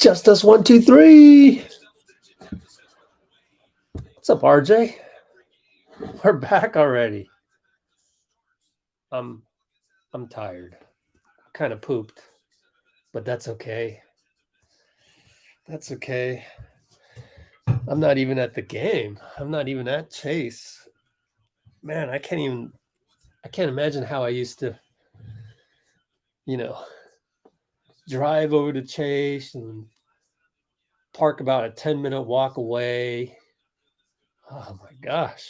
Just us 1, 2, 3. What's up, RJ? We're back already. I'm tired. Kind of pooped, but that's okay. That's okay. I'm not even at the game. I'm not even at Chase. Man, I can't imagine how I used to, drive over to Chase and park about a 10-minute walk away. Oh my gosh.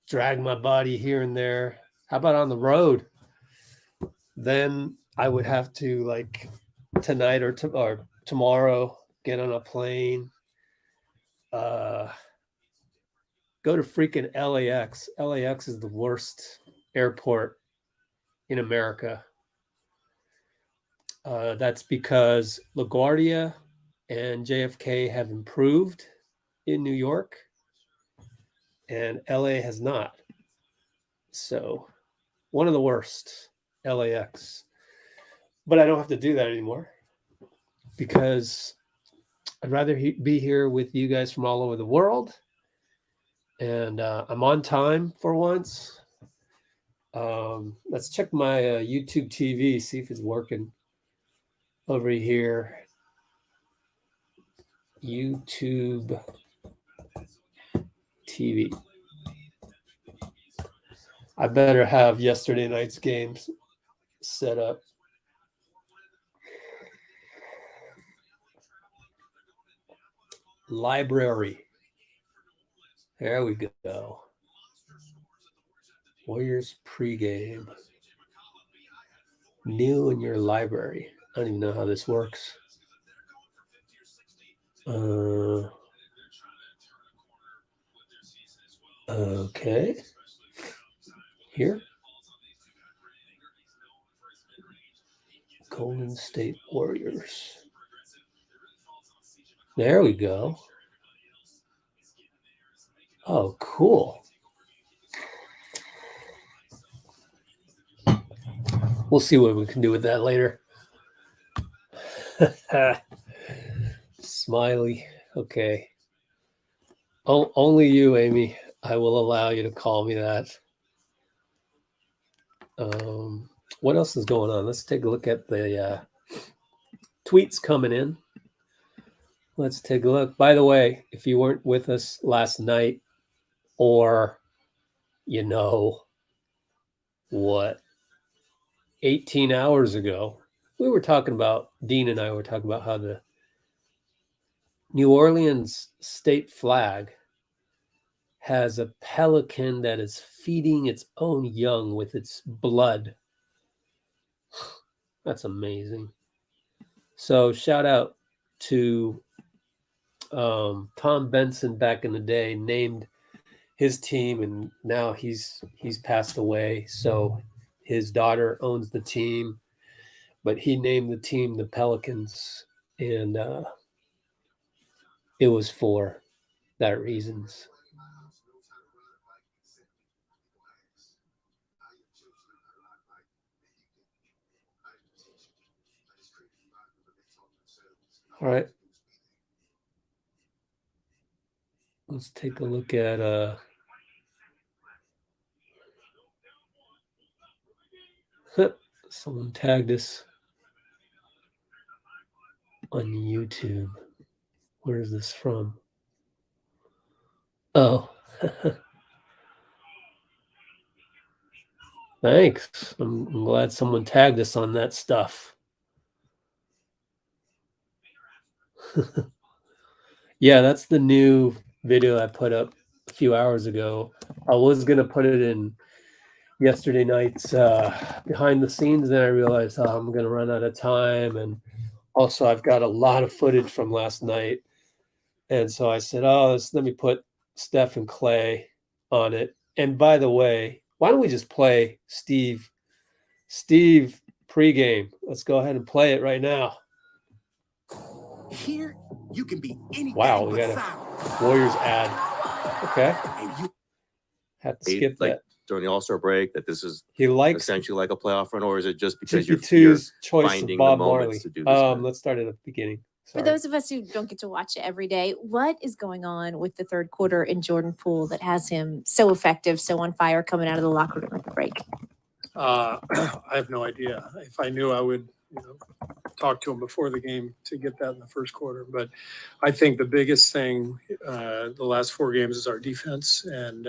Drag my body here and there. How about on the road? Then I would have to, tonight or tomorrow, get on a plane, go to freaking LAX. LAX is the worst airport in America. That's because LaGuardia and JFK have improved in New York, and LA has not. So, one of the worst, LAX. But I don't have to do that anymore because I'd rather be here with you guys from all over the world. And I'm on time for once. Let's check my YouTube TV, see if it's working over here. YouTube TV. I better have yesterday night's games set up. Library. There we go. Warriors pregame. New in your library. I don't even know how this works. Okay. Here. Golden State Warriors. There we go. Oh, cool. We'll see what we can do with that later. Smiley. Okay. Oh, only you, Amy. I will allow you to call me that. What else is going on? Let's take a look at the tweets coming in. Let's take a look. By the way, if you weren't with us last night, or 18 hours ago, we were talking about, Dean and I were talking about how the New Orleans state flag has a pelican that is feeding its own young with its blood. That's amazing. So shout out to Tom Benson back in the day, named his team, and now he's passed away. So his daughter owns the team, but he named the team the Pelicans, and it was for that reasons. All right. Let's take a look at someone tagged us on YouTube. Where is this from? Oh. Thanks. I'm glad someone tagged us on that stuff. Yeah, that's the new video I put up a few hours ago. I was going to put it in yesterday night's behind the scenes. Then I realized I'm going to run out of time. And also I've got a lot of footage from last night. And so I said, let me put Steph and Klay on it. And by the way, why don't we just play Steve pregame? Let's go ahead and play it right now. Here, you can be anything. Wow, we got a Warriors ad. Okay. Have to skip that. During the All-Star break, that this is essentially like a playoff run, or is it just because you're choice finding of Bob the moments Marley. to do this? Let's start at the beginning. For those of us who don't get to watch it every day, what is going on with the third quarter in Jordan Poole that has him so effective, so on fire coming out of the locker room at the break? I have no idea. If I knew, I would talk to him before the game to get that in the first quarter. But I think the biggest thing the last 4 games is our defense, and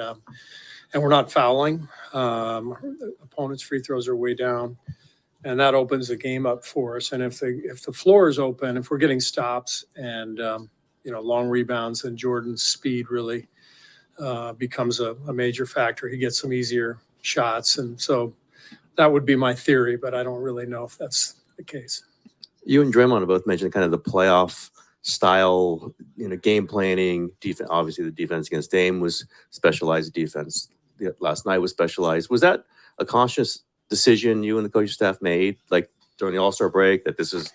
we're not fouling. Opponents' free throws are way down, and that opens the game up for us. And if the floor is open, if we're getting stops and long rebounds, then Jordan's speed really becomes a major factor. He gets some easier shots, and so that would be my theory, but I don't really know if that's the case. You and Draymond both mentioned kind of the playoff style, game planning, defense. Obviously, the defense against Dame was specialized defense. Last night was specialized. Was that a conscious decision you and the coaching staff made, like during the All-Star break, that this is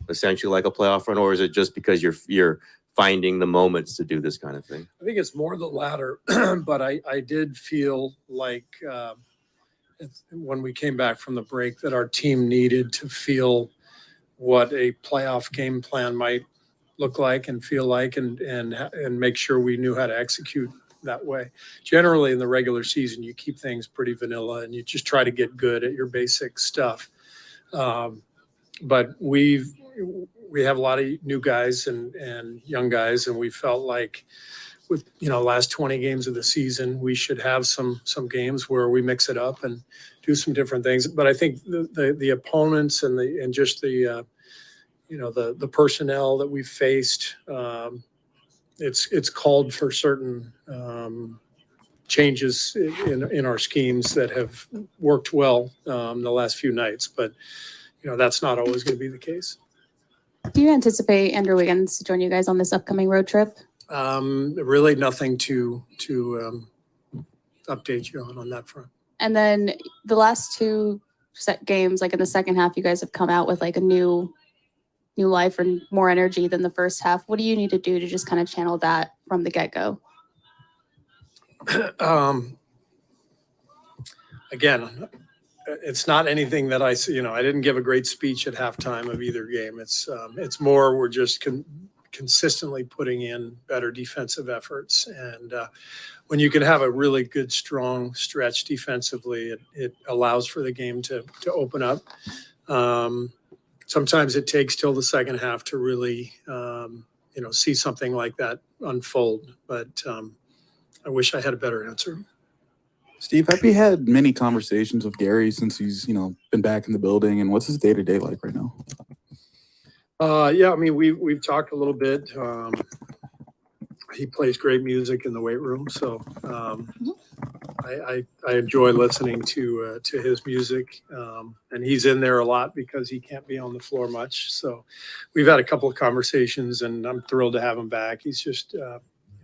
essentially like a playoff run, or is it just because you're finding the moments to do this kind of thing? I think it's more the latter, but I did feel like when we came back from the break that our team needed to feel what a playoff game plan might look like and feel like, and make sure we knew how to execute that way. Generally in the regular season, you keep things pretty vanilla and you just try to get good at your basic stuff. But we have a lot of new guys and young guys, and we felt like with last 20 games of the season, we should have some games where we mix it up and do some different things. But I think the opponents and just the personnel that we've faced, it's called for certain changes in our schemes that have worked well the last few nights. But that's not always going to be the case. Do you anticipate Andrew Wiggins to join you guys on this upcoming road trip? Really nothing to update you on that front. And then the last 2 set games, like in the second half, you guys have come out with like a new life and more energy than the first half. What do you need to do to just kind of channel that from the get-go? Again, it's not anything that I didn't give a great speech at halftime of either game. It's more we're just consistently putting in better defensive efforts. And when you can have a really good, strong stretch defensively, it allows for the game to open up. Sometimes it takes till the second half to really, see something like that unfold. But I wish I had a better answer. Steve, have you had many conversations with Gary since he's, been back in the building, and what's his day-to-day like right now? Yeah, I mean, we've talked a little bit. He plays great music in the weight room, so I enjoy listening to his music, and he's in there a lot because he can't be on the floor much. So we've had a couple of conversations, and I'm thrilled to have him back. He's just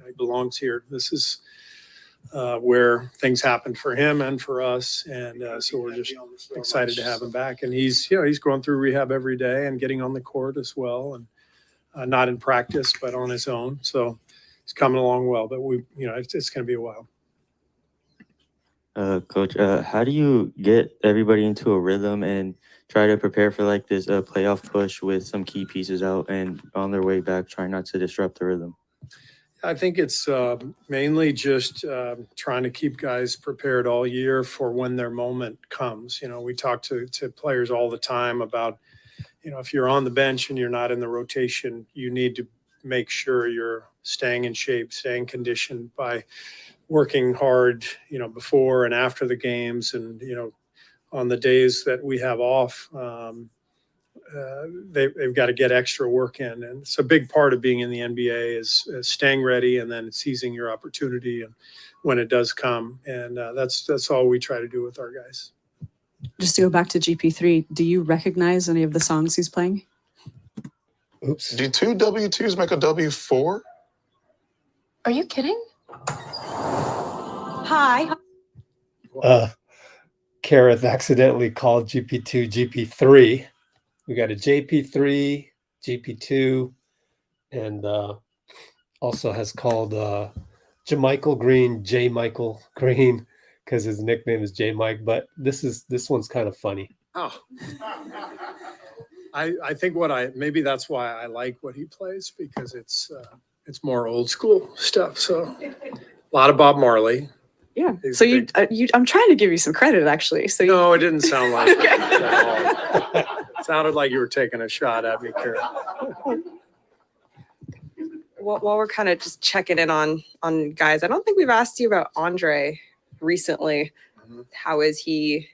he belongs here. This is where things happen for him and for us, and so we're just excited to have him back. And he's going through rehab every day and getting on the court as well, and not in practice but on his own. So he's coming along well, but it's going to be a while. Coach, how do you get everybody into a rhythm and try to prepare for like this playoff push with some key pieces out and on their way back, trying not to disrupt the rhythm? I think it's mainly just trying to keep guys prepared all year for when their moment comes. We talk to players all the time about, if you're on the bench and you're not in the rotation, you need to make sure you're staying in shape, staying conditioned by working hard, before and after the games. And, on the days that we have off, they've got to get extra work in. And it's a big part of being in the NBA is staying ready and then seizing your opportunity and when it does come. And that's all we try to do with our guys. Just to go back to GP3, do you recognize any of the songs he's playing? Oops. Do 2 W2s make a W4? Are you kidding? Hi. Kareth accidentally called GP2 GP3. We got a JP3, GP2, and also has called JaMychal Green JaMychal Green because his nickname is J Mike. But this one's kind of funny. Oh. I think maybe that's why I like what he plays, because it's more old school stuff. So a lot of Bob Marley. Yeah. He's So big. I'm trying to give you some credit, actually. So No, it didn't sound like that at all. It sounded like you were taking a shot at me, Kerr. While we're kind of just checking in on guys, I don't think we've asked you about Andre recently. Mhm. How is he?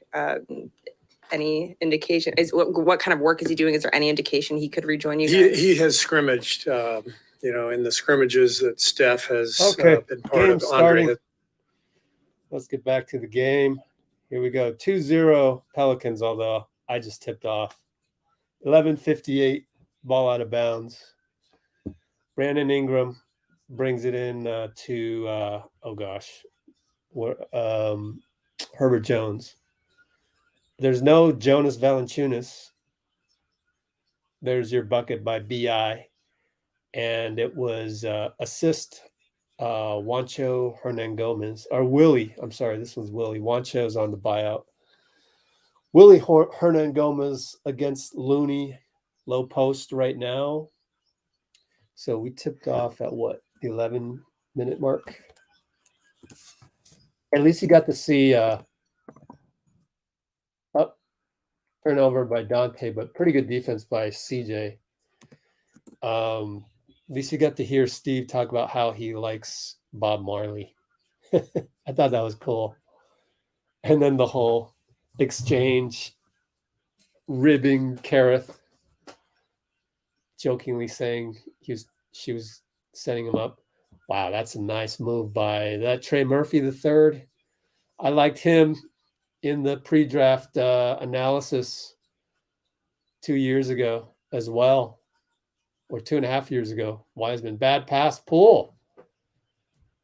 Any indication? What kind of work is he doing? Is there any indication he could rejoin you guys? He has scrimmaged, in the scrimmages that Steph has Okay, been part game of. starting. Andre, Let's get back to the game. Here we go. 2-0 Pelicans, although I just tipped off. 11:58, ball out of bounds. Brandon Ingram brings it in to Herbert Jones. There's no Jonas Valanciunas. There's your bucket by BI. And it was assist Juancho Hernangomez. Or Willie. I'm sorry, this one's Willie. Juancho's on the buyout. Willy Hernangomez against Looney. Low post right now. So we tipped off at what? The 11-minute mark? At least you got to see turnover by Donte, but pretty good defense by CJ. At least you got to hear Steve talk about how he likes Bob Marley. I thought that was cool. And then the whole exchange, ribbing Kareth, jokingly saying she was setting him up. Wow, that's a nice move by that Trey Murphy III. I liked him in the pre-draft analysis 2 years ago as well, or 2.5 years ago. Wiseman, bad pass, Poole.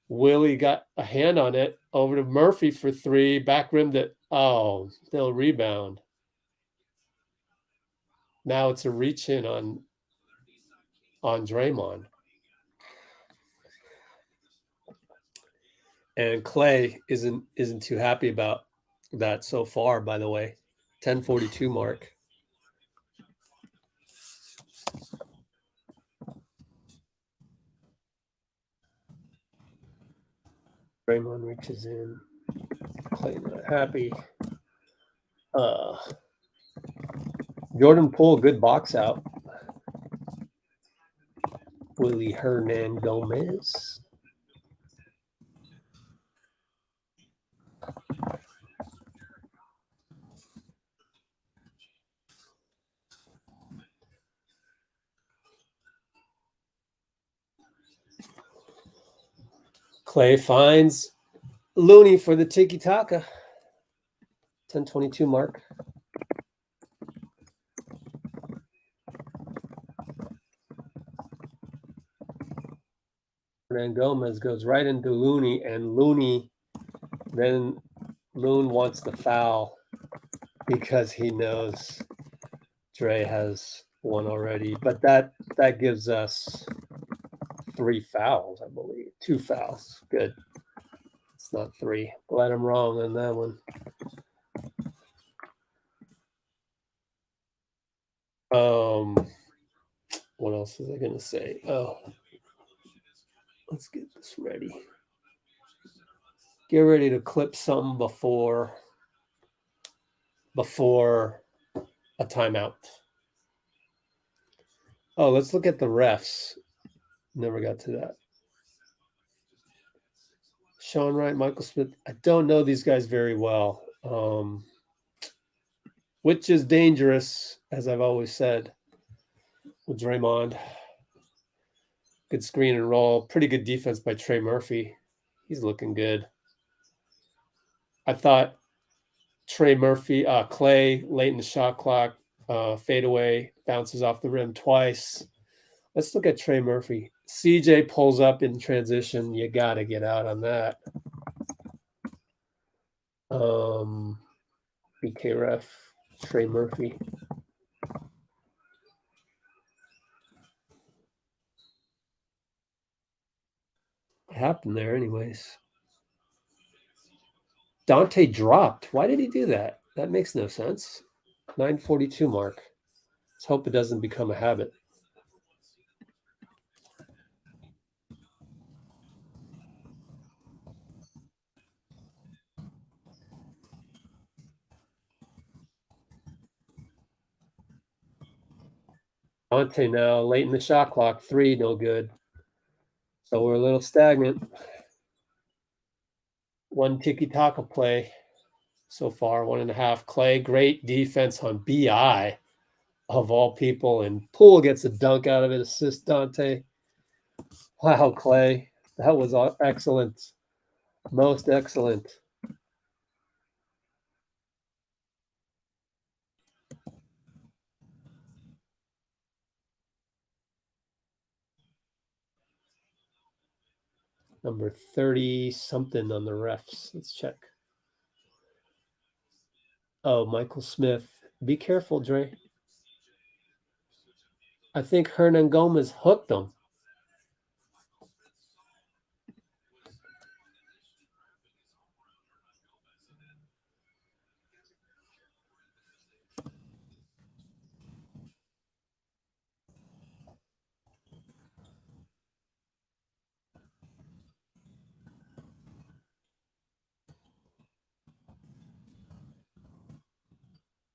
Willie got a hand on it over to Murphy for 3, back rimmed it. Oh, they'll rebound. Now it's a reach in on Draymond. And Klay isn't too happy about that so far, by the way. 10:42 mark. Draymond reaches in. Klay not happy. Jordan Poole, good box out. Willy Hernangomez. Klay finds Looney for the tiki-taka. 10:22 mark. Hernangomez goes right into Looney, and Loon wants the foul because he knows Dray has one already. But that gives us 3 fouls, I believe. 2 fouls. Good. It's not 3. Glad I'm wrong on that one. What else was I going to say? Oh, let's get this ready. Get ready to clip something before a timeout. Oh, let's look at the refs. Never got to that. Sean Wright, Michael Smith. I don't know these guys very well, which is dangerous, as I've always said, with Draymond. Good screen and roll. Pretty good defense by Trey Murphy. He's looking good. I thought Trey Murphy, Klay, late in the shot clock, fadeaway, bounces off the rim twice. Let's look at Trey Murphy. CJ pulls up in transition. You got to get out on that. BK ref, Trey Murphy. What happened there anyways? Donte dropped. Why did he do that? That makes no sense. 9:42 mark. Let's hope it doesn't become a habit. Donte now, late in the shot clock, 3, no good. So we're a little stagnant. One tiki-taka play so far, 1.5. Klay, great defense on BI of all people, and Poole gets a dunk out of it, assist Donte. Wow, Klay, that was excellent. Most excellent. Number 30 something on the refs. Let's check. Oh, Michael Smith. Be careful, Dray. I think Hernangomez hooked him.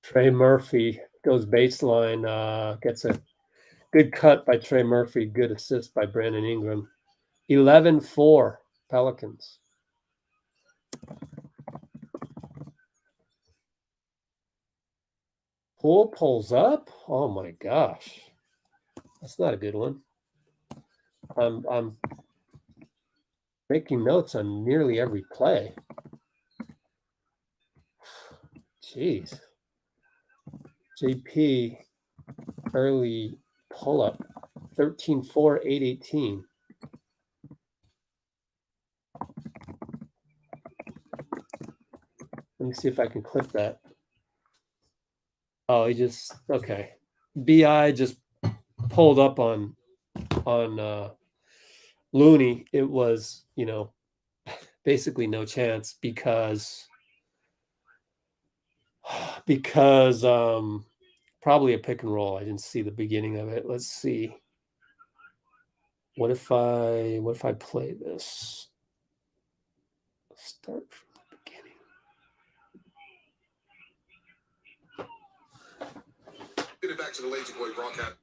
Trey Murphy goes baseline, gets a good cut by Trey Murphy, good assist by Brandon Ingram. 11-4 Pelicans. Poole pulls up. Oh my gosh. That's not a good one. I'm making notes on nearly every play. Jeez. JP early pull up. 13-4, 8-18. Let me see if I can clip that. Oh, he just okay. BI just pulled up on Looney. It was, basically no chance because probably a pick and roll. I didn't see the beginning of it. Let's see. What if I play this? Start from the beginning. Get it back to the Lazy Boy broadcast.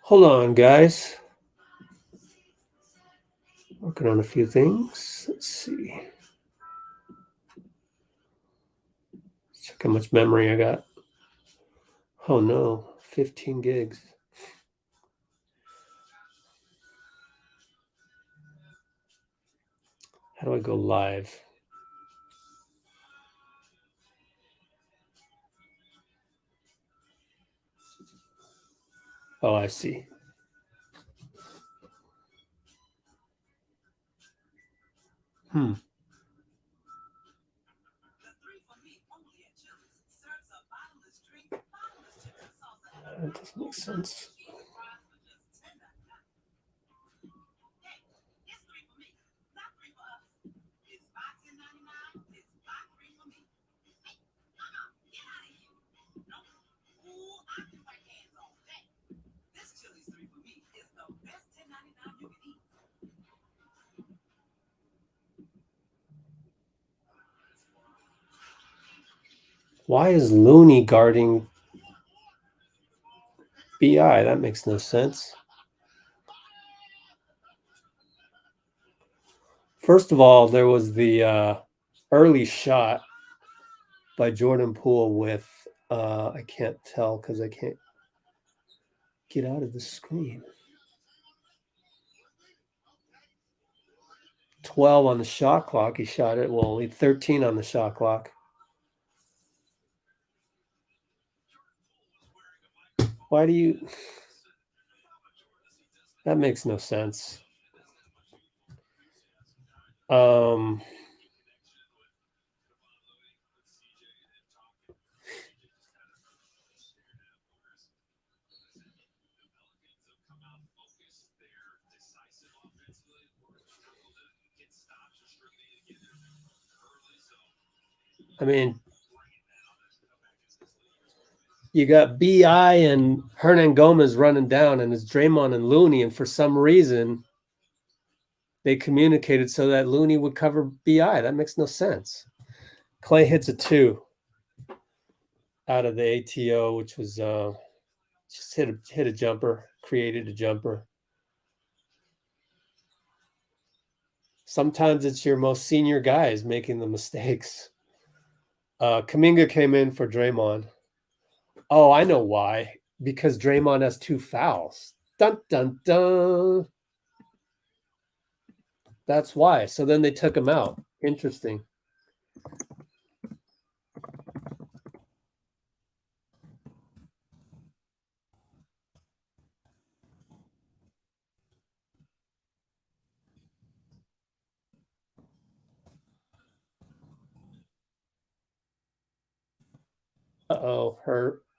Hold on, guys. Working on a few things. Let's see. Check how much memory I got. Oh no, 15 gigs. How do I go live? Oh, I see. That doesn't make sense. Why is Looney guarding BI? That makes no sense. First of all, there was the early shot by Jordan Poole with, I can't tell because I can't get out of the screen. 12 on the shot clock. He shot it. Well, only 13 on the shot clock. Why do you... That makes no sense. I mean, you got BI and Hernangomez running down, and it's Draymond and Looney, and for some reason, they communicated so that Looney would cover BI. That makes no sense. Klay hits a 2 out of the ATO, which was just hit a jumper, created a jumper. Sometimes it's your most senior guys making the mistakes. Kuminga came in for Draymond. Oh, I know why. Because Draymond has 2 fouls. Dun, dun, dun. That's why. So then they took him out. Interesting. Uh-oh.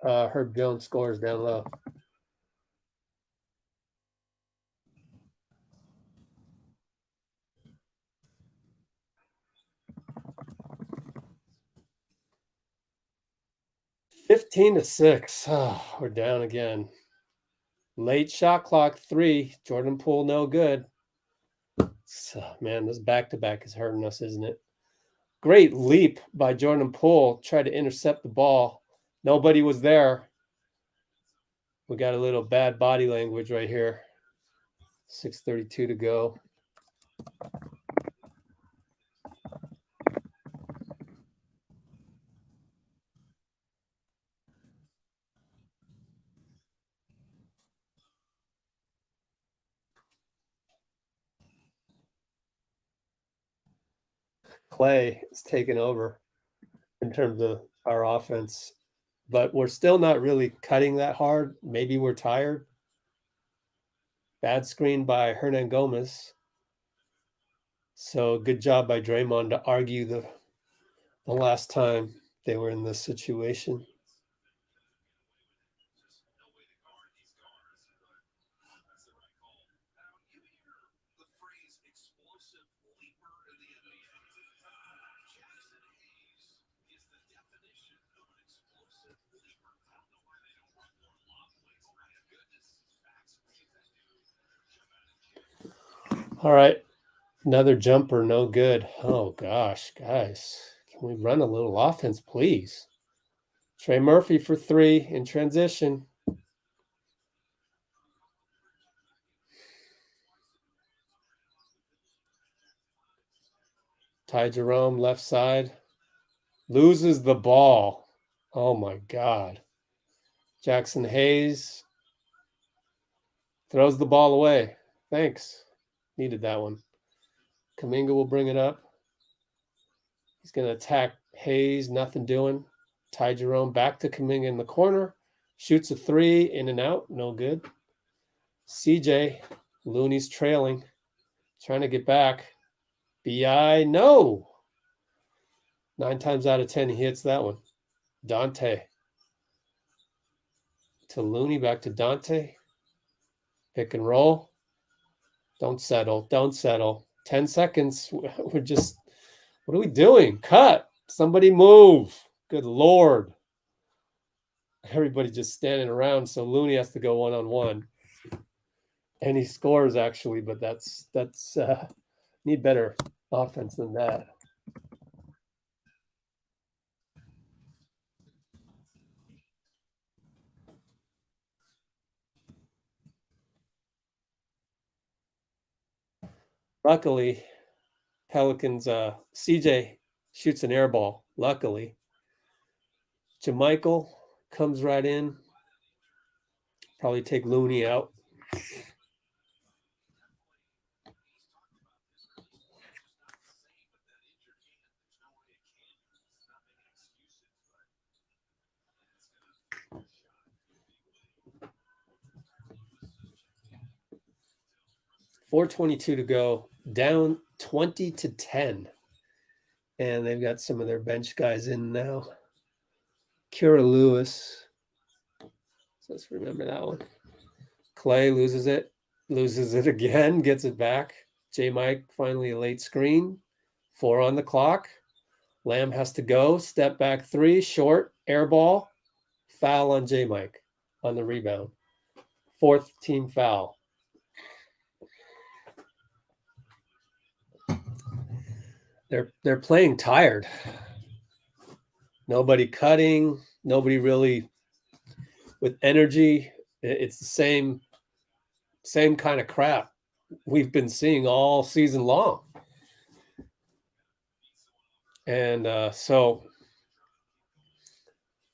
Herb Jones scores down low. $15 to 6. Oh, we're down again. Late shot clock 3. Jordan Poole no good. So, man, this back-to-back is hurting us, isn't it? Great leap by Jordan Poole. Tried to intercept the ball. Nobody was there. We got a little bad body language right here. 6:32 to go. Klay is taking over in terms of our offense, but we're still not really cutting that hard. Maybe we're tired. Bad screen by Hernangomez. So good job by Draymond to argue the last time they were in this situation. All right. Another jumper, no good. Oh, gosh, guys. Can we run a little offense, please? Trey Murphy for 3 in transition. Ty Jerome, left side. Loses the ball. Oh, my God. Jaxson Hayes throws the ball away. Thanks. Needed that one. Kuminga will bring it up. He's going to attack Hayes. Nothing doing. Ty Jerome back to Kuminga in the corner. Shoots a 3, in and out. No good. CJ, Looney's trailing. Trying to get back. BI, no. 9 times out of 10, he hits that one. Donte. To Looney, back to Donte. Pick and roll. Don't settle. Don't settle. 10 seconds. We're just, what are we doing? Cut. Somebody move. Good Lord. Everybody just standing around, so Looney has to go one-on-one. And he scores, actually, but that's need better offense than that. Luckily, Pelicans, CJ shoots an air ball. Luckily, JaMychal comes right in. Probably take Looney out. .422 to go. Down 20 to 10. And they've got some of their bench guys in now. Kira Lewis. So let's remember that one. Klay loses it again, gets it back. JaMychal finally a late screen. 4 on the clock. Lamb has to go. Step back three, short, air ball, foul on JaMychal on the rebound. Fourth team foul. They're playing tired. Nobody cutting, nobody really with energy. It's the same kind of crap we've been seeing all season long. And so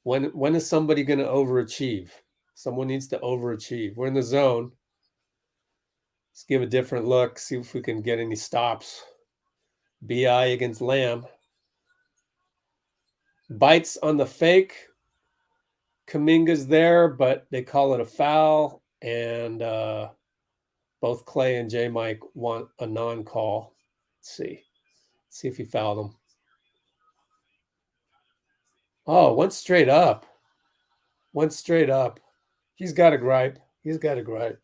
when is somebody going to overachieve? Someone needs to overachieve. We're in the zone. Let's give a different look, see if we can get any stops. BI against Lamb. Bites on the fake. Kuminga's there, but they call it a foul. And both Klay and JaMychal want a non-call. Let's see if he fouled him. Oh, went straight up. Went straight up. He's got a gripe. He's got a gripe.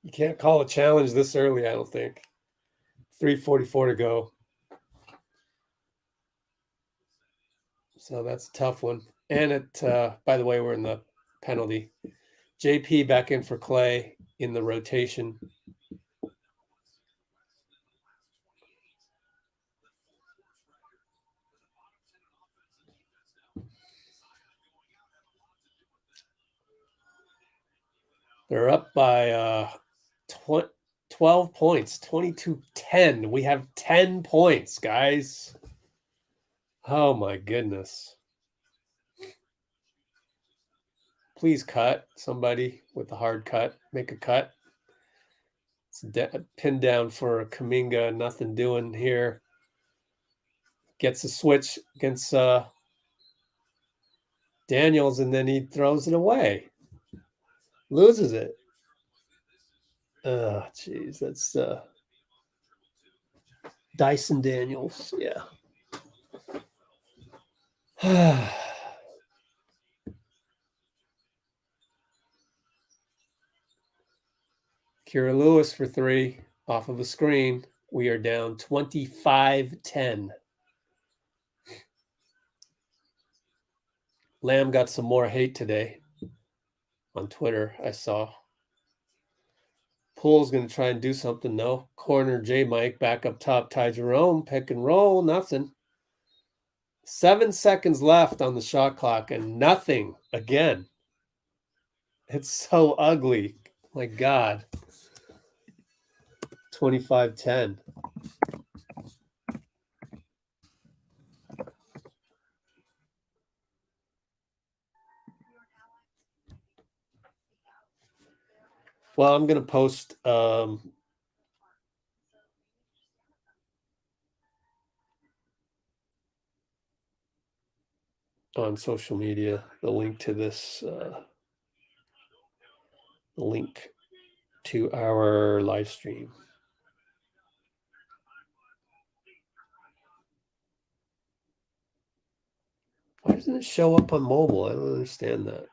You can't call a challenge this early, I don't think. 3:44 to go. So that's a tough one. And it, by the way, we're in the penalty. JP back in for Klay in the rotation. They're up by 12 points, 22-10. We have 10 points, guys. Oh, my goodness. Please cut somebody with a hard cut. Make a cut. It's pinned down for Kuminga. Nothing doing here. Gets a switch against Daniels, and then he throws it away. Loses it. Oh, jeez. That's Dyson Daniels. Yeah. Kira Lewis for three off of a screen. We are down 25-10. Lamb got some more hate today on Twitter, I saw. Poole's going to try and do something, though. Corner JaMychal, back up top, Ty Jerome, pick and roll, nothing. 7 seconds left on the shot clock and nothing again. It's so ugly. My God. 25-10. Well, I'm going to post on social media the link to this, the link to our live stream. Why doesn't it show up on mobile? I don't understand that.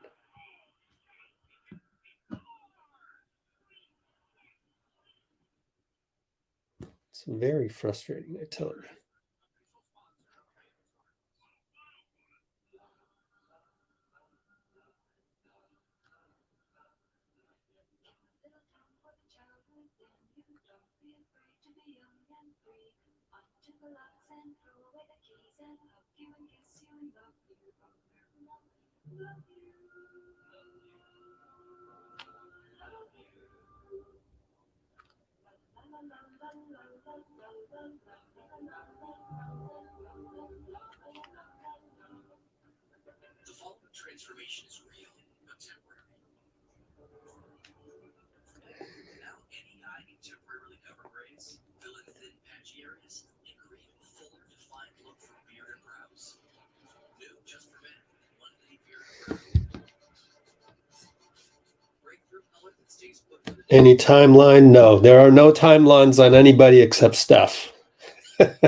It's very frustrating, I tell you. The fall of transformation is real, but temporary. Now any eye can temporarily cover grays, fill in thin, patchy areas, and create a fuller, defined look for beard and brows. New just for men, one-day beard and brow. Breakthrough color that stays put for the Any timeline? No, there are no timelines on anybody except Steph. Buffalo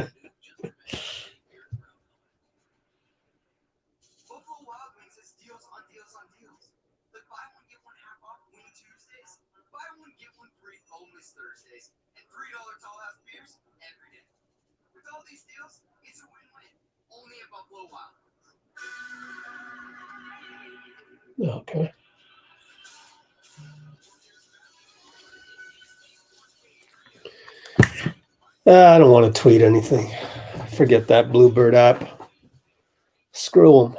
Wild Wings has deals on deals on deals. Like buy one, get one half off Wing Tuesdays, buy one, get one free boneless Thursdays, and $3 tall house beers every day. all these deals, it's a win-win. Only at Buffalo Wild. Okay. I don't want to tweet anything. Forget that Bluebird app. Screw them.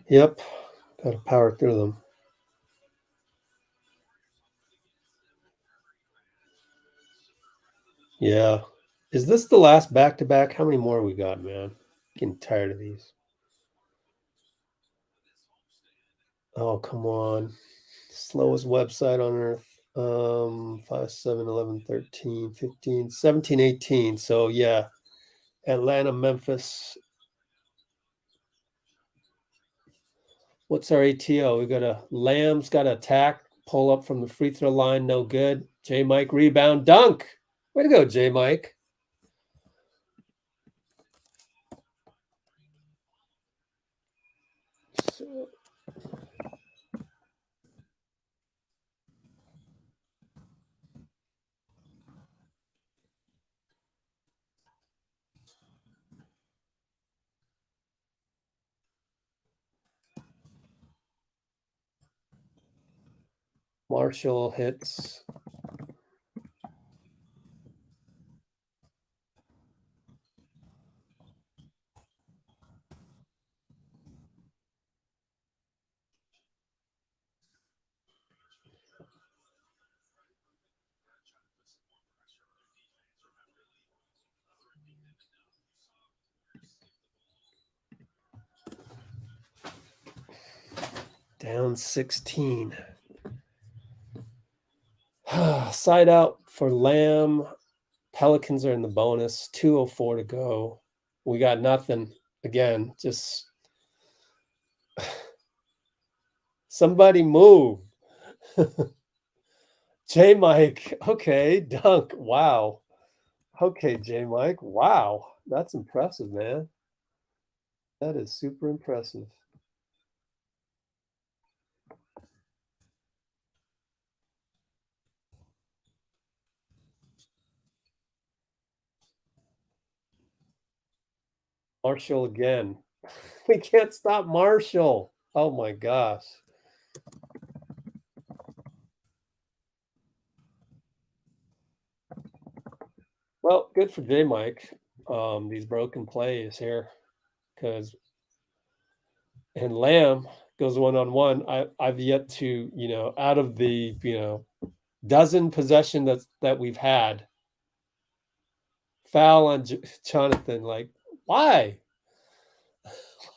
Yep. Got to power through them. Yeah. Is this the last back-to-back? How many more we got, man? Getting tired of these. Oh, come on. Slowest website on earth. 5, 7, 11, 13, 15, 17, 18. So yeah. Atlanta, Memphis. What's our ATO? We got Lamb's got to attack, pull up from the free throw line, no good. J-Mike rebound, dunk. Way to go, J-Mike. So, Marshall hits. Down 16. Side out for Lamb. Pelicans are in the bonus. 2:04 to go. We got nothing. Again, just somebody move. J-Mike. Okay, dunk. Wow. Okay, J-Mike. Wow. That's impressive, man. That is super impressive. Marshall again. We can't stop Marshall. Oh my gosh. Well, good for J-Mike. These broken plays here. Because and Lamb goes one-on-one. I've yet to, out of the, dozen possession that we've had, foul on Jonathan. Like, why?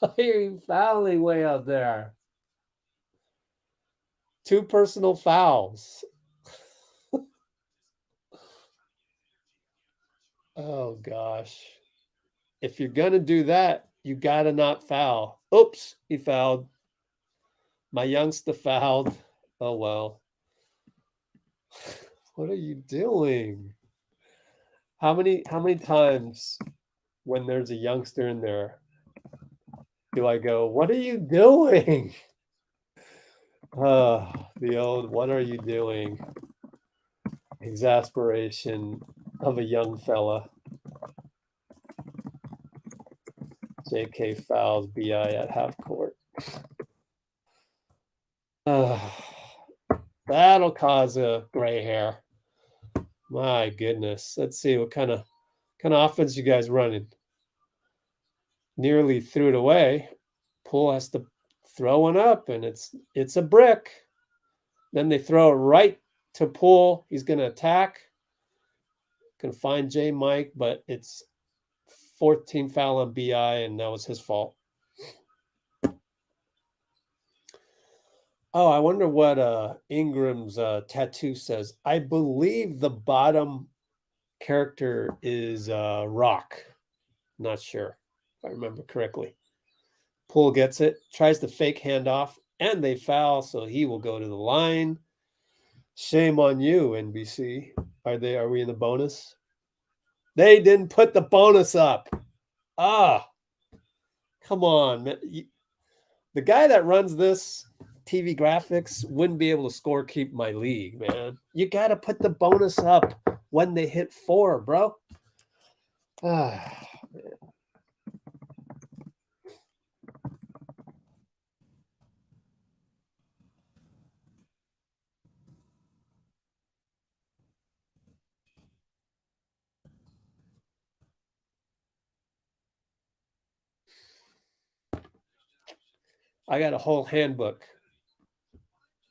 Why are you fouling way out there? 2 personal fouls. Oh gosh. If you're gonna do that, you gotta not foul. Oops, he fouled. My youngster fouled. Oh well. What are you doing? How many times when there's a youngster in there do I go, what are you doing? The old, what are you doing? Exasperation of a young fella. JK fouls BI at half court. That'll cause a gray hair. My goodness. Let's see what kind of offense you guys running. Nearly threw it away. Poole has to throw one up, and it's a brick. Then they throw it right to Poole. He's going to attack. Can find J-Mike, but it's 14 foul on BI, and that was his fault. Oh, I wonder what Ingram's tattoo says. I believe the bottom character is Rock. Not sure if I remember correctly. Poole gets it, tries to fake handoff, and they foul, so he will go to the line. Shame on you, NBC. Are we in the bonus? They didn't put the bonus up. Come on, man. The guy that runs this TV graphics wouldn't be able to keep my league, man. You got to put the bonus up. when they hit 4, bro. Ah, I got a whole handbook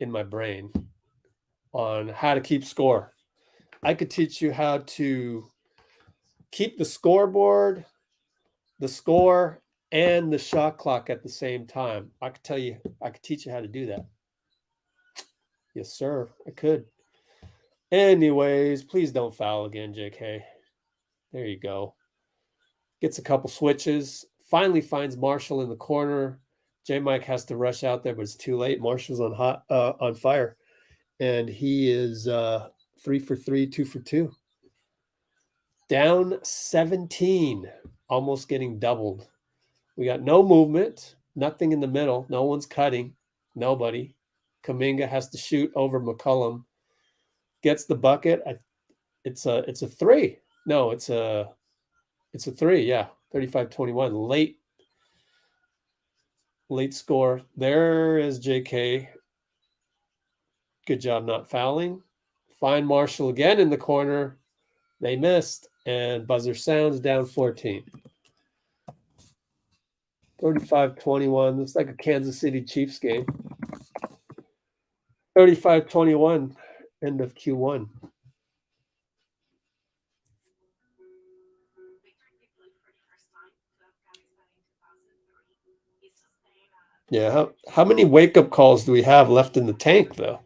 in my brain on how to keep score. I could teach you how to keep the scoreboard, the score, and the shot clock at the same time. I could teach you how to do that. Yes, sir. I could. Anyways, please don't foul again, JK. There you go. Gets a couple switches. Finally finds Marshall in the corner. J-Mike has to rush out there, but it's too late. Marshall's on fire. And he is 3 for 3, 2 for 2. Down 17, almost getting doubled. We got no movement, nothing in the middle. No one's cutting. Nobody. Kuminga has to shoot over McCollum. Gets the bucket. It's a 3. No, it's a 3. Yeah, 35-21. Late score. There is JK. Good job not fouling. Find Marshall again in the corner. They missed, and buzzer sounds, down 14. 35-21. Looks like a Kansas City Chiefs game. 35-21, end of Q1. Yeah, how many wake-up calls do we have left in the tank, though?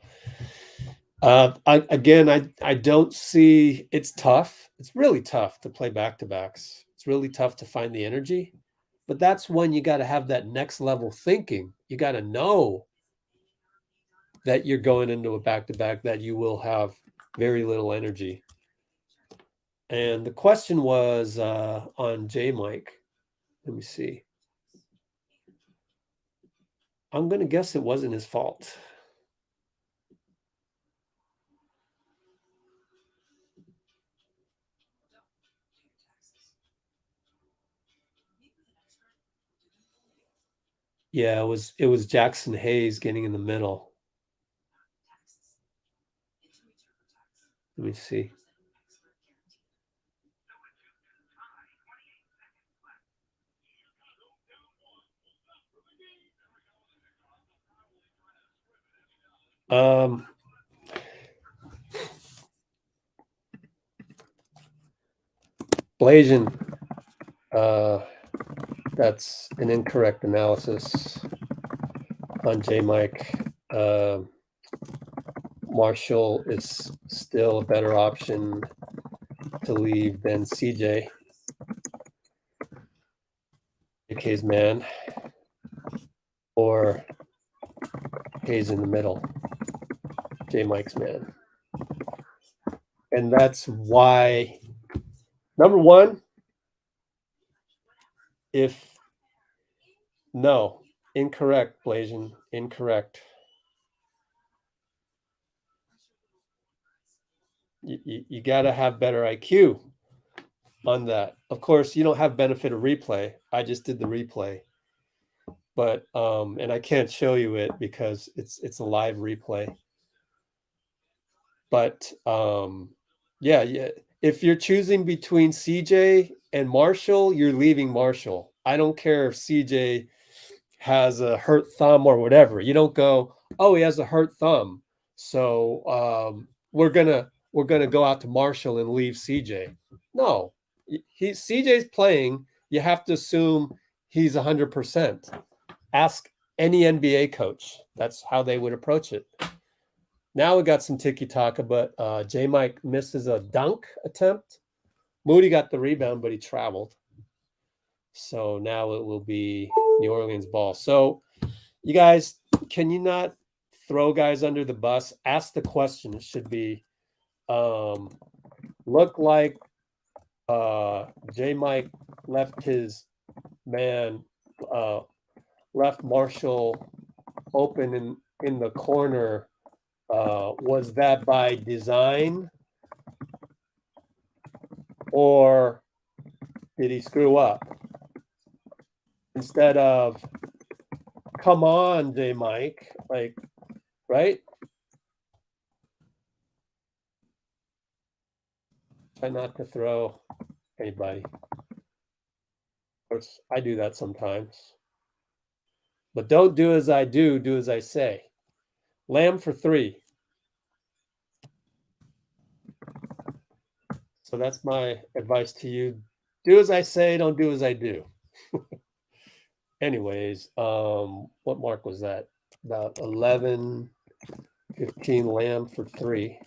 I don't see. It's tough. It's really tough to play back-to-backs. It's really tough to find the energy. But that's when you got to have that next level thinking. You got to know that you're going into a back-to-back that you will have very little energy. And the question was on J-Mike. Let me see. I'm going to guess it wasn't his fault. Yeah, it was Jaxson Hayes getting in the middle. Let me see. Blasian, that's an incorrect analysis on J-Mike. Marshall is still a better option to leave than CJ. JK's man, or Hayes in the middle. J-Mike's man. And that's why, number one, incorrect, Blasian, incorrect. You got to have better IQ on that. Of course, you don't have benefit of replay. I just did the replay. But and I can't show you it because it's a live replay. But yeah, if you're choosing between CJ and Marshall, you're leaving Marshall. I don't care if CJ has a hurt thumb or whatever. You don't go, oh, he has a hurt thumb, so we're gonna go out to Marshall and leave CJ. No, CJ's playing. You have to assume he's 100%. Ask any NBA coach. That's how they would approach it. Now we got some tiki-taka, but J-Mike misses a dunk attempt. Moody got the rebound, but he traveled. So now it will be New Orleans ball. So you guys, can you not throw guys under the bus? Ask the question. It should be, look like J-Mike left his man, left Marshall open in the corner. Was that by design Or did he screw up? Instead of, come on, J-Mike, like, right? Try not to throw anybody. Of course, I do that sometimes. But don't do as I do, do as I say. Lamb for 3. So that's my advice to you. Do as I say, don't do as I do. Anyways, what mark was that? About 11, 15 Lamb for 3.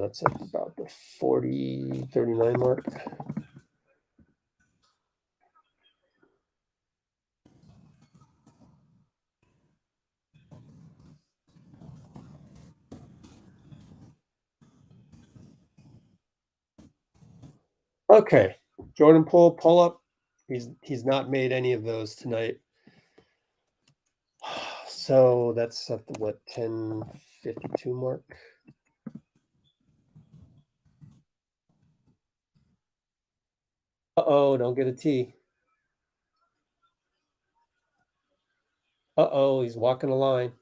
That's about the 40, 39 mark. Okay, Jordan Poole pull up. He's not made any of those tonight. So that's at the what, 10:52 mark. Uh-oh, don't get a T. Uh-oh, he's walking a line.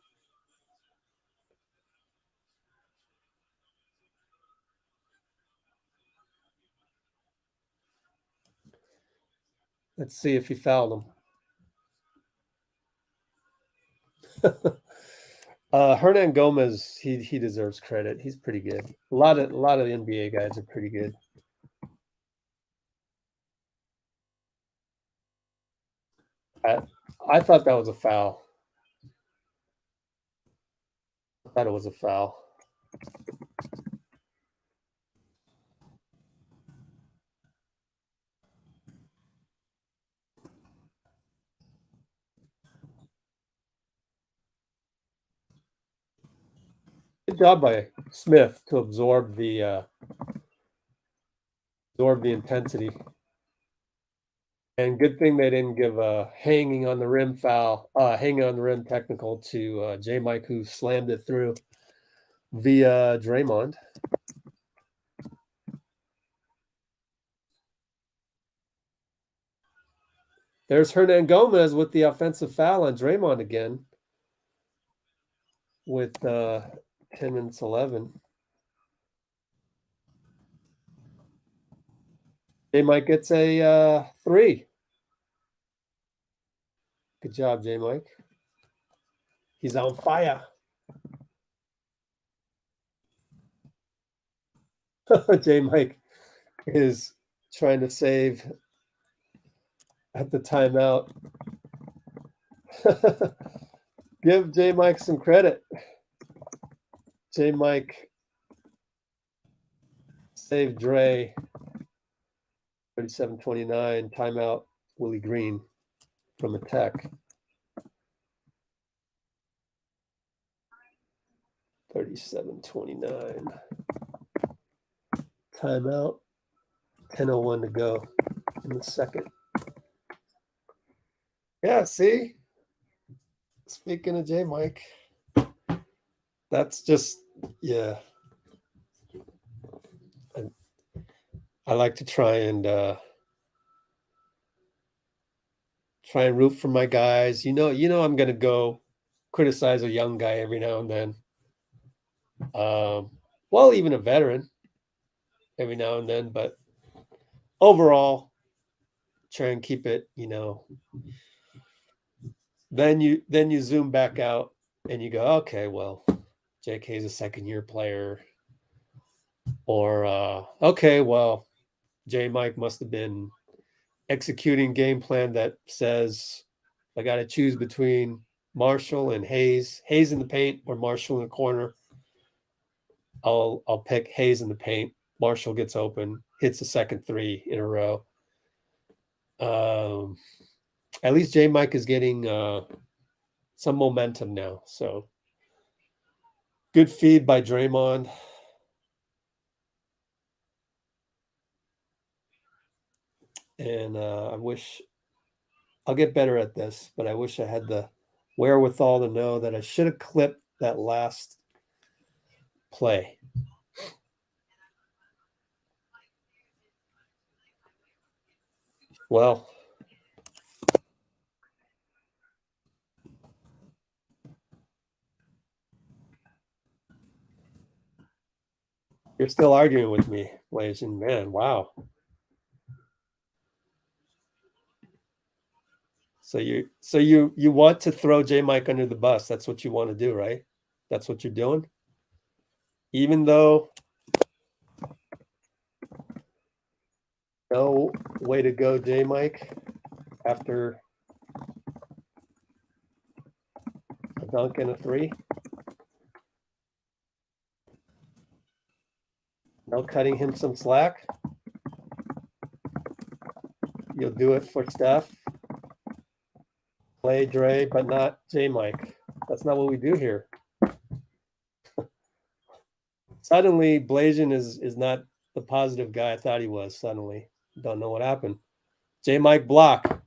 Let's see if he fouled him. Hernangomez, he deserves credit. He's pretty good. A lot of the NBA guys are pretty good. I thought that was a foul. I thought it was a foul. Good job by Smith to absorb the intensity. And good thing they didn't give a hanging on the rim foul, hanging on the rim technical to J-Mike, who slammed it through via Draymond. There's Hernangomez with the offensive foul on Draymond again with 10 minutes 11. J-Mike gets a 3. Good job, J-Mike. He's on fire. J-Mike is trying to save at the timeout. Give J-Mike some credit. J-Mike saved Dray. 37-29, timeout, Willie Green from a tech. 37-29. Timeout. 10:01 to go in the second. Yeah, see? Speaking of J-Mike, that's just, yeah. I like to try and root for my guys. You know I'm gonna go criticize a young guy every now and then. Well, even a veteran every now and then, but overall, try and keep it, Then you zoom back out and you go, okay, well, JK's a second-year player. Or okay, well, J-Mike must have been executing game plan that says I got to choose between Marshall and Hayes in the paint or Marshall in the corner. I'll pick Hayes in the paint. Marshall gets open, hits a second 3 in a row. At least J-Mike is getting some momentum now. So good feed by Draymond. And I wish I'll get better at this, but I wish I had the wherewithal to know that I should have clipped that last play. Well, you're still arguing with me, Blasian. Man, wow. So you want to throw J-Mike under the bus. That's what you want to do, right? That's what you're doing. Even though no way to go, J-Mike, after a dunk and a three. No cutting him some slack. You'll do it for Steph. Play Dray, but not J-Mike. That's not what we do here. Suddenly, Blasian is not the positive guy I thought he was. Suddenly, don't know what happened. J-Mike block.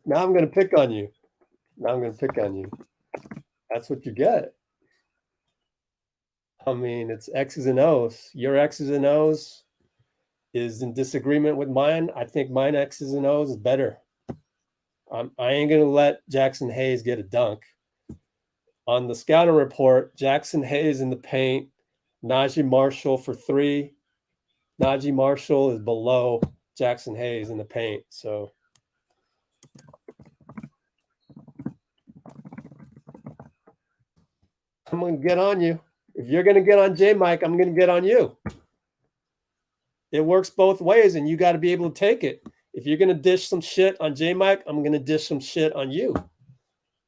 Now I'm going to pick on you. That's what you get. I mean, it's X's and O's. Your X's and O's is in disagreement with mine. I think mine X's and O's is better. I ain't going to let Jaxson Hayes get a dunk. On the scouting report, Jaxson Hayes in the paint, Naji Marshall for three. Naji Marshall is below Jaxson Hayes in the paint. So I'm going to get on you. If you're going to get on J-Mike, I'm going to get on you. It works both ways, and you got to be able to take it. If you're going to dish some shit on J-Mike, I'm going to dish some shit on you.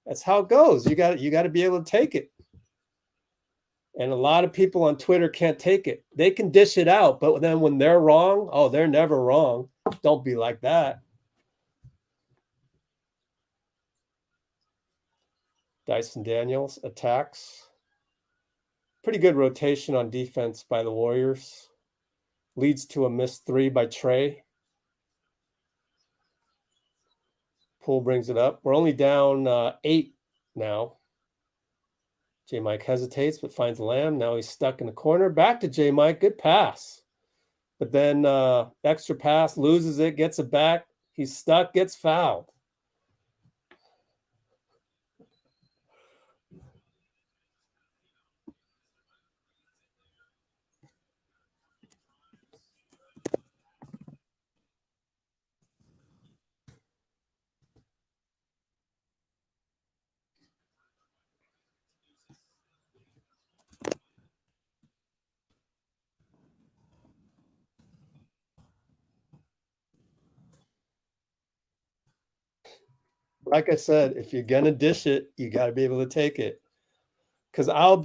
That's how it goes. You got to be able to take it. And a lot of people on Twitter can't take it. They can dish it out, but then when they're wrong, oh, they're never wrong. Don't be like that. Dyson Daniels attacks. Pretty good rotation on defense by the Warriors. Leads to a missed three by Trey. Poole brings it up. We're only down 8 now. J-Mike hesitates, but finds Lamb. Now he's stuck in the corner. Back to J-Mike. Good pass. But then extra pass, loses it, gets it back. He's stuck, gets fouled. Like I said, if you're gonna dish it, you got to be able to take it. Because I'm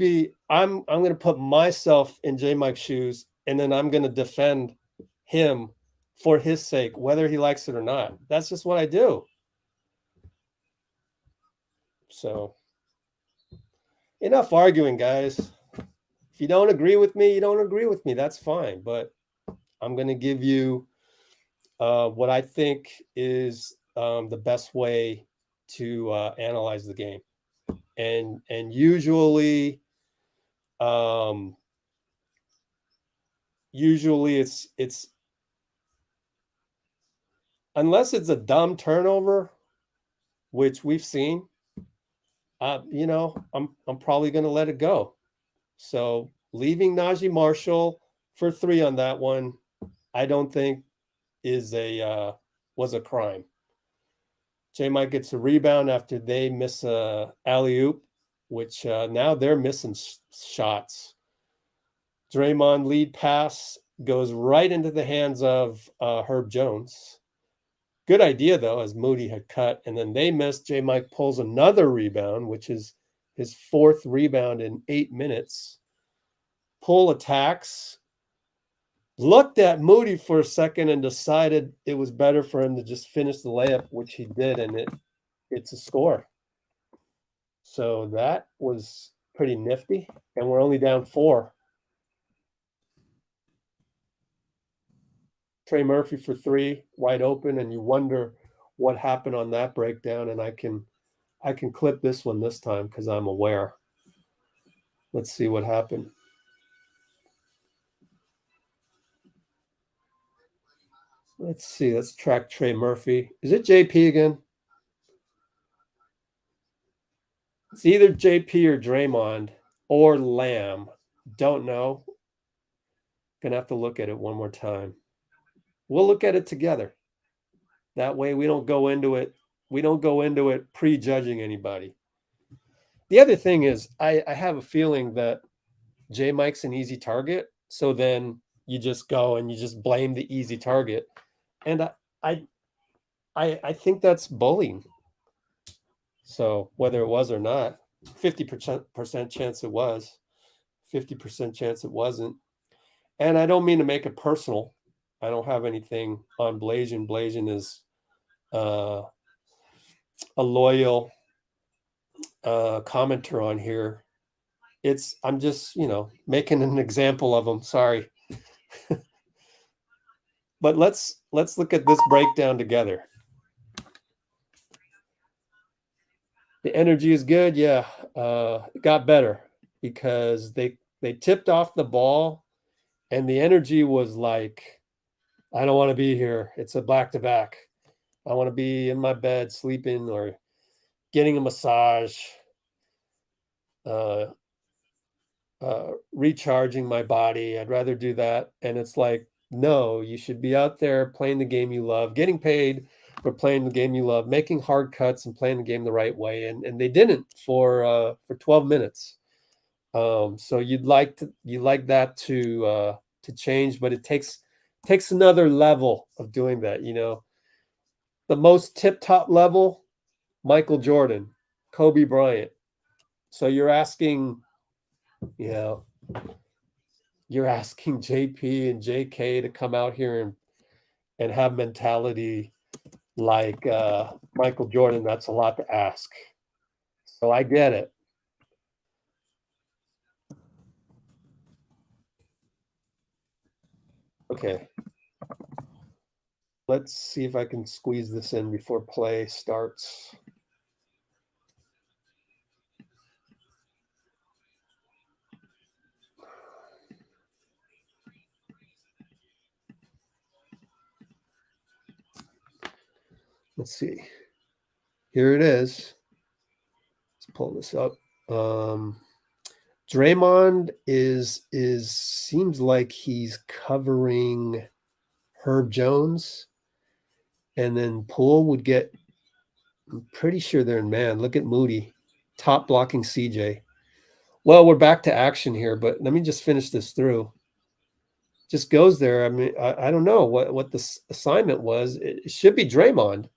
going to put myself in J-Mike's shoes, and then I'm going to defend him for his sake, whether he likes it or not. That's just what I do. So, enough arguing, guys. If you don't agree with me, you don't agree with me. That's fine. But I'm going to give you what I think is the best way to analyze the game. And usually it's unless it's a dumb turnover, which we've seen, I'm probably going to let it go. So leaving Naji Marshall for 3 on that one, I don't think was a crime. J-Mike gets a rebound after they miss a alley-oop, which now they're missing shots. Draymond lead pass goes right into the hands of Herb Jones. Good idea, though, as Moody had cut, and then they missed. J-Mike pulls another rebound, which is his 4th rebound in 8 minutes. Poole attacks. Looked at Moody for a second and decided it was better for him to just finish the layup, which he did, and it's a score. So that was pretty nifty, and we're only down 4. Trey Murphy for 3, wide open, and you wonder what happened on that breakdown. And I can clip this one this time because I'm aware. Let's see what happened. Let's see. Let's track Trey Murphy. Is it JP again? It's either JP or Draymond or Lamb. Don't know. Gonna have to look at it one more time. We'll look at it together. That way we don't go into it. We don't go into it prejudging anybody. The other thing is I have a feeling that J-Mike's an easy target. So then you just go and you just blame the easy target. And I think that's bullying. So whether it was or not, 50% chance it was, 50% chance it wasn't. And I don't mean to make it personal. I don't have anything on Blasian. Blasian is a loyal commenter on here. I'm just, making an example of him. Sorry. But let's look at this breakdown together. The energy is good. Yeah. It got better because they tipped off the ball and the energy was like, I don't want to be here. It's a back-to-back. I want to be in my bed sleeping or getting a massage, recharging my body. I'd rather do that. And it's like, no, you should be out there playing the game you love, getting paid for playing the game you love, making hard cuts and playing the game the right way. And they didn't for 12 minutes. So you'd like that to change, but it takes another level of doing that. The most tip-top level, Michael Jordan, Kobe Bryant. So you're asking JP and JK to come out here and have mentality like Michael Jordan. That's a lot to ask. So I get it. Okay. Let's see if I can squeeze this in before play starts. Let's see. Here it is. Let's pull this up. Draymond seems like he's covering Herb Jones, and then Poole would get. I'm pretty sure they're in man. Look at Moody, top blocking CJ. Well, we're back to action here, but let me just finish this through. Just goes there. I mean, I don't know what the assignment was. It should be Draymond.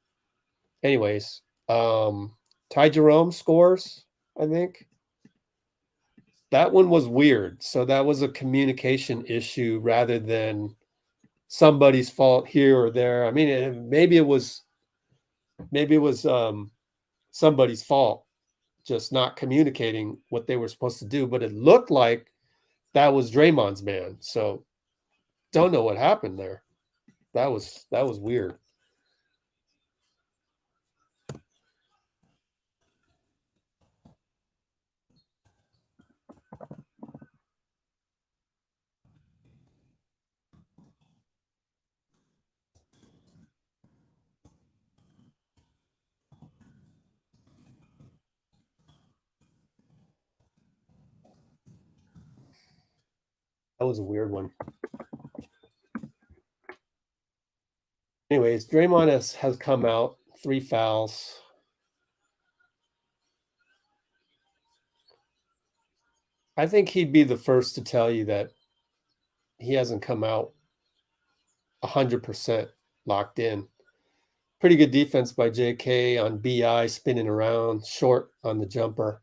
Anyways, Ty Jerome scores, I think. That one was weird. So that was a communication issue rather than somebody's fault here or there. I mean, maybe it was somebody's fault, just not communicating what they were supposed to do. But it looked like that was Draymond's man. So don't know what happened there. That was weird. That was a weird one. Anyways, Draymond has come out, 3 fouls. I think he'd be the first to tell you that he hasn't come out 100% locked in. Pretty good defense by JK on BI, spinning around, short on the jumper.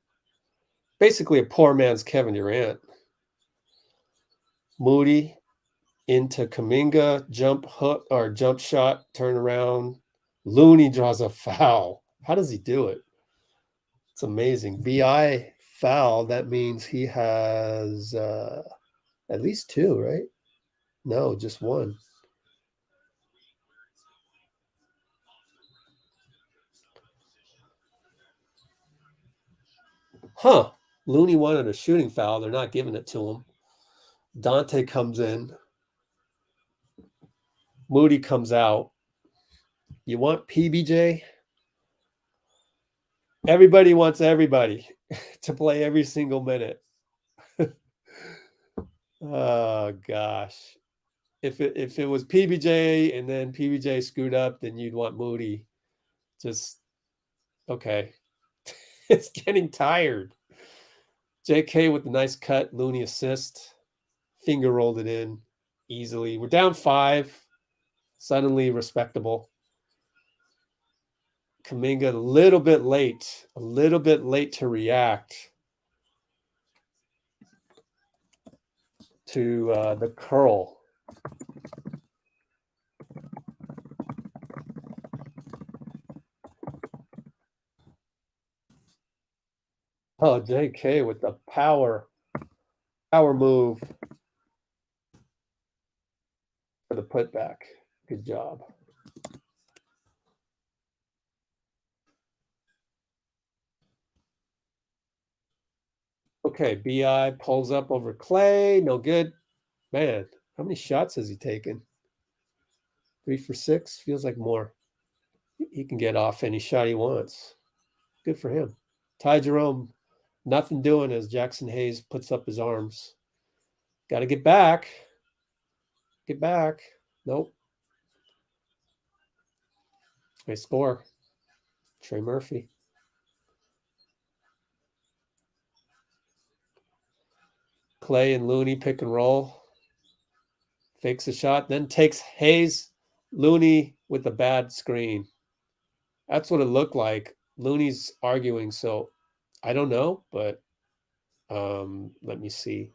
Basically a poor man's Kevin Durant. Moody into Kuminga, jump hook or jump shot, turn around. Looney draws a foul. How does he do it? It's amazing. BI foul, that means he has at least 2, right? No, just 1. Looney wanted a shooting foul. They're not giving it to him. Donte comes in. Moody comes out. You want PBJ? Everybody wants everybody to play every single minute. Oh, gosh. If it was PBJ and then PBJ screwed up, then you'd want Moody. Just, okay. It's getting tired. JK with the nice cut, Looney assist. Finger rolled it in easily. We're down 5. Suddenly respectable. Kuminga a little bit late to react to the curl. Oh, JK with the power move for the putback. Good job. Okay, BI pulls up over Klay. No good. Man, how many shots has he taken? 3 for 6? Feels like more. He can get off any shot he wants. Good for him. Ty Jerome, nothing doing as Jaxson Hayes puts up his arms. Got to get back. Get back. Nope. They score. Trey Murphy. Klay and Looney pick and roll. Fakes a shot, then takes Hayes. Looney with a bad screen. That's what it looked like. Looney's arguing, so I don't know, but let me see.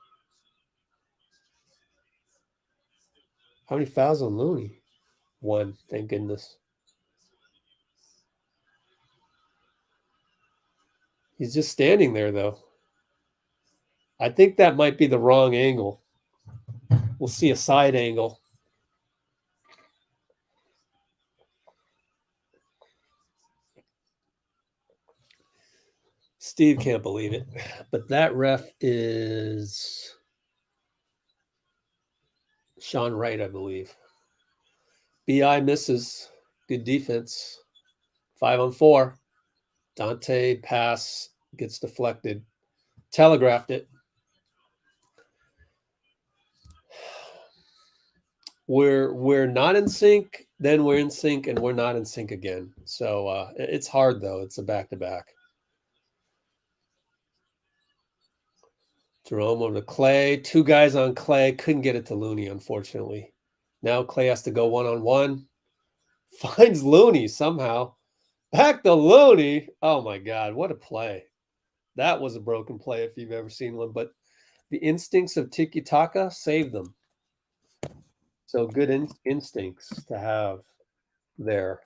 How many fouls on Looney? 1, thank goodness. He's just standing there, though. I think that might be the wrong angle. We'll see a side angle. Steve can't believe it, but that ref is Sean Wright, I believe. BI misses. Good defense. 5 on 4. Donte pass gets deflected. Telegraphed it. We're not in sync, then we're in sync, and we're not in sync again. So it's hard, though. It's a back-to-back. Jerome over to Klay. 2 guys on Klay. Couldn't get it to Looney, unfortunately. Now Klay has to go one-on-1. Finds Looney somehow. Back to Looney. Oh, my God. What a play. That was a broken play if you've ever seen one. But the instincts of tiki-taka saved them. So good instincts to have there.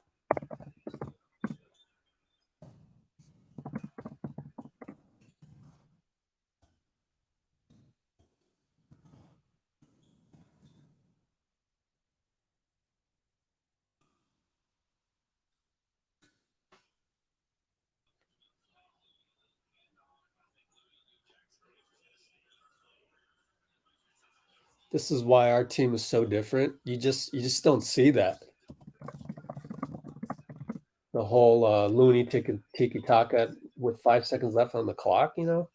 This is why our team is so different. You just don't see that. The whole Looney tiki-taka with 5 seconds left on the clock, you know?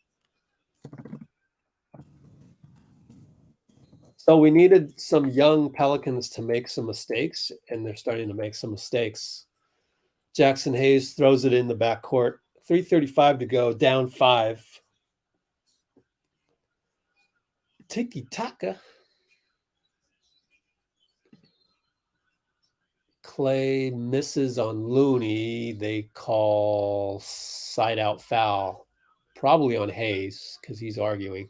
So we needed some young Pelicans to make some mistakes, and they're starting to make some mistakes. Jaxson Hayes throws it in the backcourt. 3:35 to go, down 5. Tiki-taka. Klay misses on Looney. They call side out foul, probably on Hayes because he's arguing.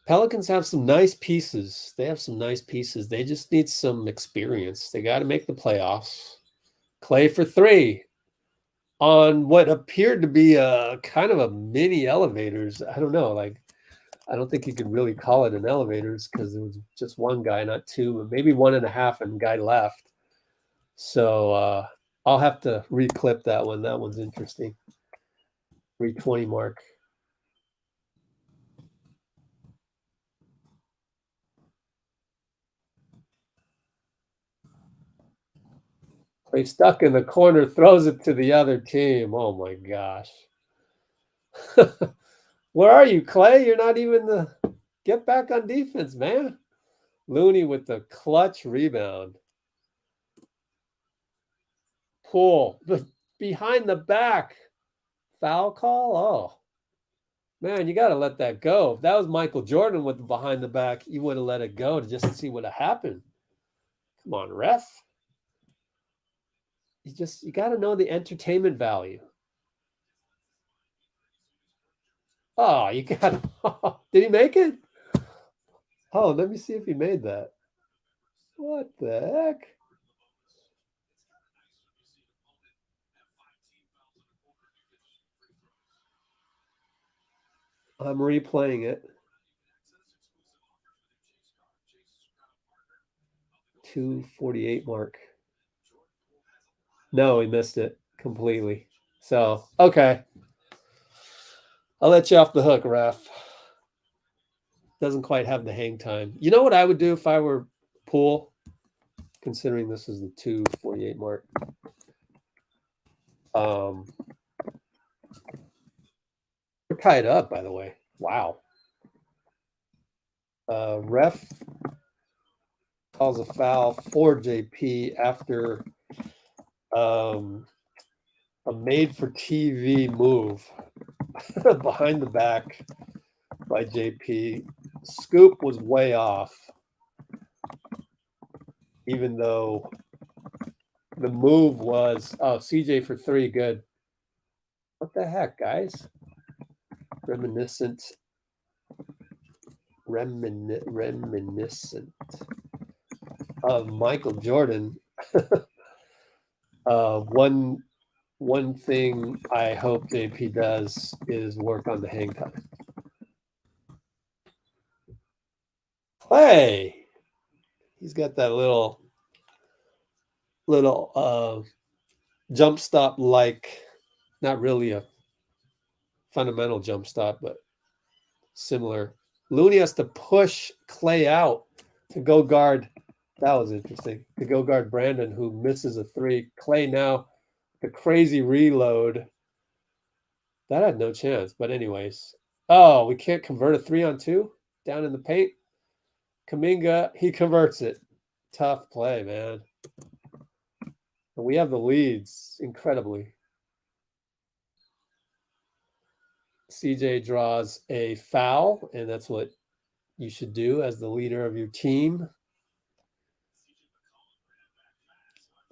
Pelicans have some nice pieces. They have some nice pieces. They just need some experience. They got to make the playoffs. Klay for 3 on what appeared to be a kind of a mini elevators. I don't know, like I don't think you could really call it an elevators because it was just one guy, not 2, but maybe 1.5, and guy left. So I'll have to reclip that one. That one's interesting. 320 mark. Klay stuck in the corner, throws it to the other team. Oh my gosh. Where are you, Klay? You're not even the get back on defense, man. Looney with the clutch rebound. Poole behind the back. Foul call? Oh. Man, you got to let that go. If that was Michael Jordan with the behind the back, you would have let it go to just see what happened. Come on, ref. You got to know the entertainment value. Oh, you got did he make it? Oh, let me see if he made that. What the heck? I'm replaying it. 2:48 mark. No, he missed it completely. So, okay. I'll let you off the hook, ref. Doesn't quite have the hang time. You know what I would do if I were Poole, considering this is the 2:48 mark? We're tied up, by the way. Wow. Ref calls a foul for JP after a made-for-TV move behind the back by JP. Scoop was way off, even though the move was, oh, CJ for three, good. What the heck, guys? Reminiscent of Michael Jordan. One thing I hope JP does is work on the hang time. Klay, he's got that little jump stop, like not really a fundamental jump stop, but similar. Looney has to push Klay out to go guard. That was interesting. To go guard Brandon, who misses a three. Klay now, the crazy reload. That had no chance. But anyways. Oh, we can't convert a 3-on-2 down in the paint. Kuminga, he converts it. Tough play, man. And we have the leads, incredibly. CJ draws a foul, and that's what you should do as the leader of your team.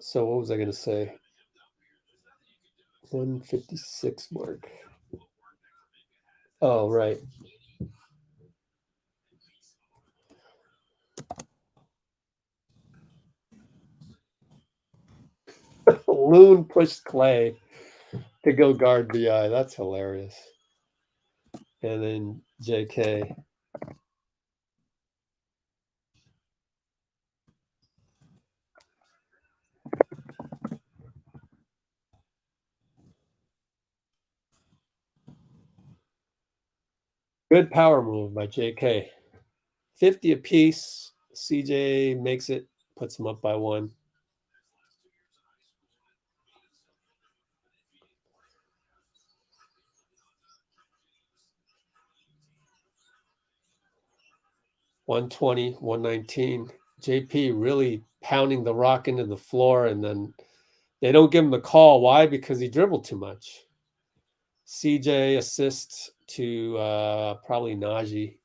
So what was I going to say? 156 mark. Oh, right. Loon pushed Klay to go guard BI. That's hilarious. And then JK. Good power move by JK. 50 apiece. CJ makes it, puts him up by one. $120, $119. JP really pounding the rock into the floor, and then they don't give him the call. Why? Because he dribbled too much. CJ assists to probably Naji.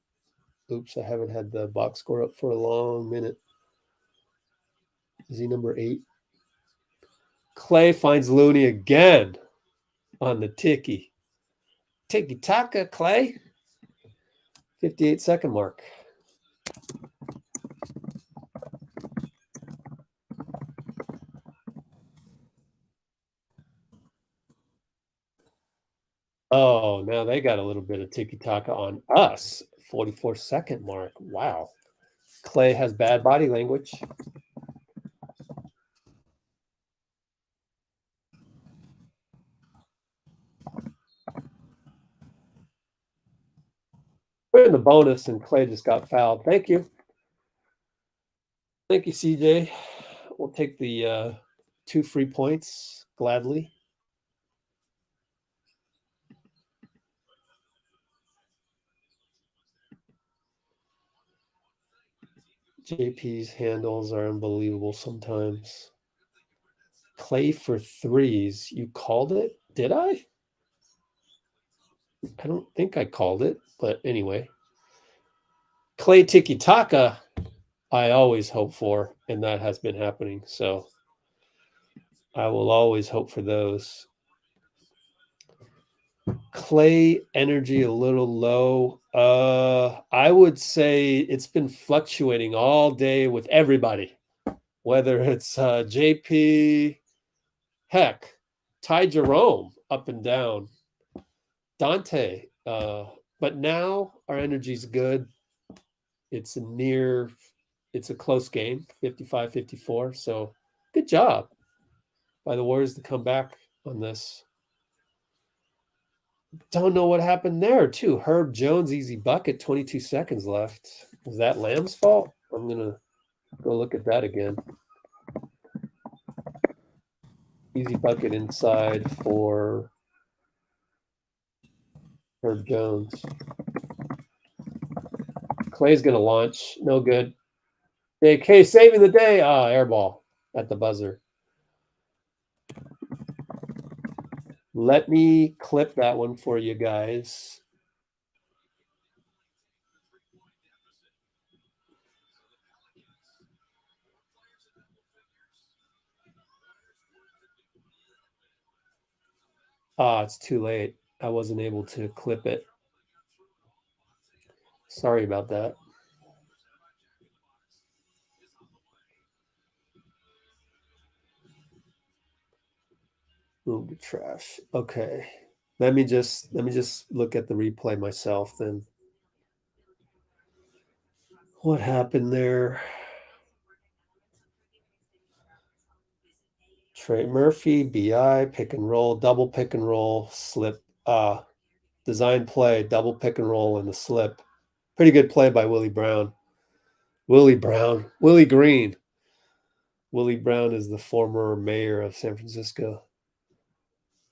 Oops, I haven't had the box score up for a long minute. Is he number 8? Klay finds Looney again on the tiki-taka, Klay. 58-second mark. Oh, now they got a little bit of tiki-taka on us. 44-second mark. Wow. Klay has bad body language. in the bonus, and Klay just got fouled. Thank you. Thank you, CJ. We'll take the 2 free points gladly. JP's handles are unbelievable sometimes. Klay for threes. You called it? Did I? I don't think I called it, but anyway. Klay tiki-taka, I always hope for, and that has been happening. So I will always hope for those. Klay energy a little low. I would say it's been fluctuating all day with everybody, whether it's JP, heck, Ty Jerome up and down, Donte. But now our energy's good. It's a close game, 55-54. So good job by the Warriors to come back on this. Don't know what happened there, too. Herb Jones, easy bucket, 22 seconds left. Was that Lamb's fault? I'm going to go look at that again. Easy bucket inside for Herb Jones. Klay's going to launch. No good. JK saving the day. Air ball at the buzzer. Let me clip that one for you guys. It's too late. I wasn't able to clip it. Sorry about that. Move to trash. Okay. Let me just look at the replay myself then. What happened there? Trey Murphy, BI, pick and roll, double pick and roll, slip. Design play, double pick and roll, and the slip. Pretty good play by Willie Brown. Willie Green. Willie Brown is the former mayor of San Francisco.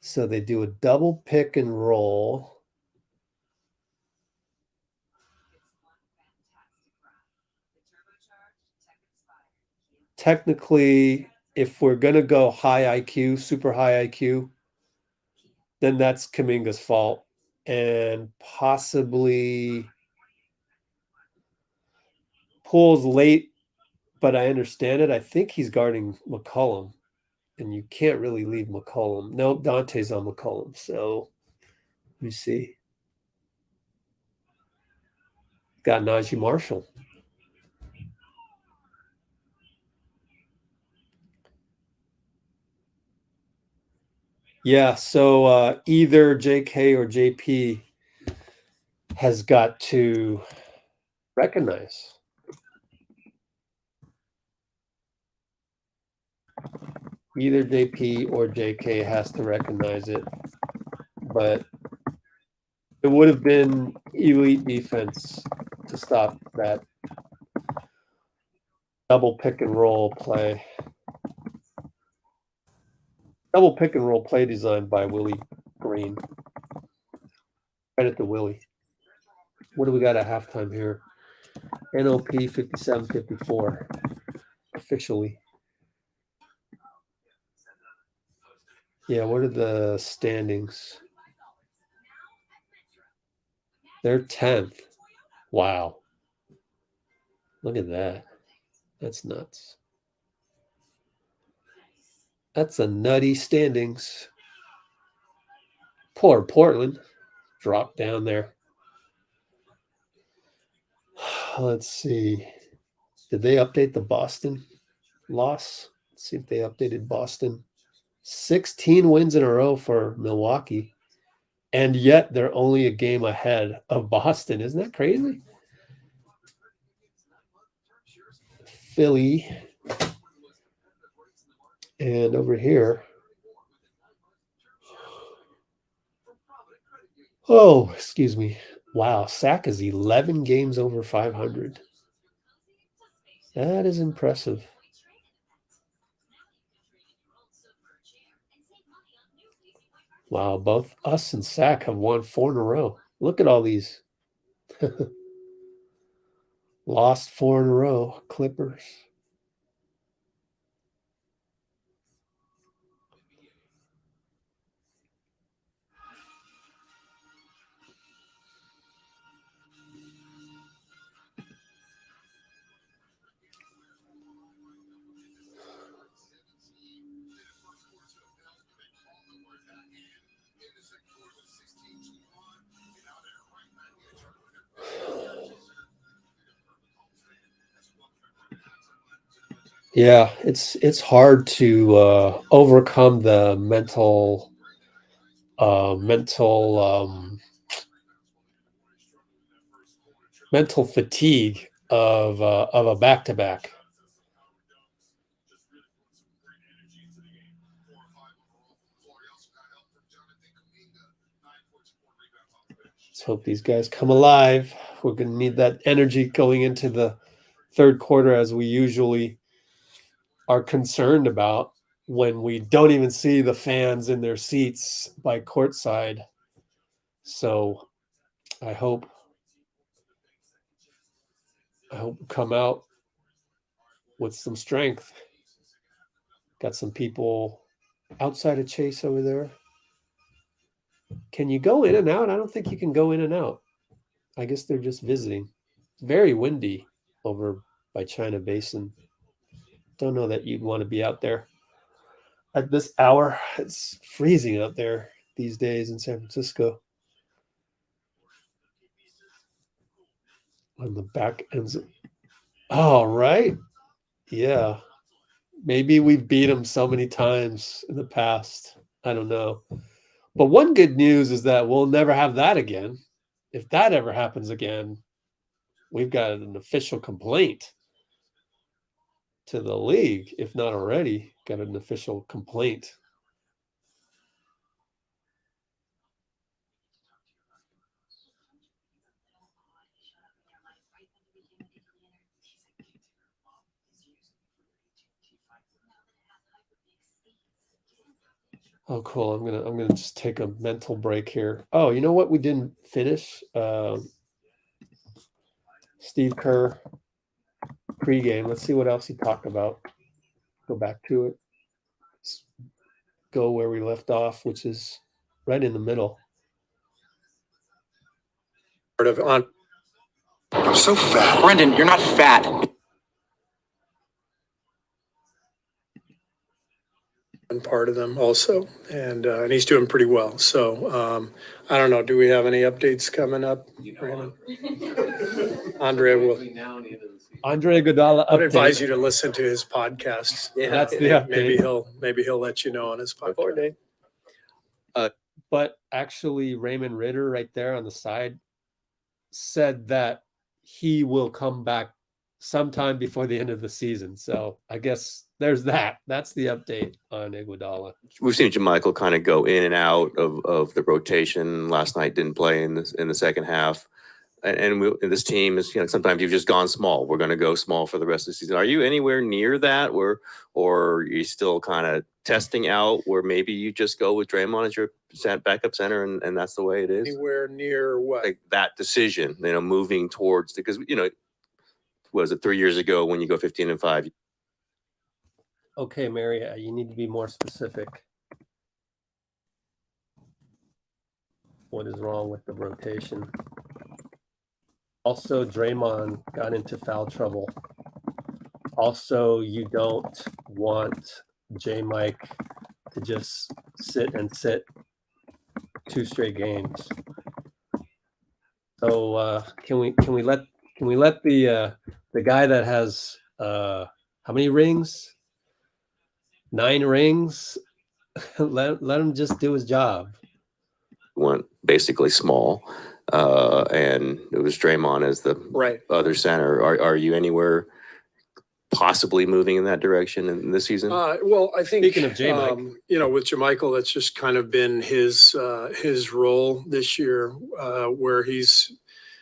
So they do a double pick and roll. Technically, if we're going to go high IQ, super high IQ, then that's Kuminga's fault. And possibly Poole's late, but I understand it. I think he's guarding McCollum, and you can't really leave McCollum. No, Dante's on McCollum. So let me see. Got Naji Marshall. Yeah, so either JK or JP has got to recognize. Either JP or JK has to recognize it. But it would have been elite defense to stop that double pick and roll play. Double pick and roll play designed by Willie Green. Credit to Willie. What do we got at halftime here? NOP 57-54 officially. Yeah, what are the standings? They're 10th. Wow. Look at that. That's nuts. That's a nutty standings. Poor Portland. Dropped down there. Let's see. Did they update the Boston loss? Let's see if they updated Boston. 16 wins in a row for Milwaukee. And yet they're only a game ahead of Boston. Isn't that crazy? Philly. And over here. Oh, excuse me. Wow, Sack is 11 games over 500. That is impressive. Wow, both us and Sack have won 4 in a row. Look at all these. Lost 4 in a row, Clippers. Yeah, it's hard to overcome the mental fatigue of a back-to-back. Let's hope these guys come alive. We're going to need that energy going into the third quarter, as we usually are concerned about when we don't even see the fans in their seats by courtside. So I hope we come out with some strength. Got some people outside of Chase over there. Can you go in and out? I don't think you can go in and out. I guess they're just visiting. It's very windy over by China Basin. Don't know that you'd want to be out there at this hour. It's freezing out there these days in San Francisco. On the back ends. All right. Yeah. Maybe we've beat them so many times in the past. I don't know. But one good news is that we'll never have that again. If that ever happens again, we've got an official complaint to the league, if not already, got an official complaint. Oh, cool. I'm gonna just take a mental break here. Oh, you know what we didn't finish? Steve Kerr pregame. Let's see what else he talked about. Go back to it. Let's go where we left off, which is right in the middle. I'm so fat. Brendan, you're not fat. Part of them also, and he's doing pretty well. So I don't know. Do we have any updates coming up? Andre Iguodala. I'd advise you to listen to his podcast. Yeah, that's the update. Maybe he'll let you know on his podcast. But actually, Raymond Ritter right there on the side said that he will come back sometime before the end of the season. So I guess there's that. That's the update on Iguodala. We've seen JaMychal kind of go in and out of the rotation. Last night didn't play in the second half. And this team is, sometimes you've just gone small. We're going to go small for the rest of the season. Are you anywhere near that, or are you still kind of testing out where maybe you just go with Draymond as your backup center and that's the way it is? Anywhere near what? Like that decision, moving towards, because, was it 3 years ago when you go 15-5? Okay, Mary, you need to be more specific. What is wrong with the rotation? Also, Draymond got into foul trouble. Also, you don't want J-Mike to just sit 2 straight games. So can we let the guy that has how many rings? 9 rings. let him just do his job. Went basically small. And it was Draymond as the other center. Are you anywhere possibly moving in that direction in this season? Well, I think speaking of J-Mike, with JaMychal, that's just kind of been his role this year, where he's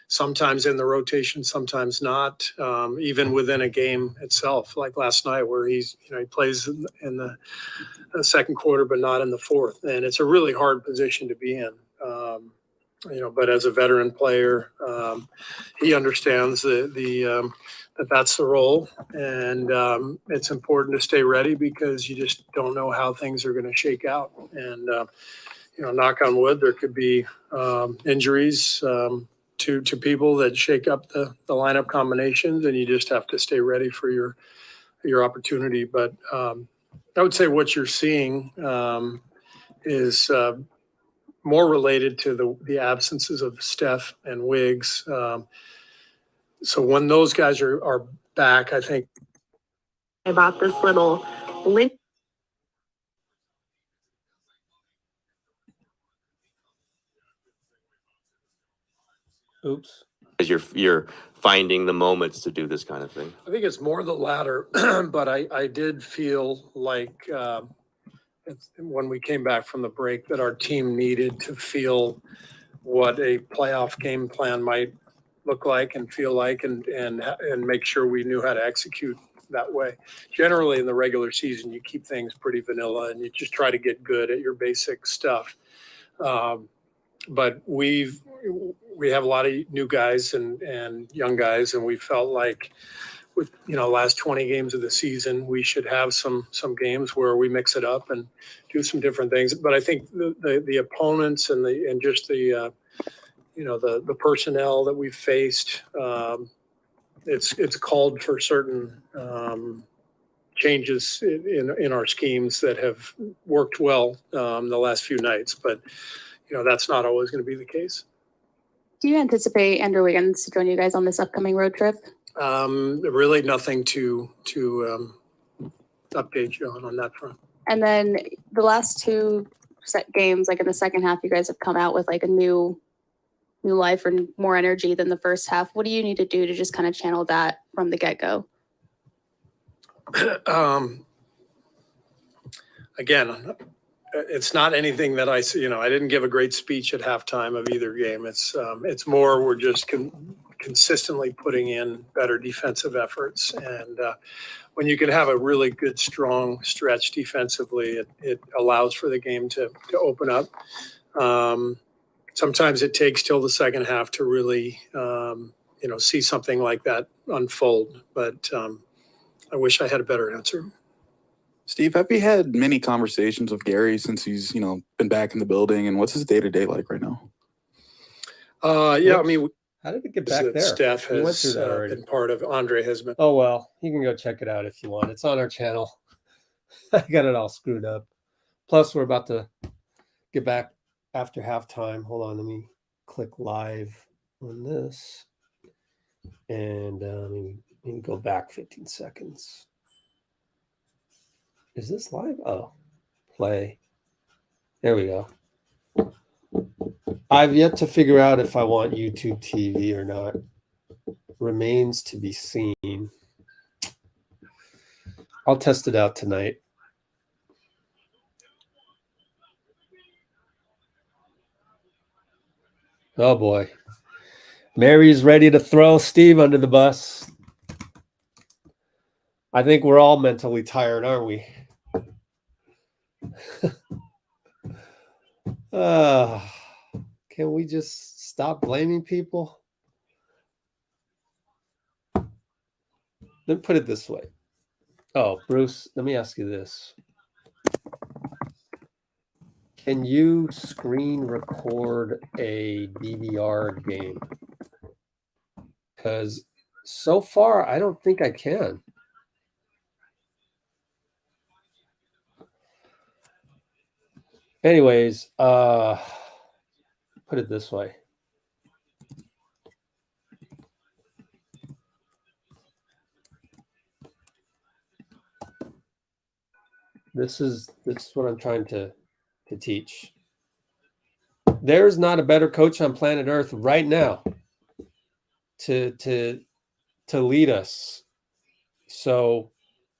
sometimes in the rotation, sometimes not, even within a game itself, like last night where he plays in the second quarter, but not in the fourth. And it's a really hard position to be in. But as a veteran player, he understands that that's the role, and it's important to stay ready because you just don't know how things are going to shake out. And knock on wood, there could be injuries to people that shake up the lineup combinations, and you just have to stay ready for your opportunity. But I would say what you're seeing is more related to the absences of Steph and Wiggs. So when those guys are back, I think About this little link. Oops. As you're finding the moments to do this kind of thing. I think it's more the latter, but I did feel like when we came back from the break that our team needed to feel what a playoff game plan might look like and feel like, and make sure we knew how to execute that way. Generally in the regular season, you keep things pretty vanilla and you just try to get good at your basic stuff. But we have a lot of new guys and young guys, and we felt like with last 20 games of the season, we should have some games where we mix it up and do some different things. But I think the opponents and just the personnel that we've faced, it's called for certain changes in our schemes that have worked well the last few nights. But that's not always going to be the case. Do you anticipate Andrew Wiggins to join you guys on this upcoming road trip? Really nothing to update you on that front. And then the last two games, like in the second half, you guys have come out with like a new life and more energy than the first half. What do you need to do to just kind of channel that from the get-go? Again, it's not anything that I didn't give a great speech at halftime of either game. It's more we're just consistently putting in better defensive efforts. And when you can have a really good, strong stretch defensively, it allows for the game to open up. Sometimes it takes till the second half to really, see something like that unfold. But I wish I had a better answer. Steve, have you had many conversations with Gary since he's, been back in the building, and what's his day-to-day like right now? Yeah, I mean, how did it get back there? Steph has been part of. Andre has been. Oh, well, you can go check it out if you want. It's on our channel. I got it all screwed up. Plus, we're about to get back after halftime. Hold on, let me click live on this. And let me go back 15 seconds. Is this live? Oh, play. There we go. I've yet to figure out if I want YouTube TV or not. Remains to be seen. I'll test it out tonight. Oh boy. Mary's ready to throw Steve under the bus. I think we're all mentally tired, aren't we? Can we just stop blaming people? Let me put it this way. Oh, Bruce, let me ask you this. Can you screen record a DVR game? Because so far, I don't think I can. Anyways, put it this way. This is what I'm trying to teach. There's not a better coach on planet Earth right now to lead us. So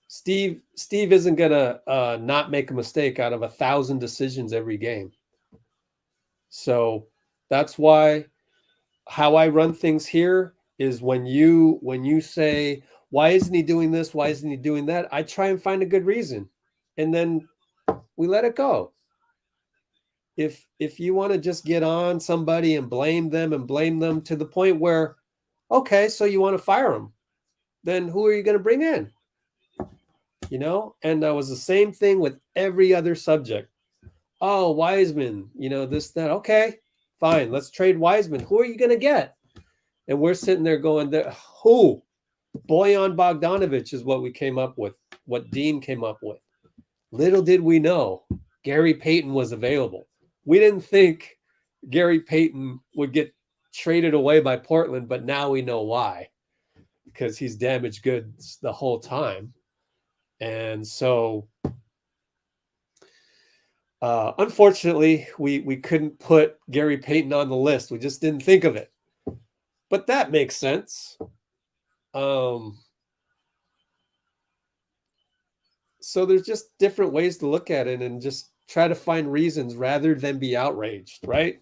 Steve isn't gonna not make a mistake out of 1,000 decisions every game. So that's why how I run things here is when you say, why isn't he doing this? Why isn't he doing that? I try and find a good reason, and then we let it go. If you want to just get on somebody and blame them to the point where, okay, so you want to fire them, then who are you going to bring in? You know, and that was the same thing with every other subject. Oh, Wiseman, you know, this, that. Okay, fine. Let's trade Wiseman. Who are you going to get? And we're sitting there going, who? Bojan Bogdanovic is what we came up with, what Dean came up with. Little did we know Gary Payton was available. We didn't think Gary Payton would get traded away by Portland, but now we know why. Because he's damaged goods the whole time. And so, unfortunately, we couldn't put Gary Payton on the list. We just didn't think of it. But that makes sense. So there's just different ways to look at it and just try to find reasons rather than be outraged, right?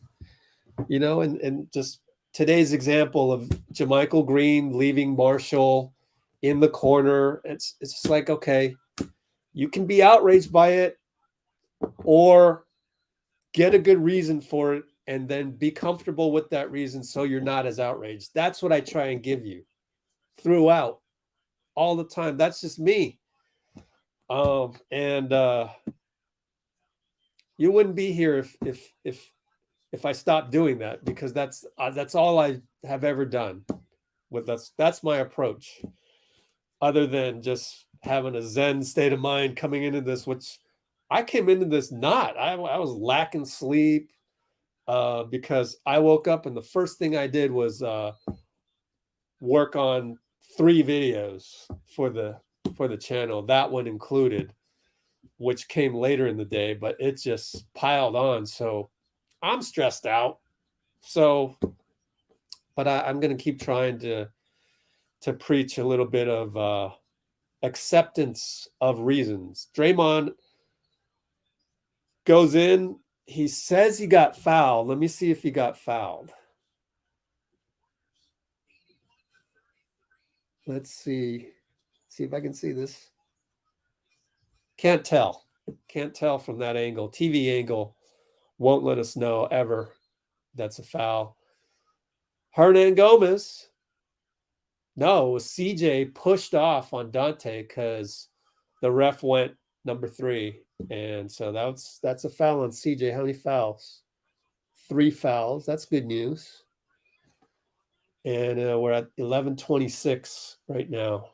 You know, and just today's example of JaMychal Green leaving Marshall in the corner. It's just like, okay, you can be outraged by it or get a good reason for it and then be comfortable with that reason so you're not as outraged. That's what I try and give you throughout all the time. That's just me. You wouldn't be here if I stopped doing that, because that's all I have ever done with us. That's my approach, other than just having a Zen state of mind coming into this, which I came into this not. I was lacking sleep because I woke up and the first thing I did was work on 3 videos for the channel, that one included, which came later in the day, but it just piled on. So I'm stressed out. So, but I'm going to keep trying to preach a little bit of acceptance of reasons. Draymond goes in. He says he got fouled. Let me see if he got fouled. Let's see. See if I can see this. Can't tell. Can't tell from that angle. TV angle won't let us know ever that's a foul. Hernangomez. No, it was CJ pushed off on Donte because the ref went number 3. And so that's a foul on CJ. How many fouls? 3 fouls. That's good news. And we're at 11:26 right now.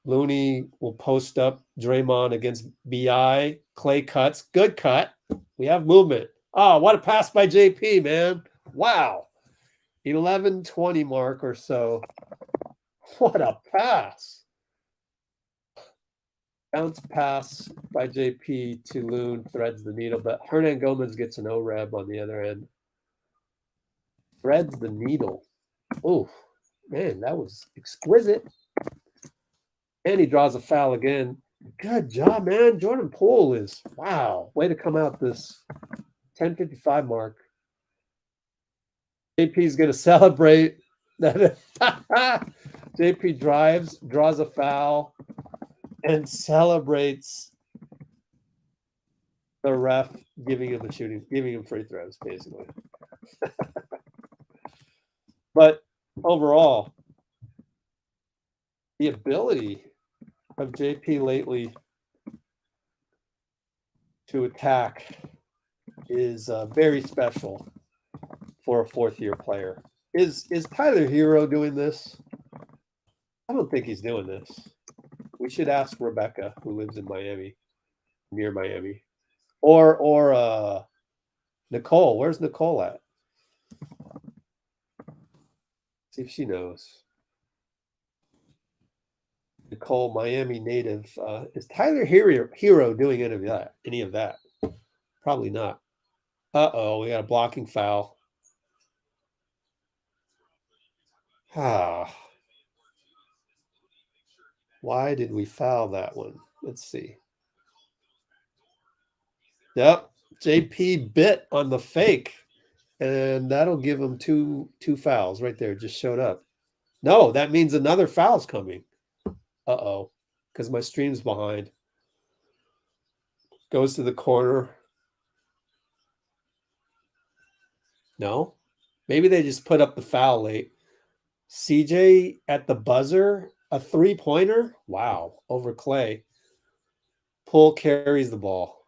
Looney will post up Draymond against BI. Klay cuts. Good cut. We have movement. Oh, what a pass by JP, man. Wow. 11:20 mark or so. What a pass. Bounce pass by JP to Loon, threads the needle, but Hernangomez gets an oreb on the other end. Threads the needle. Oh, man, that was exquisite. And he draws a foul again. Good job, man. Jordan Poole is, wow, way to come out this 10:55 mark. JP's going to celebrate. JP drives, draws a foul, and celebrates the ref giving him free throws, basically. But overall, the ability of JP lately to attack is very special for a 4th-year player. Is Tyler Herro doing this? I don't think he's doing this. We should ask Rebecca, who lives in Miami, near Miami, or Nicole. Where's Nicole at? See if she knows. Nicole, Miami native. Is Tyler Herro doing any of that? Probably not. Uh-oh, we got a blocking foul. Why did we foul that one? Let's see. Yep, JP bit on the fake. And that'll give him two fouls right there. Just showed up. No, that means another foul's coming. Uh-oh. Because my stream's behind. Goes to the corner. No. Maybe they just put up the foul late. CJ at the buzzer. A three-pointer? Wow. Over Klay. Poole carries the ball.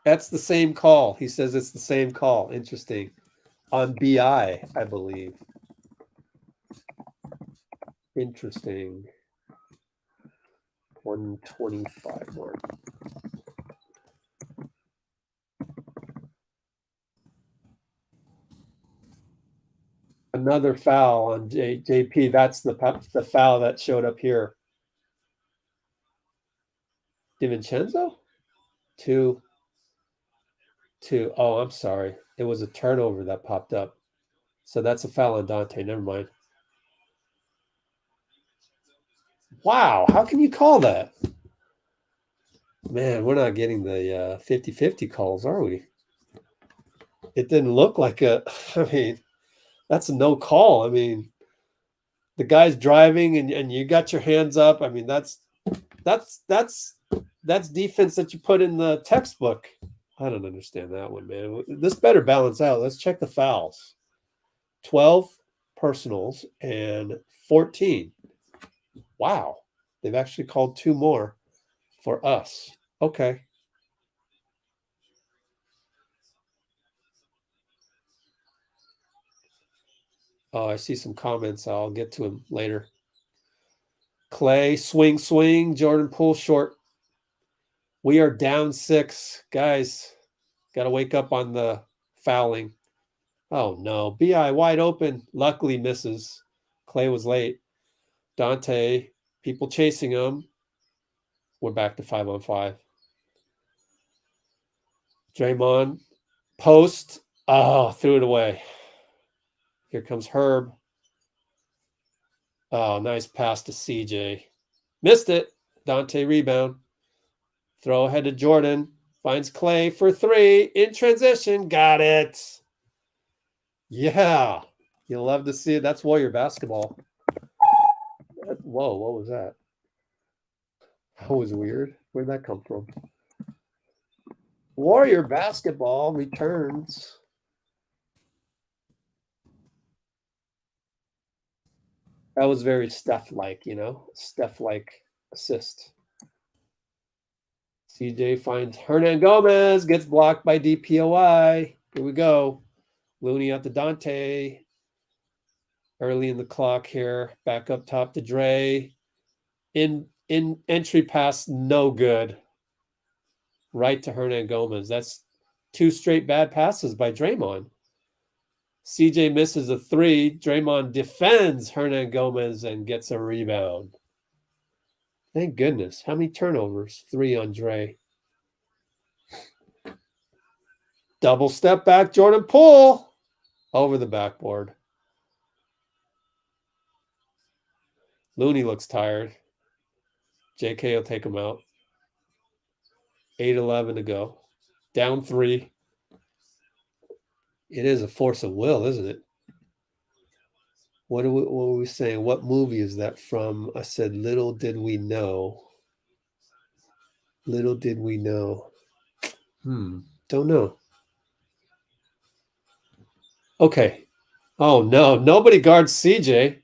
That's the same call. He says it's the same call. Interesting. On BI, I believe. Interesting. 125 mark. Another foul on JP. That's the foul that showed up here. DiVincenzo? Two. Oh, I'm sorry. It was a turnover that popped up. So that's a foul on Donte. Never mind. Wow. How can you call that? Man, we're not getting the 50-50 calls, are we? It didn't look like a, I mean, that's a no call. I mean, the guy's driving and you got your hands up. I mean, that's defense that you put in the textbook. I don't understand that one, man. This better balance out. Let's check the fouls. 12 personals and 14. Wow. They've actually called two more for us. Okay. Oh, I see some comments. I'll get to them later. Klay, swing. Jordan Poole short. We are down 6. Guys, got to wake up on the fouling. Oh, no. BI wide open. Luckily misses. Klay was late. Donte, people chasing him. We're back to 5-on-5. Draymond, post. Oh, threw it away. Here comes Herb. Oh, nice pass to CJ. Missed it. Donte rebound. Throw ahead to Jordan. Finds Klay for 3. In transition. Got it. Yeah. You'll love to see it. That's Warrior basketball. Whoa, what was that? That was weird. Where'd that come from? Warrior basketball returns. That was very Steph-like, you know? Steph-like assist. CJ finds Hernangomez, gets blocked by DPOI. Here we go. Looney out to Donte. Early in the clock here. Back up top to Dray. In entry pass, no good. Right to Hernangomez. That's 2 straight bad passes by Draymond. CJ misses a 3. Draymond defends Hernangomez and gets a rebound. Thank goodness. How many turnovers? 3 on Dray. Double step back, Jordan Poole. Over the backboard. Looney looks tired. JK will take him out. 8:11 to go. Down 3. It is a force of will, isn't it? What were we saying? What movie is that from? I said, little did we know. Little did we know. Don't know. Okay. Oh, no. Nobody guards CJ.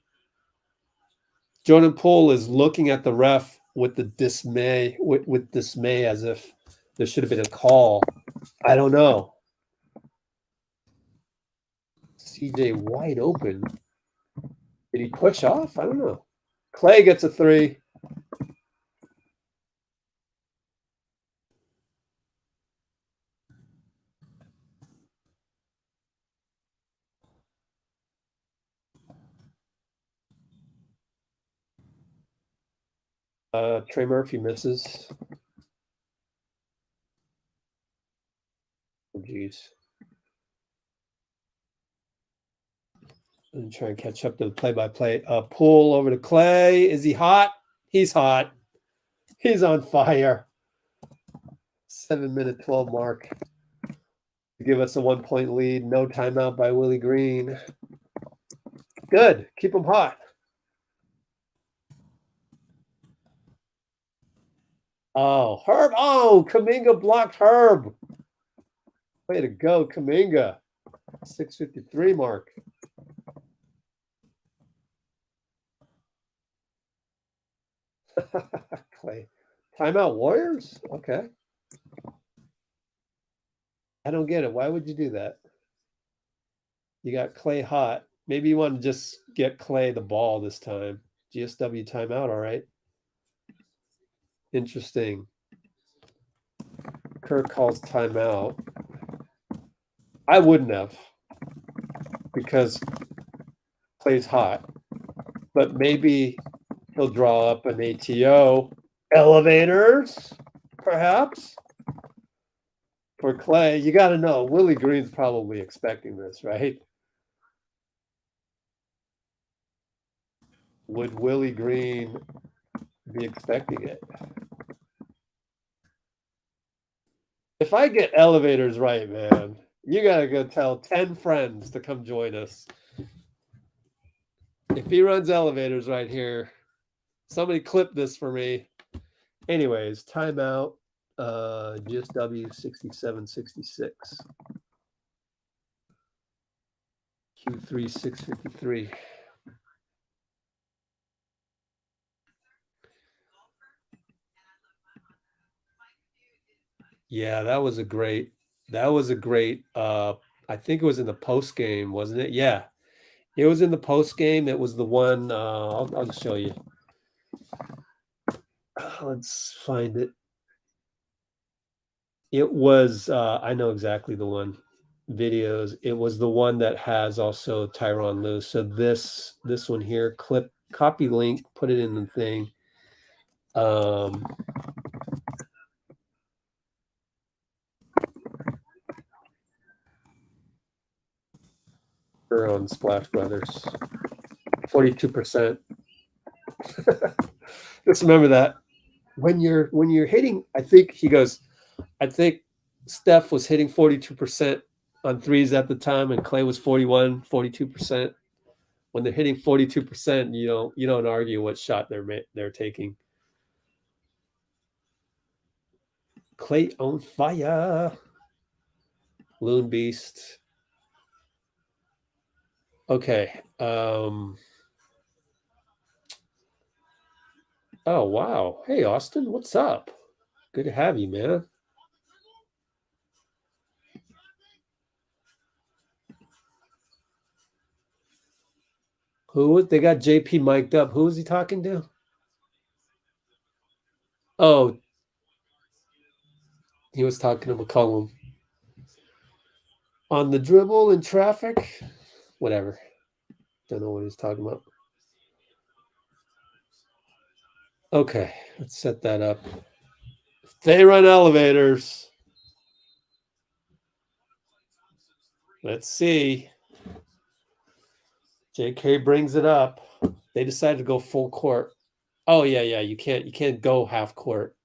Jordan Poole is looking at the ref with the dismay, with dismay as if there should have been a call. I don't know. CJ wide open. Did he push off? I don't know. Klay gets a 3. Trey Murphy misses. Oh, geez. I'm trying to catch up to the play-by-play. Poole over to Klay. Is he hot? He's hot. He's on fire. 7-minute 12 mark to give us a 1-point lead. No timeout by Willie Green. Good. Keep them hot. Oh, Herb. Oh, Kuminga blocked Herb. Way to go, Kuminga. 6:53 mark. Klay. Timeout Warriors? Okay. I don't get it. Why would you do that? You got Klay hot. Maybe you want to just get Klay the ball this time. GSW timeout, all right. Interesting. Kerr calls timeout. I wouldn't have, because Klay's hot. But maybe he'll draw up an ATO. Elevators, perhaps, for Klay. You got to know, Willie Green's probably expecting this, right? Would Willie Green be expecting it? If I get elevators right, man, you got to go tell 10 friends to come join us. If he runs elevators right here, somebody clip this for me. Anyways, timeout, GSW 67-66. Q3 6:53. Yeah, that was a great I think it was in the post game, wasn't it? Yeah. It was in the post game. It was the one I'll just show you. Let's find it. It was I know exactly the one. Videos. It was the one that has also Tyronn Lue. So this one here, copy link, put it in the thing. On Splash Brothers, 42%. Just remember that when you're hitting, I think Steph was hitting 42% on threes at the time, and Klay was 42%. When they're hitting 42%, you don't argue what shot they're taking. Klay on fire. Loon Beast. Okay. Oh, wow. Hey, Austin, what's up? Good to have you, man. They got JP mic'd up. Who was he talking to? Oh, he was talking to McCollum. On the dribble in traffic? Whatever. Don't know what he's talking about. Okay, let's set that up. They run elevators. Let's see. JK brings it up. They decided to go full court. Oh, yeah. You can't go half court.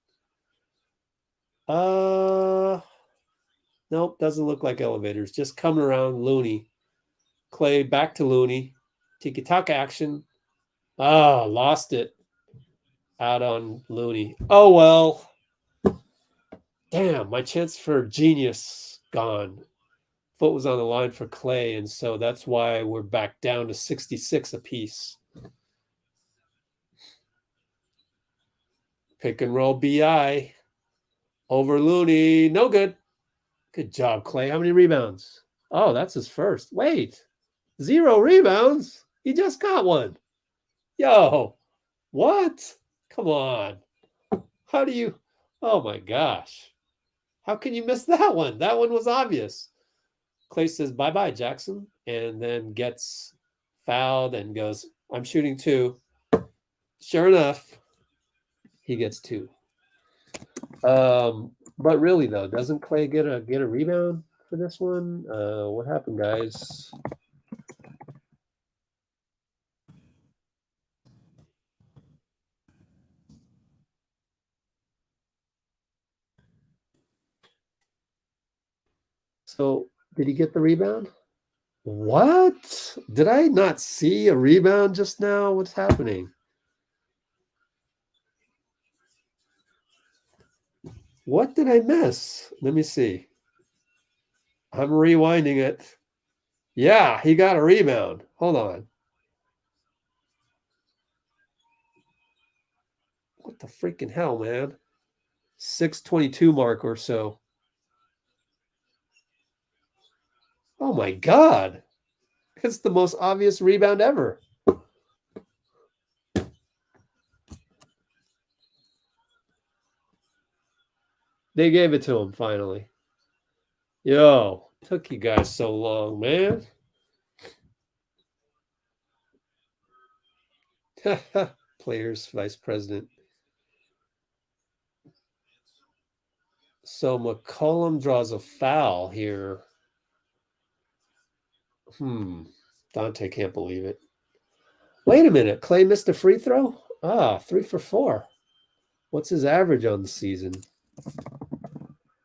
Nope, doesn't look like elevators. Just coming around Looney. Klay back to Looney. Tiki-taka action. Lost it. Out on Looney. Oh, well. Damn, my chance for genius gone. Foot was on the line for Klay, and so that's why we're back down to 66 apiece. Pick and roll BI. Over Looney. No good. Good job, Klay. How many rebounds? Oh, that's his first. Wait. 0 rebounds? He just got one. Yo. What? Come on. How do you... Oh, my gosh. How can you miss that one? That one was obvious. Klay says, bye-bye, Jaxson, and then gets fouled and goes, I'm shooting 2. Sure enough, he gets 2. But really, though, doesn't Klay get a rebound for this one? What happened, guys? So did he get the rebound? What? Did I not see a rebound just now? What's happening? What did I miss? Let me see. I'm rewinding it. Yeah, he got a rebound. Hold on. What the freaking hell, man? 6:22 mark or so. Oh my God. It's the most obvious rebound ever. They gave it to him finally. Yo, took you guys so long, man. Players, vice president. So McCollum draws a foul here. Donte can't believe it. Wait a minute. Klay missed a free throw? 3 for 4. What's his average on the season?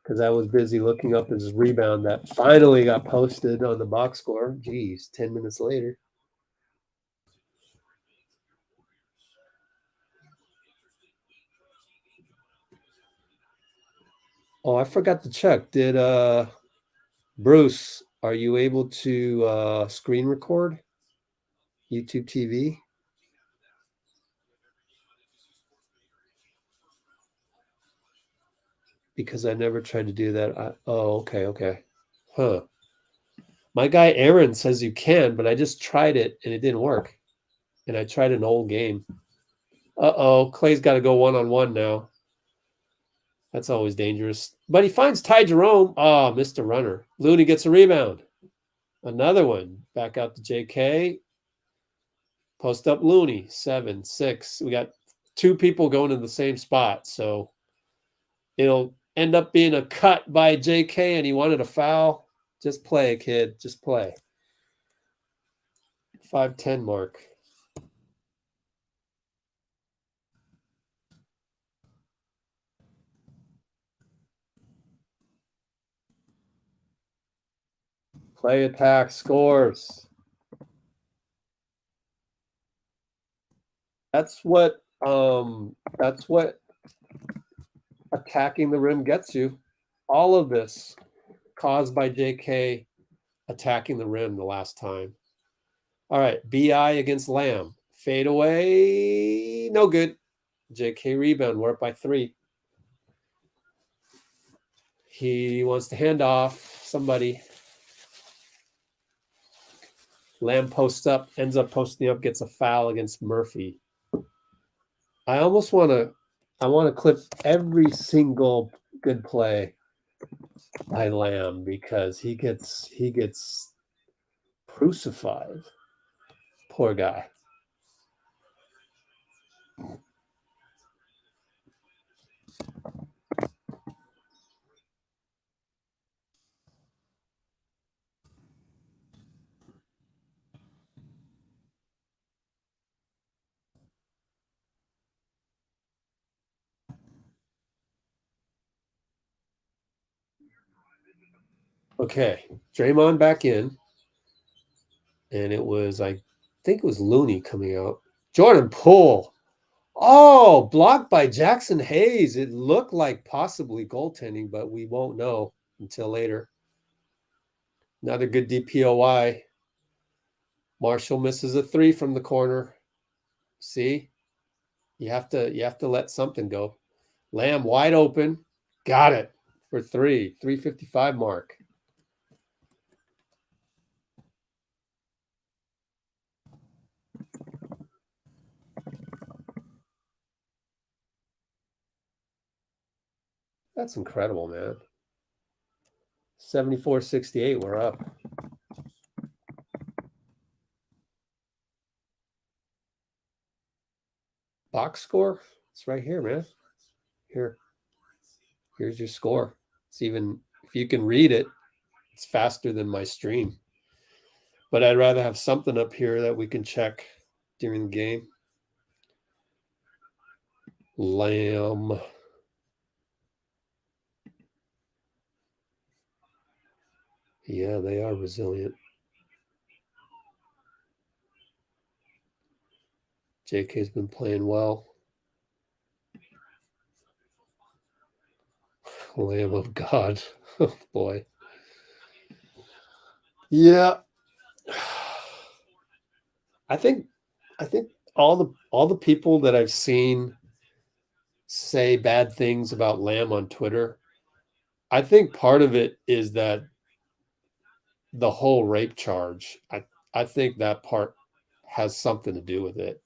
Because I was busy looking up his rebound that finally got posted on the box score. Geez, 10 minutes later. Oh, I forgot to check. Did Bruce, are you able to screen record YouTube TV? Because I never tried to do that. Okay. Huh. My guy Aaron says you can, but I just tried it and it didn't work. And I tried an old game. Clay's got to go one-on-one now. That's always dangerous. But he finds Ty Jerome. Missed a runner. Looney gets a rebound. Another one. Back out to JK. Post up Looney. 7, 6. We got 2 people going in the same spot. So it'll end up being a cut by JK, and he wanted a foul. Just play, kid. Just play. 5:10 mark. Play attack scores. That's what attacking the rim gets you. All of this caused by JK attacking the rim the last time. All right, BI against Lamb. Fade away, no good. JK rebound, we're up by 3. He wants to hand off somebody. Lamb posts up, ends up posting up, gets a foul against Murphy. I almost want to clip every single good play by Lamb because he gets crucified. Poor guy. Okay, Draymond back in. And it was, I think it was Looney coming out. Jordan Poole. Oh, blocked by Jaxson Hayes. It looked like possibly goaltending, but we won't know until later. Another good DPOY. Marshall misses a 3 from the corner. See? You have to let something go. Lamb wide open. Got it for 3. 3:55 mark. That's incredible, man. 74-68, we're up. Box score? It's right here, man. Here's your score. It's even, if you can read it, it's faster than my stream. But I'd rather have something up here that we can check during the game. Lamb. Yeah, they are resilient. JK's been playing well. Lamb of God. Oh boy. Yeah. I think all the people that I've seen say bad things about Lamb on Twitter, I think part of it is that the whole rape charge. I think that part has something to do with it.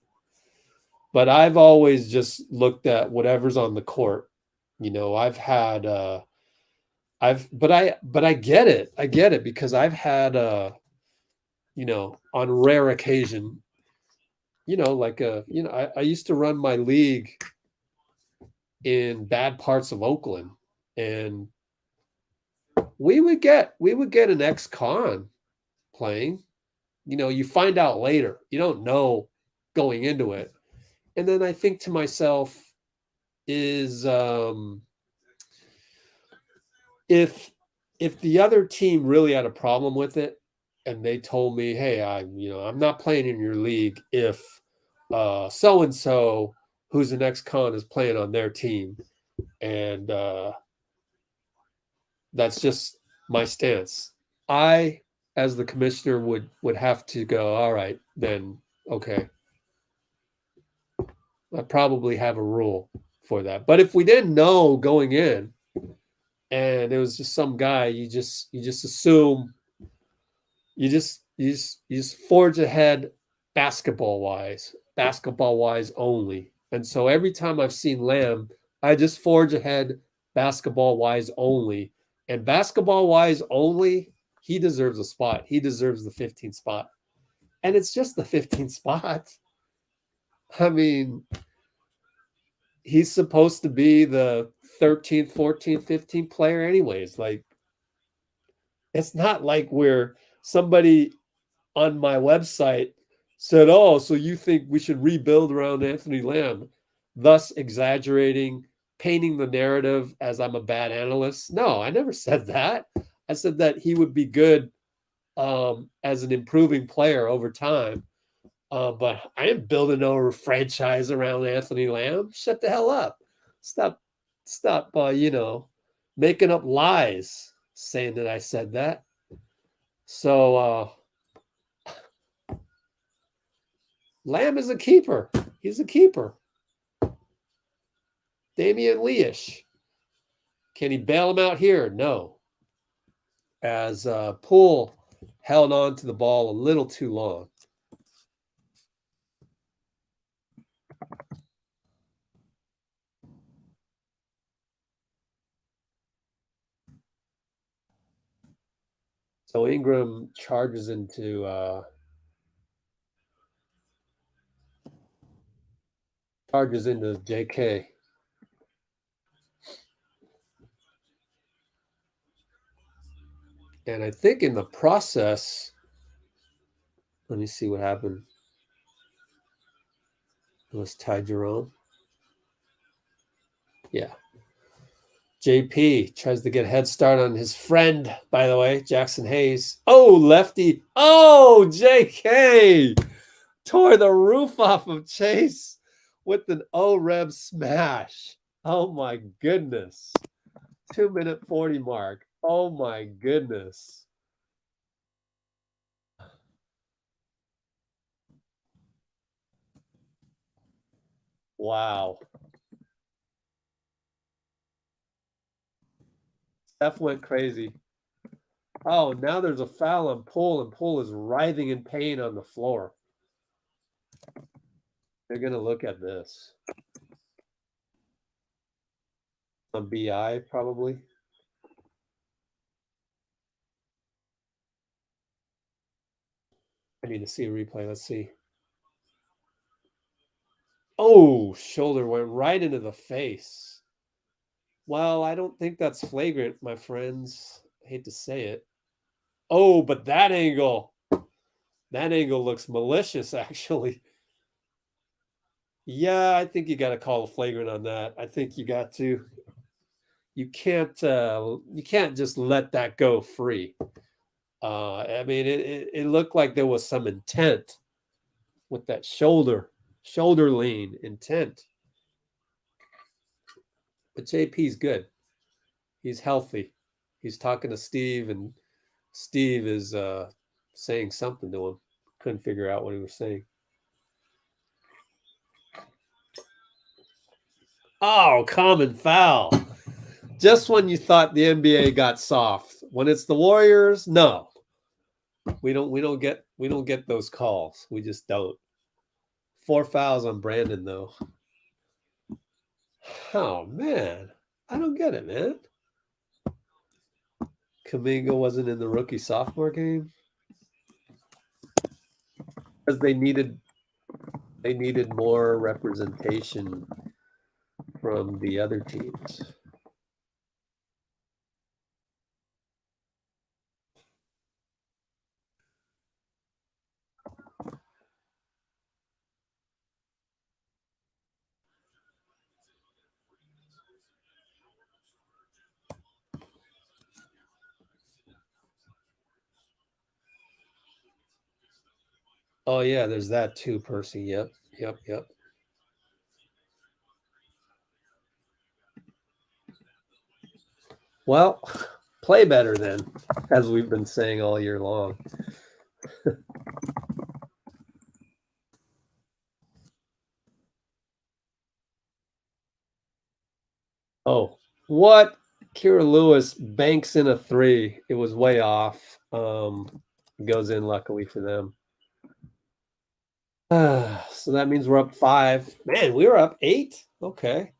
But I've always just looked at whatever's on the court. You know, I've had but I get it. I get it because I've had you know, on rare occasion, you know, like I used to run my league in bad parts of Oakland, and we would get an ex-con playing. You know, you find out later. You don't know going into it. And then I think to myself, is if the other team really had a problem with it and they told me, hey, I'm not playing in your league if so and so who's the next con is playing on their team, and that's just my stance. I, as the commissioner, would have to go, all right, then okay. I probably have a rule for that. But if we didn't know going in and it was just some guy, you just assume, you just forge ahead basketball wise only. And so every time I've seen Lamb, I just forge ahead basketball wise only. And basketball wise only, he deserves a spot. He deserves the 15th spot. And it's just the 15th spot. I mean, he's supposed to be the 13th, 14th, 15th player anyways. Like, it's not like where somebody on my website said, oh, so you think we should rebuild around Anthony Lamb, thus exaggerating, painting the narrative as I'm a bad analyst. No, I never said that. I said that he would be good as an improving player over time. But I am building a franchise around Anthony Lamb. Shut the hell up. Stop, making up lies saying that I said that. So Lamb is a keeper. He's a keeper. Damian Leish. Can he bail him out here? No. As Poole held on to the ball a little too long. So Ingram charges into JK. And I think in the process, let me see what happened. It was Ty Jerome. Yeah. JP tries to get a head start on his friend, by the way, Jaxson Hayes. Oh, lefty. Oh, JK tore the roof off of Chase with an oreb smash. Oh, my goodness. 2-minute 40 mark. Oh, my goodness. Wow. Steph went crazy. Oh, now there's a foul on Poole, and Poole is writhing in pain on the floor. They're going to look at this. On BI, probably. I need to see a replay. Let's see. Oh, shoulder went right into the face. Well, I don't think that's flagrant, my friends. I hate to say it. Oh, but that angle looks malicious, actually. Yeah, I think you got to call a flagrant on that. I think you got to. You can't just let that go free. I mean, it looked like there was some intent with that shoulder lean intent. But JP's good. He's healthy. He's talking to Steve, and Steve is saying something to him. Couldn't figure out what he was saying. Oh, common foul. Just when you thought the NBA got soft. When it's the Warriors, no. We don't get those calls. We just don't. 4 fouls on Brandon, though. Oh, man. I don't get it, man. Kuminga wasn't in the rookie-sophomore game? Because they needed more representation from the other teams. Oh, yeah, there's that too, Percy. Yep. Well, play better then, as we've been saying all year long. Oh, what? Kira Lewis banks in a 3. It was way off. Goes in, luckily for them. So that means we're up 5. Man, we were up 8? Okay.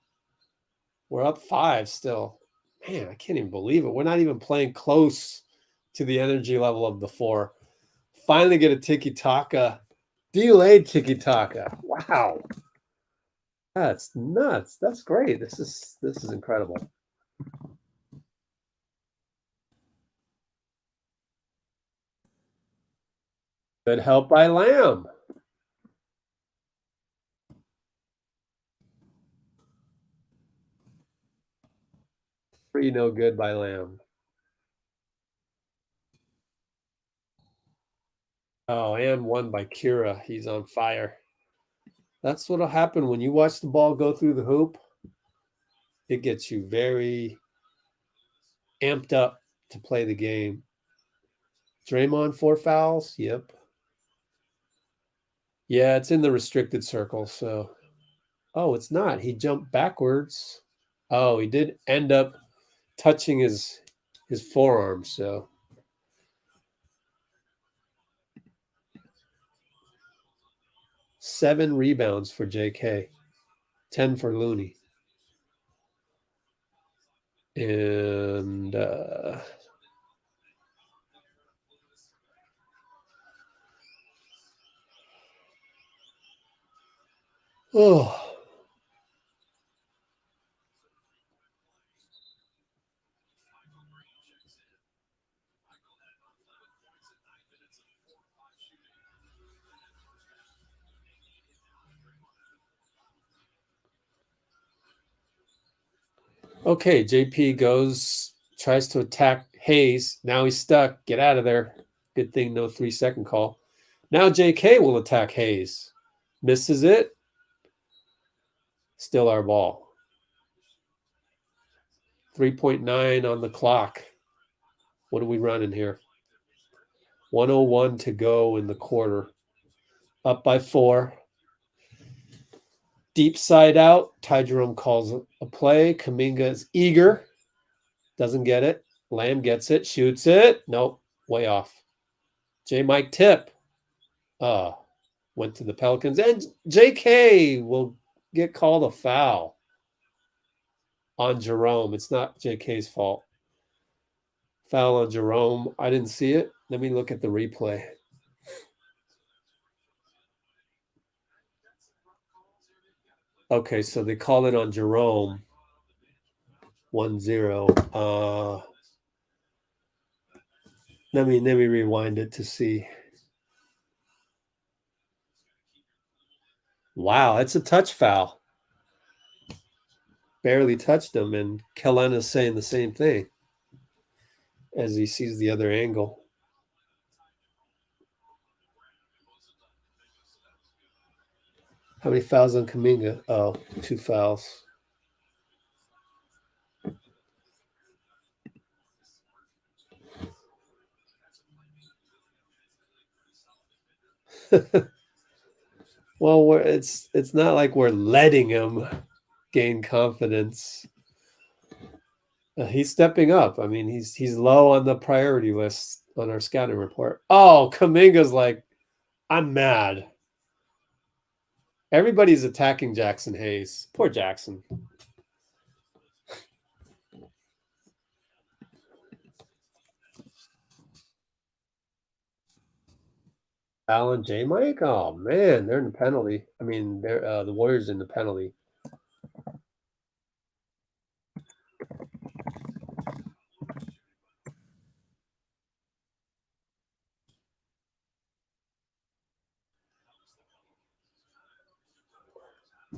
We're up 5 still. Man, I can't even believe it. We're not even playing close to the energy level of the 4. Finally get a tiki-taka. Delayed tiki-taka. Wow. That's nuts. That's great. This is incredible. Good help by Lamb. Free no good by Lamb. Oh, and one by Kira. He's on fire. That's what'll happen when you watch the ball go through the hoop. It gets you very amped up to play the game. Draymond 4 fouls. Yep. Yeah, it's in the restricted circle. So, oh, it's not. He jumped backwards. Oh, he did end up touching his forearm. So, seven rebounds for JK, 10 for Looney. And oh, okay. JP tries to attack Hayes. Now he's stuck. Get out of there. Good thing no 3-second call. Now JK will attack Hayes. Misses it. Still our ball. 3.9 on the clock. What are we running here? 1:01 to go in the quarter. Up by 4. Deep side out. Ty Jerome calls a play. Kuminga is eager. Doesn't get it. Lamb gets it. Shoots it. Nope. Way off. J-Mike tip. Went to the Pelicans. And JK will get called a foul on Jerome. It's not JK's fault. Foul on Jerome. I didn't see it. Let me look at the replay. Okay, so they call it on Jerome. 1-0. Let me rewind it to see. Wow, it's a touch foul. Barely touched him, and Kellen is saying the same thing as he sees the other angle. How many fouls on Kuminga? Oh, 2 fouls. Well, it's not like we're letting him gain confidence. He's stepping up. I mean, he's low on the priority list on our scouting report. Oh, Kuminga's like, I'm mad. Everybody's attacking Jaxson Hayes. Poor Jaxson. Alan J. Mike? Oh man, they're in the penalty. I mean, they're the Warriors in the penalty.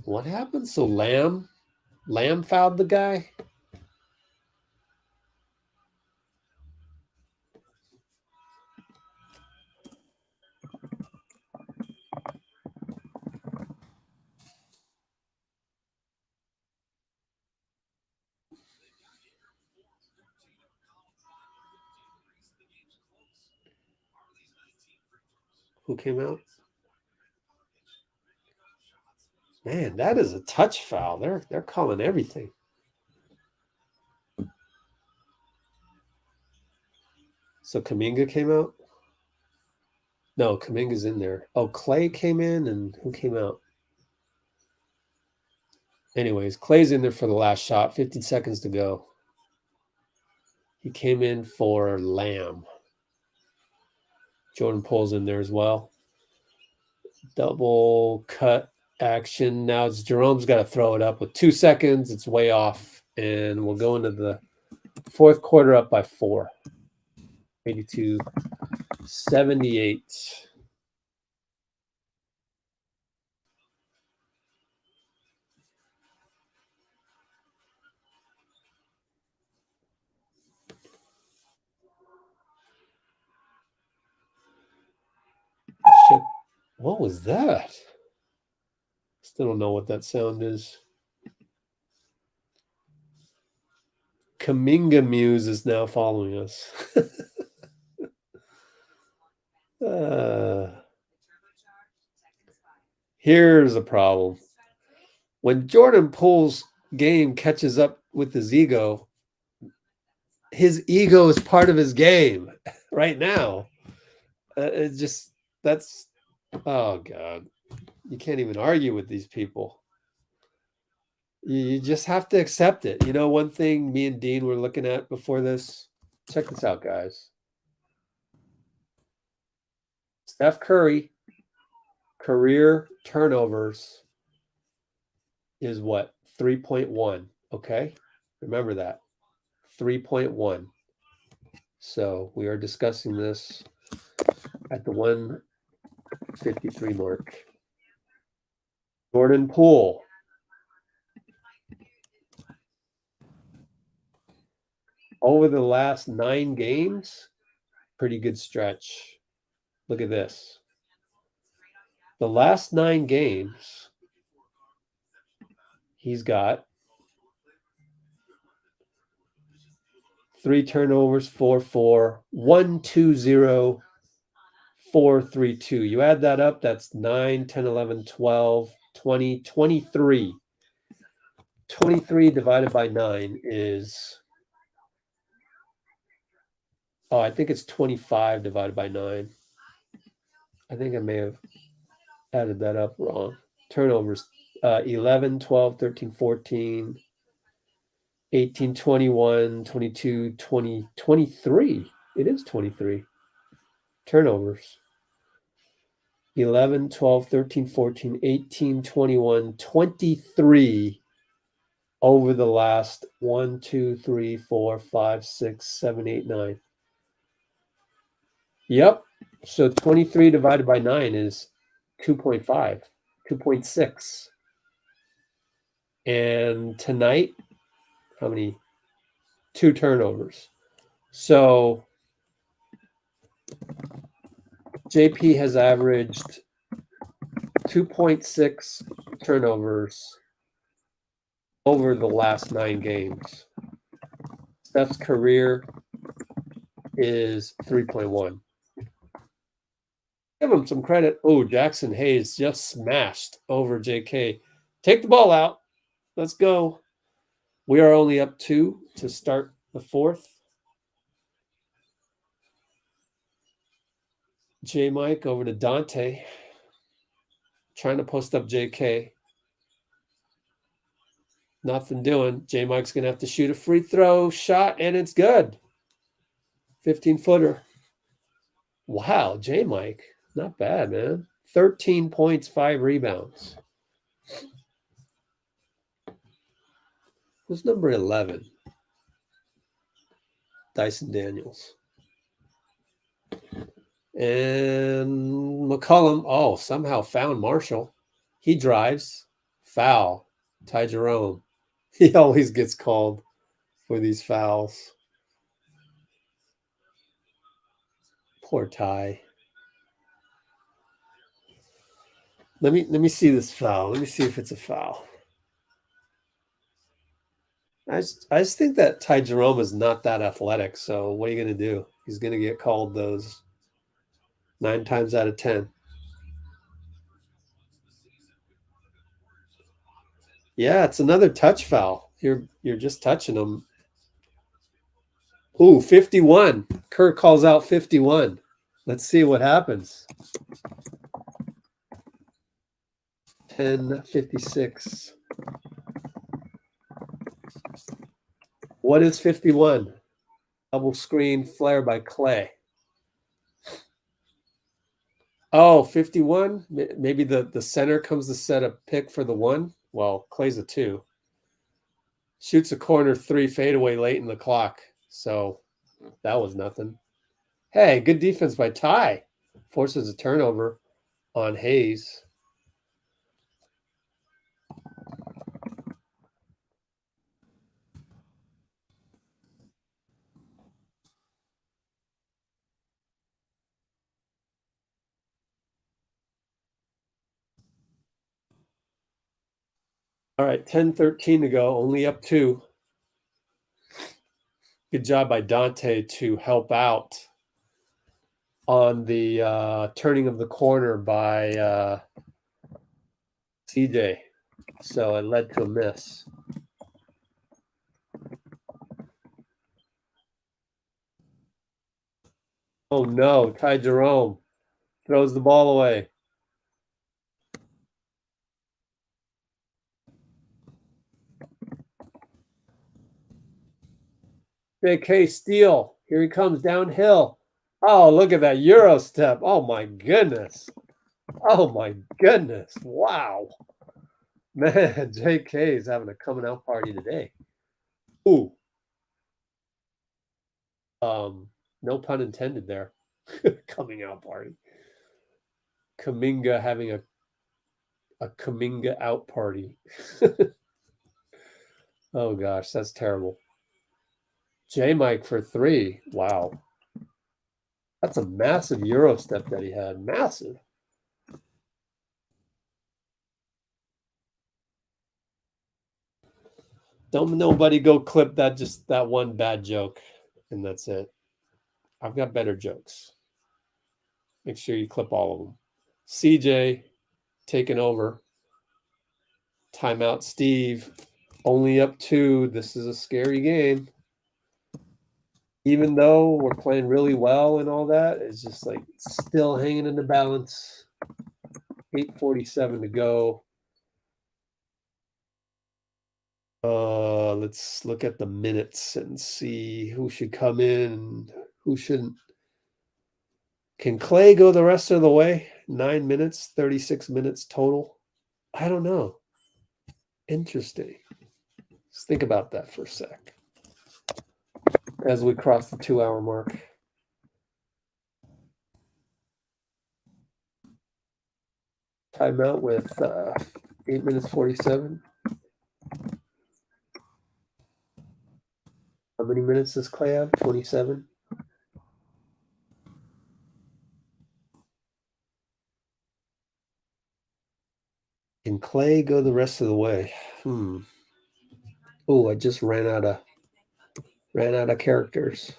What happened? So Lamb fouled the guy? Who came out? Man, that is a touch foul. They're calling everything. So Kuminga came out? No, Kuminga's in there. Oh, Klay came in, and who came out? Anyways, Klay's in there for the last shot. 15 seconds to go. He came in for Lamb. Jordan Poole's in there as well. Double cut action. Now it's Jerome's got to throw it up with 2 seconds. It's way off. And we'll go into the fourth quarter up by 4. 82-78. Shit. What was that? Still don't know what that sound is. Kuminga Muse is now following us. Here's a problem. When Jordan Poole's game catches up with his ego is part of his game right now. Oh God. You can't even argue with these people. You just have to accept it. You know, one thing me and Dean were looking at before this. Check this out, guys. Steph Curry, career turnovers is what? 3.1. Okay? Remember that. 3.1. So we are discussing this at the 153 mark. Jordan Poole. Over the last 9 games, pretty good stretch. Look at this. The last 9 games, he's got 3 turnovers, 4-4, 1-2-0, 4-3-2. You add that up, that's 9, 10, 11, 12, 20, 23. 23 divided by 9 is... Oh, I think it's 25 divided by 9. I think I may have added that up wrong. Turnovers, 11, 12, 13, 14, 18, 21, 22, 20, 23. It is 23. Turnovers. 11, 12, 13, 14, 18, 21, 23 over the last 1, 2, 3, 4, 5, 6, 7, 8, 9. Yep. So 23 divided by 9 is 2.5, 2.6. And tonight, how many? 2 turnovers. So JP has averaged 2.6 turnovers over the last 9 games. Steph's career is 3.1. Give him some credit. Oh, Jaxson Hayes just smashed over JK. Take the ball out. Let's go. We are only up 2 to start the 4th. J-Mike over to Donte. Trying to post up JK. Nothing doing. J-Mike's going to have to shoot a free throw shot, and it's good. 15-footer. Wow, J-Mike. Not bad, man. 13 points, 5 rebounds. Who's number 11? Dyson Daniels. And McCollum, somehow found Marshall. He drives. Foul. Ty Jerome. He always gets called for these fouls. Poor Ty. Let me see this foul. Let me see if it's a foul. I just think that Ty Jerome is not that athletic. So what are you going to do? He's going to get called those 9 times out of 10. Yeah, it's another touch foul. You're just touching him. Ooh, 51. Kerr calls out 51. Let's see what happens. 10:56. What is 51? Double screen flare by Klay. Oh, 51? Maybe the center comes to set a pick for the 1. Well, Klay's a 2. Shoots a corner 3 fadeaway late in the clock. So that was nothing. Hey, good defense by Ty. Forces a turnover on Hayes. All right, 10:13 to go, only up 2. Good job by Donte to help out on the turning of the corner by CJ. So it led to a miss. Oh no, Ty Jerome throws the ball away. JK steal. Here he comes downhill. Oh, look at that Euro step. Oh my goodness. Oh my goodness. Wow. Man, JK is having a coming out party today. Ooh. No pun intended there. Coming out party. Kuminga having a Kuminga out party. Oh gosh, that's terrible. J-Mike for 3. Wow. That's a massive Euro step that he had. Massive. Don't nobody go clip that one bad joke, and that's it. I've got better jokes. Make sure you clip all of them. CJ taking over. Timeout Steve. Only up 2. This is a scary game. Even though we're playing really well and all that, it's just like still hanging in the balance. 8:47 to go. Let's look at the minutes and see who should come in and who shouldn't. Can Klay go the rest of the way? 9 minutes, 36 minutes total. I don't know. Interesting. Let's think about that for a sec as we cross the 2-hour mark. Timeout with 8 minutes 47. How many minutes does Klay have? 27. Can Klay go the rest of the way? Oh, I just ran out of characters.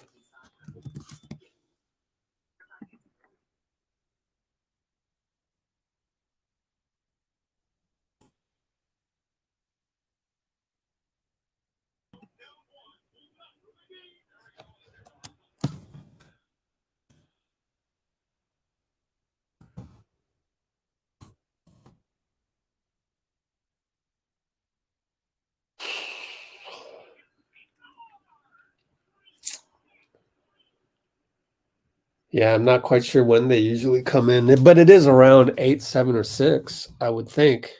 Yeah, I'm not quite sure when they usually come in, but it is around 8, 7, or 6, I would think.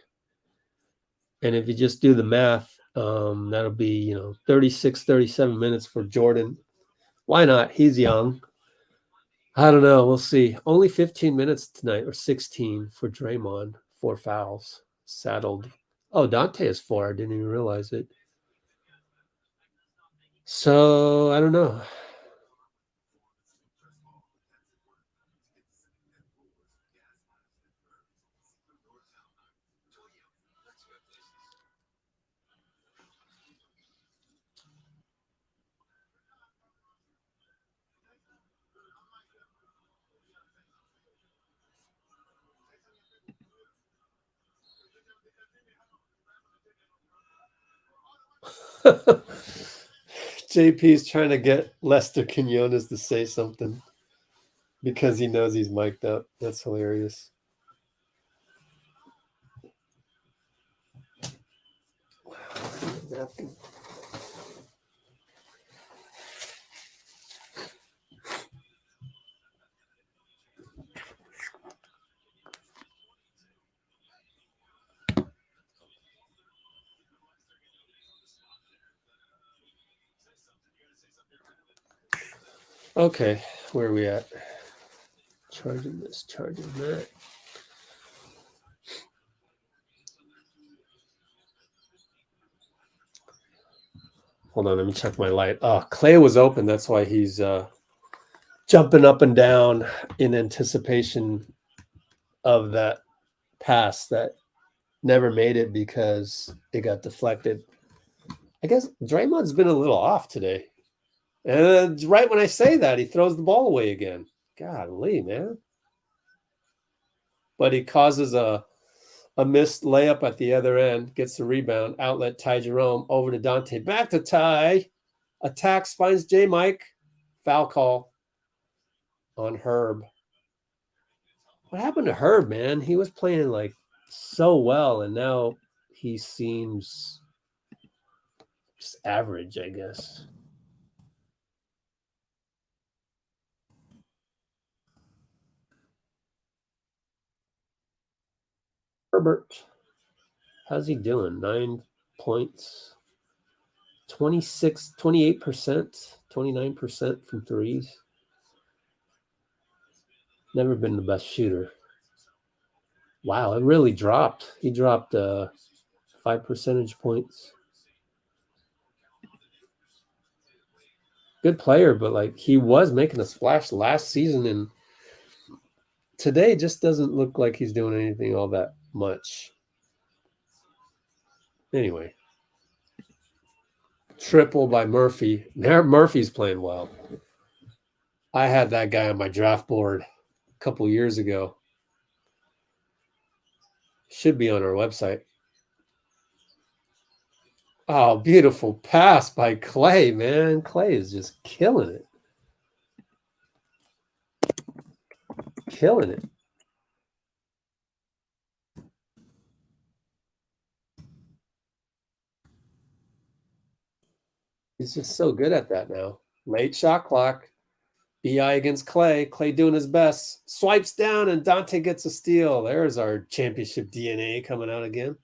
And if you just do the math, that'll be, 36, 37 minutes for Jordan. Why not? He's young. I don't know. We'll see. Only 15 minutes tonight, or 16 for Draymond. 4 fouls. Saddled. Oh, Donte is 4. I didn't even realize it. So, I don't know. JP's trying to get Lester Quinones to say something because he knows he's mic'd up. That's hilarious. Okay, where are we at? Charging this, charging that. Hold on, let me check my light. Oh, Klay was open. That's why he's jumping up and down in anticipation of that pass that never made it because it got deflected. I guess Draymond's been a little off today. And right when I say that, he throws the ball away again. Golly, man. But he causes a missed layup at the other end, gets the rebound, outlet Ty Jerome over to Donte. Back to Ty. Attacks, finds J-Mike. Foul call on Herb. What happened to Herb, man? He was playing like so well, and now he seems just average, I guess. Herbert, how's he doing? 9 points, 28%, 29% from threes. Never been the best shooter. Wow, it really dropped. He dropped 5 percentage points. Good player, but like he was making a splash last season, and today just doesn't look like he's doing anything all that much. Anyway, triple by Murphy. Murphy's playing well. I had that guy on my draft board a couple years ago. Should be on our website. Oh, beautiful pass by Klay, man. Klay is just killing it. Killing it. He's just so good at that now. Late shot clock. BI against Klay. Klay doing his best. Swipes down and Donte gets a steal. There's our championship DNA coming out again.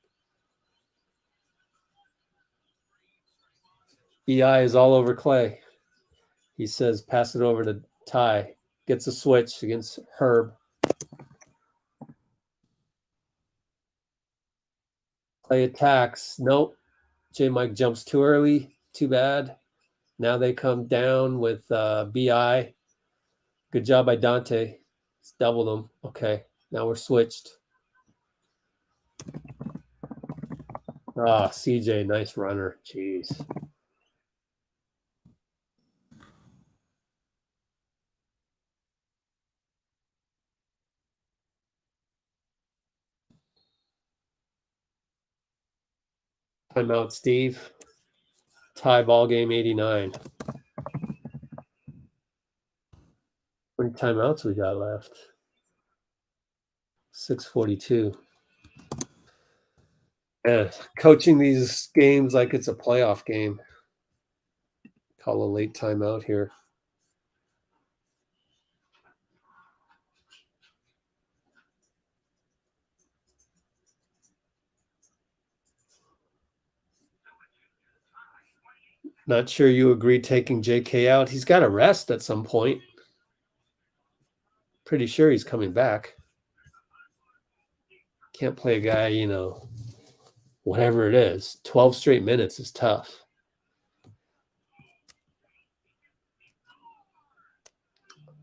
BI is all over Klay. He says, pass it over to Ty. Gets a switch against Herb. Klay attacks. Nope. J-Mike jumps too early. Too bad. Now they come down with BI. Good job by Donte. He's doubled them. Okay. Now we're switched. Ah, CJ, nice runner. Jeez. Timeout, Steve. Tie ball game 89. How many timeouts we got left? 6:42. Yeah, coaching these games like it's a playoff game. Call a late timeout here. Not sure you agree taking JK out. He's got to rest at some point. Pretty sure he's coming back. Can't play a guy, you know, whatever it is. 12 straight minutes is tough.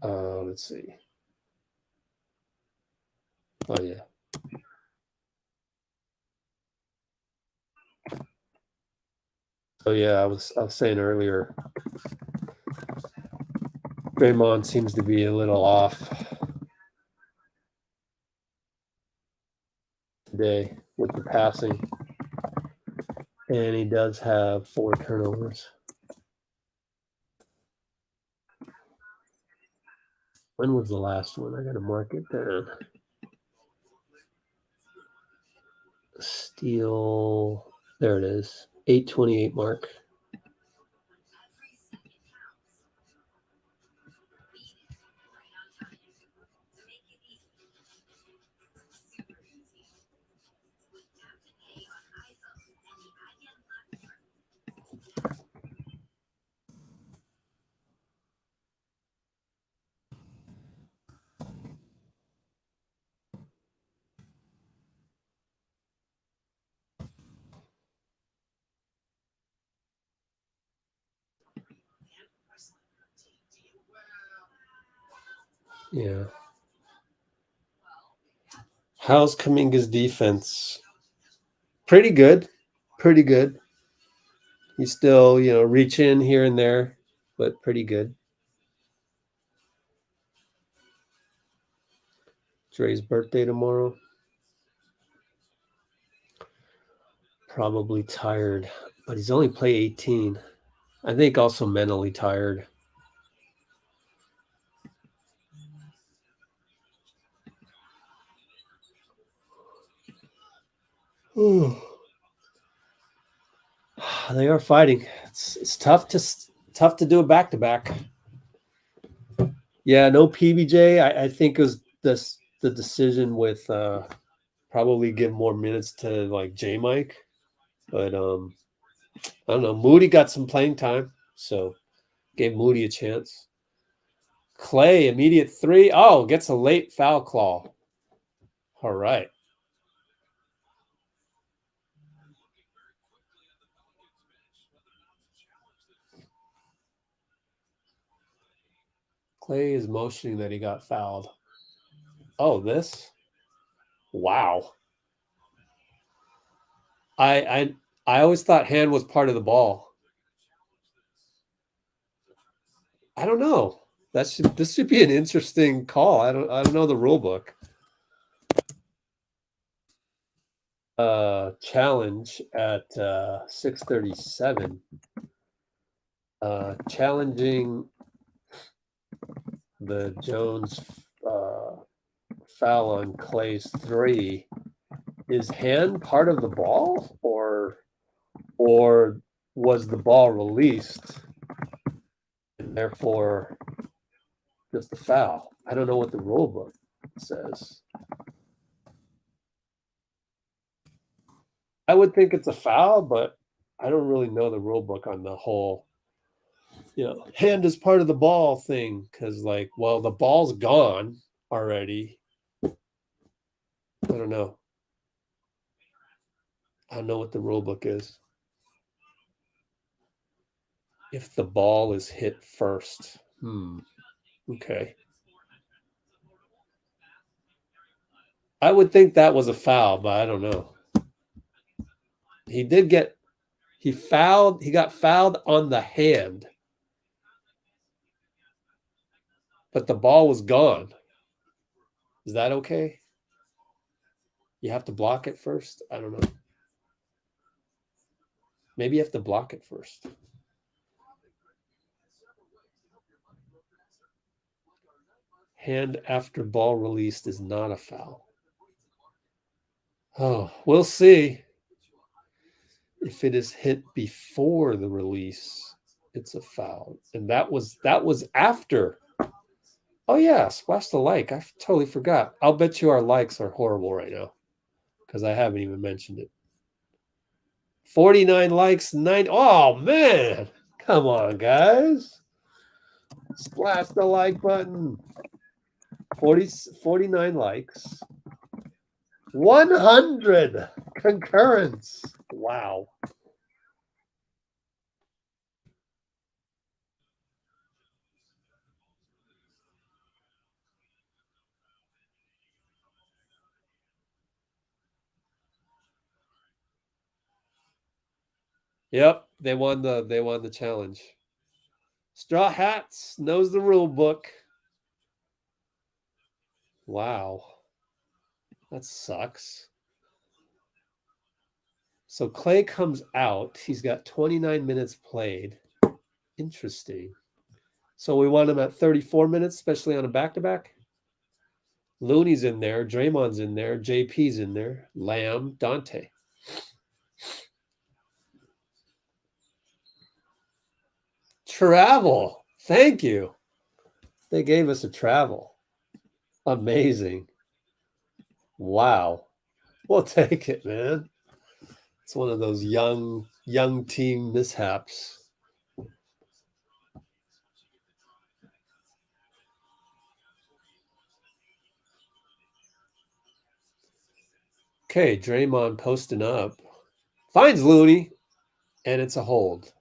Let's see. Oh, yeah. Oh, yeah, I was saying earlier, Draymond seems to be a little off today with the passing. And he does have 4 turnovers. When was the last one? I got to mark it down. Steal. There it is. 8:28 mark. Yeah. How's Kuminga's defense? Pretty good. Pretty good. He's still, you know, reach in here and there, but pretty good. Dray's birthday tomorrow. Probably tired, but he's only played 18. I think also mentally tired. They are fighting. It's tough to do a back-to-back. Yeah, no PBJ. I think it was the decision with probably give more minutes to like JaMychal, but I don't know. Moody got some playing time, so gave Moody a chance. Klay, immediate 3. Oh, gets a late foul call. All right. Klay is motioning that he got fouled. Oh, this? Wow. I always thought hand was part of the ball. I don't know. This should be an interesting call. I don't know the rule book. Challenge at 6:37. Challenging the Jones foul on Klay's 3. Is hand part of the ball, or was the ball released and therefore just a foul? I don't know what the rule book says. I would think it's a foul, but I don't really know the rule book on the whole, you know, hand is part of the ball thing, because like, well, the ball's gone already. I don't know. I don't know what the rule book is. If the ball is hit first. Okay. I would think that was a foul, but I don't know. He got fouled on the hand. But the ball was gone. Is that okay? You have to block it first? I don't know. Maybe you have to block it first. Hand after ball released is not a foul. Oh, we'll see. If it is hit before the release, it's a foul. And that was after. Oh yeah, splash the like. I totally forgot. I'll bet you our likes are horrible right now because I haven't even mentioned it. 49 likes, 9. Oh man, come on, guys. Splash the like button. 49 likes. 100 concurrence. Wow. Yep, they won the challenge. Straw Hats knows the rule book. Wow. That sucks. So Klay comes out. He's got 29 minutes played. Interesting. So we want him at 34 minutes, especially on a back-to-back. Looney's in there. Draymond's in there. JP's in there. Lamb, Donte. Travel. Thank you. They gave us a travel. Amazing. Wow. We'll take it, man. It's one of those young team mishaps. Okay, Draymond posting up. Finds Looney, and it's a hold.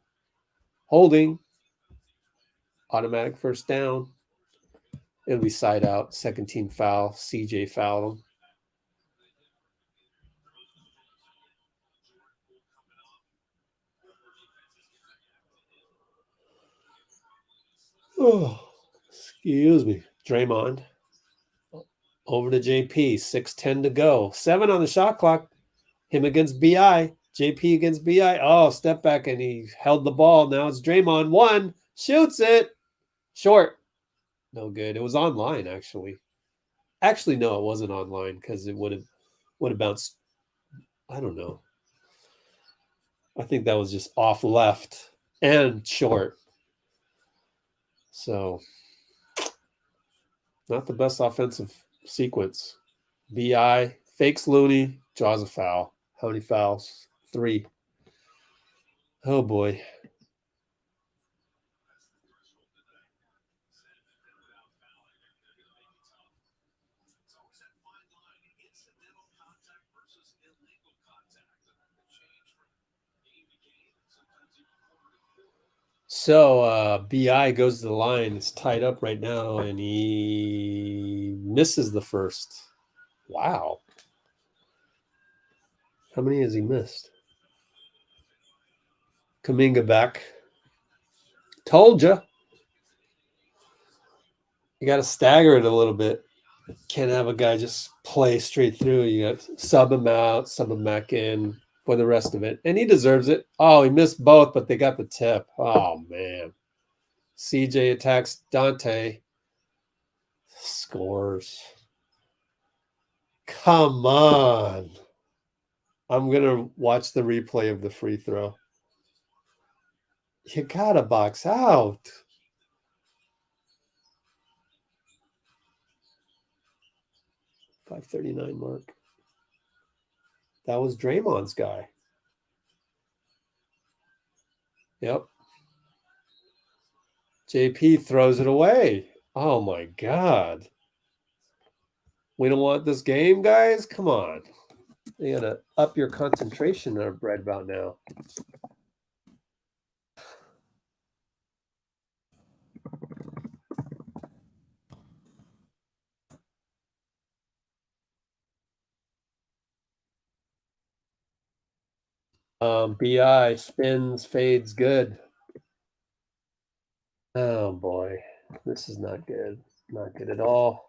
Holding. Automatic first down. It'll be side out. Second team foul. CJ fouled him. Oh, excuse me. Draymond. Over to JP. 6:10 to go. 7 on the shot clock. Him against BI. JP against BI. Oh, step back, and he held the ball. Now it's Draymond. 1. Shoots it. Short. No good. It was online, actually. Actually, no, it wasn't online because it would have bounced. I don't know. I think that was just off left and short. So, not the best offensive sequence. BI fakes Looney, draws a foul. How many fouls? 3. Oh boy. So BI goes to the line. It's tied up right now, and he misses the first. Wow. How many has he missed? Kuminga back. Told you. You got to stagger it a little bit. Can't have a guy just play straight through. You got to sub him out, sub him back in for the rest of it. And he deserves it. Oh, he missed both, but they got the tip. Oh, man. CJ attacks Donte. Scores. Come on. I'm going to watch the replay of the free throw. You got to box out. .539 mark. That was Draymond's guy. Yep. JP throws it away. Oh, my God. We don't want this game, guys? Come on. You got to up your concentration right about now. BI spins, fades, good. Oh boy, this is not good. Not good at all.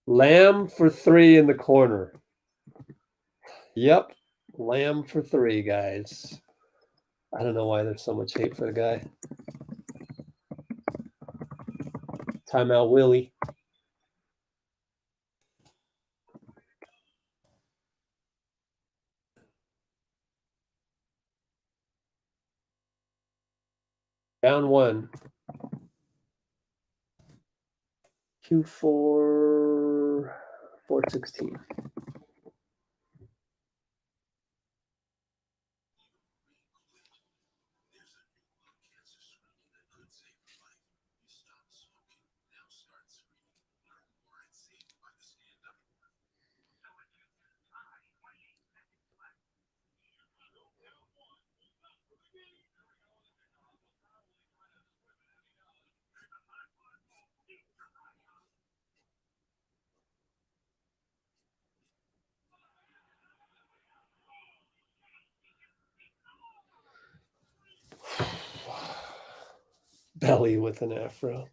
Lamb for 3 in the corner. Yep, Lamb for 3, guys. I don't know why there's so much hate for the guy. Timeout, Willie. Down 1. Q4, 416. Belly with an afro.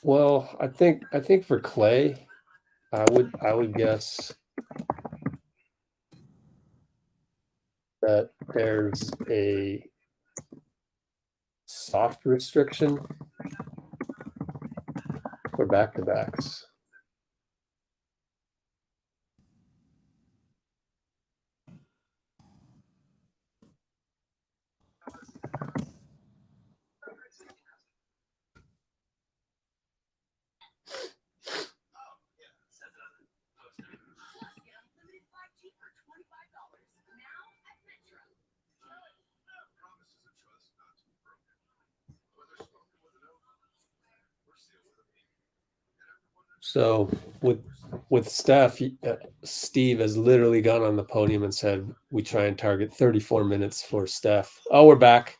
Well, I think for Klay, I would guess that there's a soft restriction for back-to-backs. So with Steph, Steve has literally gone on the podium and said, we try and target 34 minutes for Steph. Oh, we're back.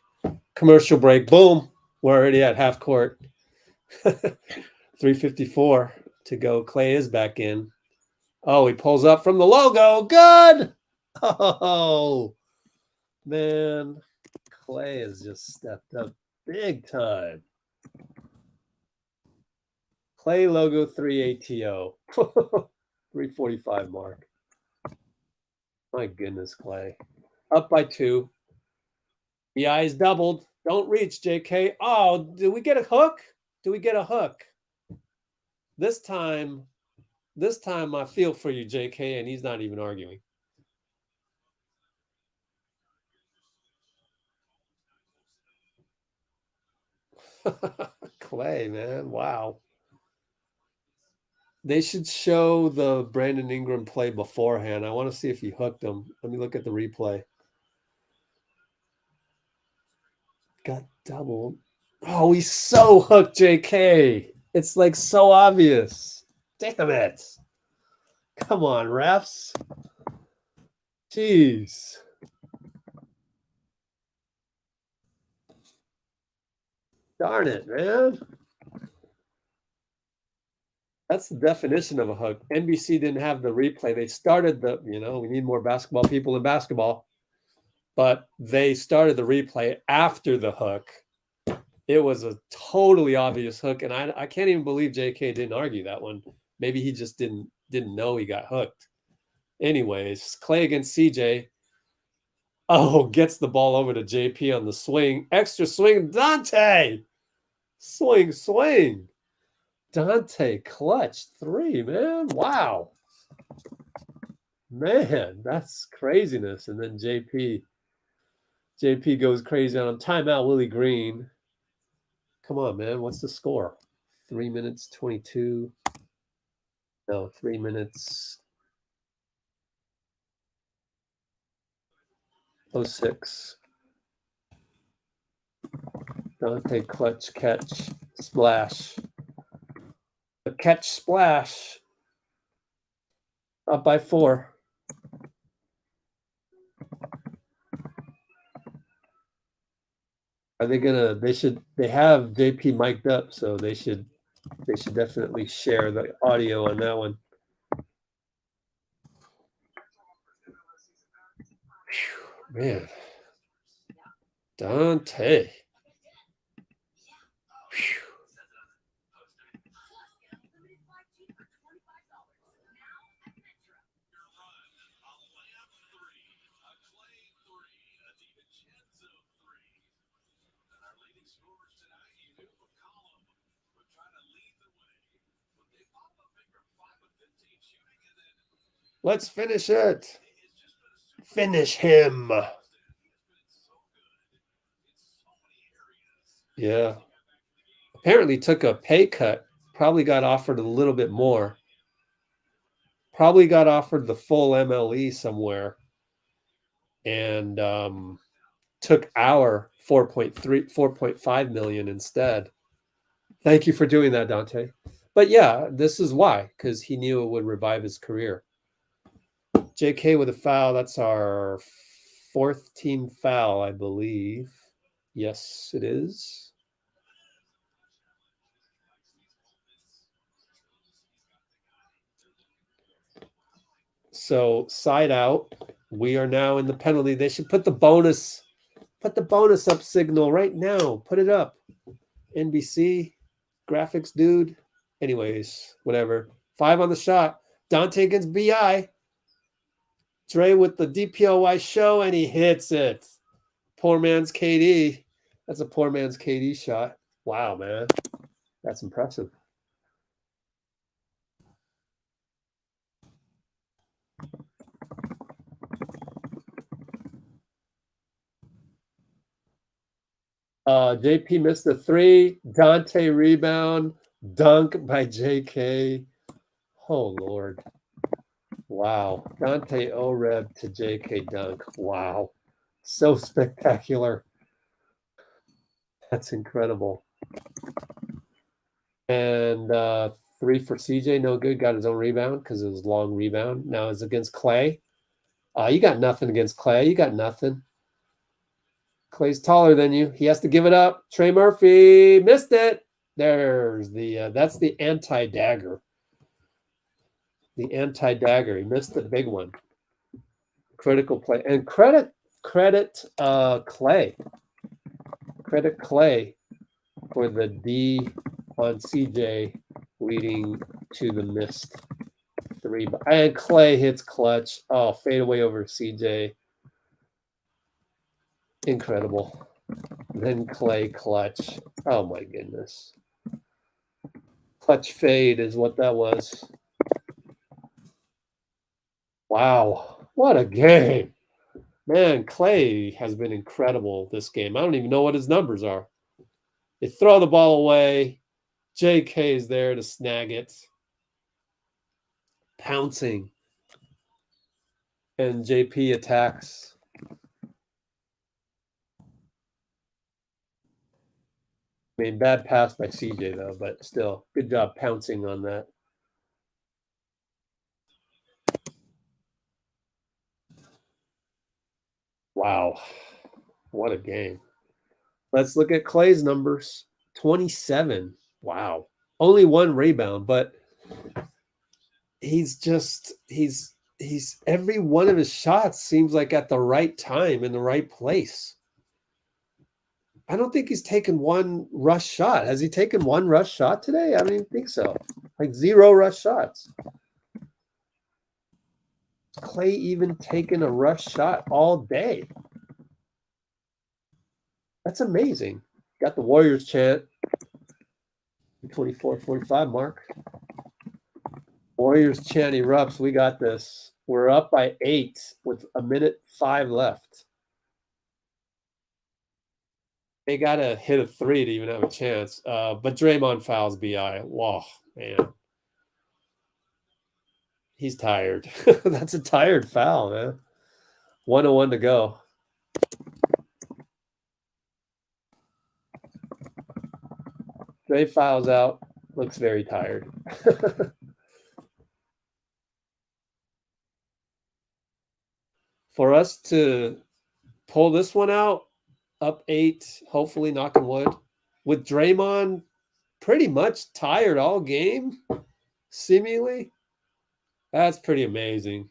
Commercial break. Boom. We're already at half court. 3:54 to go. Klay is back in. Oh, he pulls up from the logo. Good. Oh, man. Klay has just stepped up big time. Klay logo 3 ATO. 3:45 mark. My goodness, Klay. Up by 2. The eyes doubled. Don't reach, JK. Oh, did we get a hook? Do we get a hook? This time I feel for you, JK, and he's not even arguing. Klay, man. Wow. They should show the Brandon Ingram play beforehand. I want to see if he hooked him. Let me look at the replay. Got doubled. Oh, he's so hooked, JK. It's like so obvious. Damn it. Come on, refs. Jeez. Darn it, man. That's the definition of a hook. NBC didn't have the replay. They started we need more basketball people in basketball. But they started the replay after the hook. It was a totally obvious hook. And I can't even believe JK didn't argue that one. Maybe he just didn't know he got hooked. Anyways, Klay against CJ. Oh, gets the ball over to JP on the swing. Extra swing. Donte. Swing. Donte clutch 3, man. Wow. Man, that's craziness. And then JP goes crazy on him. Timeout, Willie Green. Come on, man. What's the score? 3 minutes 22. No, 3 minutes 06. Donte clutch catch splash. A catch splash. Up by 4. Are they gonna? They have JP mic'd up, so they should definitely share the audio on that one. Whew, man, Donte. Whew. Let's finish it. Finish him. Yeah. Apparently took a pay cut. Probably got offered a little bit more. Probably got offered the full MLE somewhere. And took our 4.5 million instead. Thank you for doing that, Donte. But yeah, this is why, because he knew it would revive his career. JK with a foul. That's our 4th team foul, I believe. Yes, it is. So side out. We are now in the penalty. They should put the bonus up signal right now. Put it up. NBC, graphics dude. Anyways, whatever. 5 on the shot. Donte against BI. Dray with the DPOY show, and he hits it. Poor man's KD. That's a poor man's KD shot. Wow, man. That's impressive. JP missed the 3. Donte rebound. Dunk by JK. Oh, Lord. Wow. Donte oreb to JK dunk. Wow. So spectacular. That's incredible. And 3 for CJ. No good. Got his own rebound because it was a long rebound. Now it's against Klay. You got nothing against Klay. You got nothing. Klay's taller than you. He has to give it up. Trey Murphy missed it. There's the that's the anti-dagger. The anti-dagger. He missed the big one. Critical play. And credit Klay. Credit Klay for the D on CJ leading to the missed 3. And Klay hits clutch. Oh, fade away over CJ. Incredible. Then Klay clutch. Oh my goodness. Clutch fade is what that was. Wow. What a game. Man, Klay has been incredible this game. I don't even know what his numbers are. They throw the ball away. JK is there to snag it. Pouncing. And JP attacks. I mean, bad pass by CJ, though, but still, good job pouncing on that. Wow. What a game. Let's look at Klay's numbers. 27. Wow. Only 1 rebound, but he's every one of his shots seems like at the right time in the right place. I don't think he's taken 1 rush shot. Has he taken 1 rush shot today? I don't even think so. Like 0 rush shots. Klay even taken a rush shot all day. That's amazing. Got the Warriors chant. 24-45 mark. Warriors chant erupts. We got this. We're up by 8 with 1:05 left. They got to hit a 3 to even have a chance. But Draymond fouls BI. Whoa, man. He's tired. That's a tired foul, man. 1:01 to go. Dray fouls out. Looks very tired. For us to pull this one out, up 8, hopefully, knock on wood, with Draymond pretty much tired all game, seemingly, that's pretty amazing.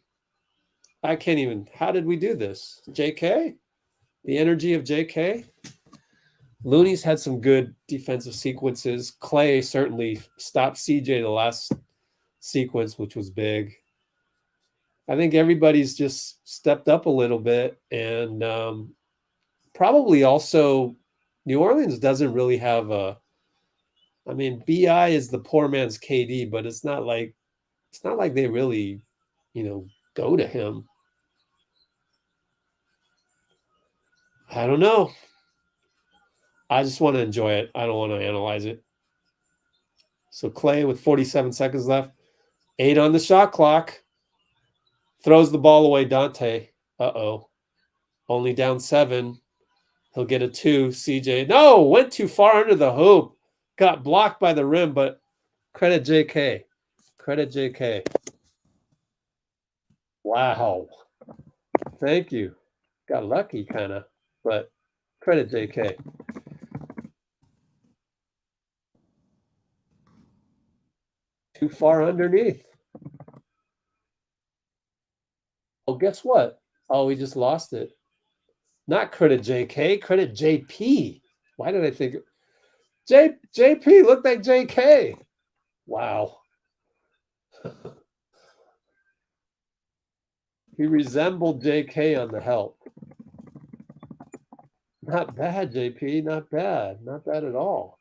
I can't even, how did we do this? JK? The energy of JK? Looney's had some good defensive sequences. Klay certainly stopped CJ the last sequence, which was big. I think everybody's just stepped up a little bit, and probably also New Orleans doesn't really have a. I mean, BI is the poor man's KD, but it's not like they really, go to him. I don't know. I just want to enjoy it. I don't want to analyze it. So Klay with 47 seconds left, 8 on the shot clock, throws the ball away. Donte, only down 7. He'll get a 2. CJ, no, went too far under the hoop. Got blocked by the rim, but credit JK. Credit JK. Wow. Thank you. Got lucky, kind of, but credit JK. Too far underneath. Oh, guess what? Oh, we just lost it. Not credit JK, credit JP. Why did I think JP looked like JK? Wow. He resembled JK on the help. Not bad, JP. Not bad. Not bad at all.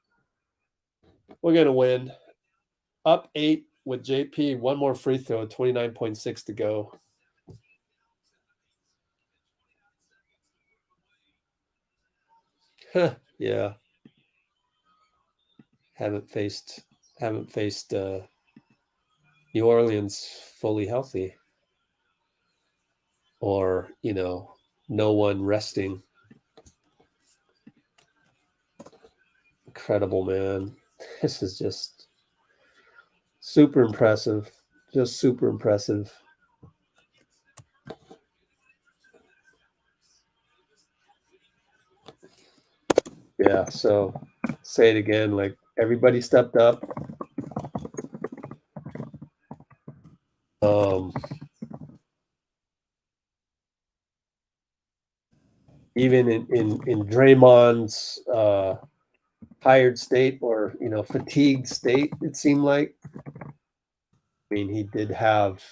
We're going to win. Up 8 with JP. One more free throw. 29.6 to go. Yeah. Haven't faced New Orleans fully healthy. Or, no one resting. Incredible, man. This is just super impressive. Just super impressive. Yeah, so say it again, like everybody stepped up. Even in Draymond's tired state or fatigued state, it seemed like. I mean, he did have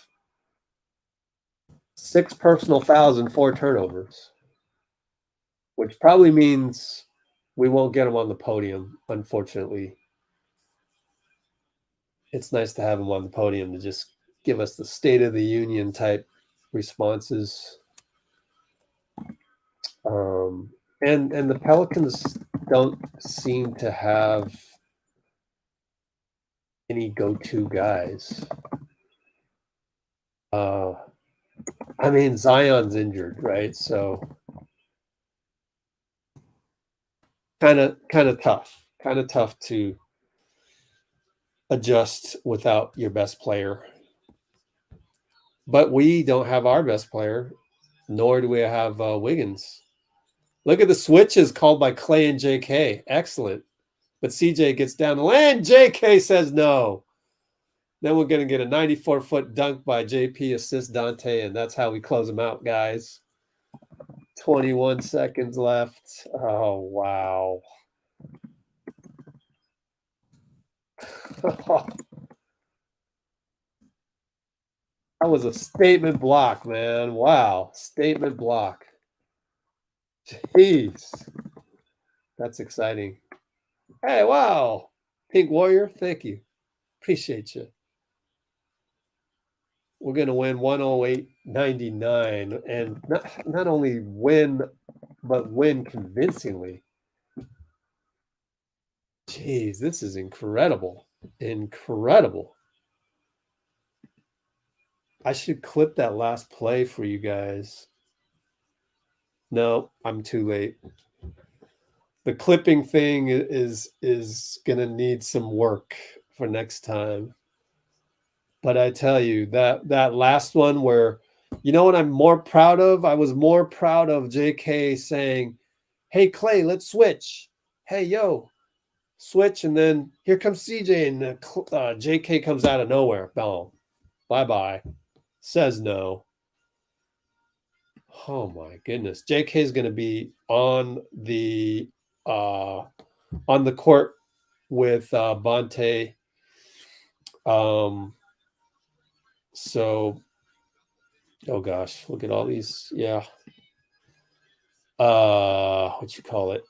6 personal fouls and 4 turnovers, which probably means we won't get him on the podium, unfortunately. It's nice to have him on the podium to just give us the State of the Union type responses. And the Pelicans don't seem to have any go-to guys. I mean, Zion's injured, right? So kind of tough. Kind of tough to adjust without your best player. But we don't have our best player, nor do we have Wiggins. Look at the switches called by Klay and JK. Excellent. But CJ gets down the lane. JK says no. Then we're going to get a 94-foot dunk by JP, assist Donte, and that's how we close them out, guys. 21 seconds left. Oh, wow. That was a statement block, man. Wow. Statement block. Jeez. That's exciting. Hey, wow. Pink Warrior, thank you. Appreciate you. We're going to win 108-99 and not only win, but win convincingly. Jeez, this is incredible. Incredible. I should clip that last play for you guys. No, I'm too late. The clipping thing is going to need some work for next time. But I tell you, that last one where, you know what I'm more proud of? I was more proud of JK saying, hey, Klay, let's switch. Hey, yo, switch. And then here comes CJ, and JK comes out of nowhere. Boom. Bye-bye. Says no. Oh, my goodness. JK is going to be on the court with Bonte. So, oh gosh, look at all these. Yeah. What you call it?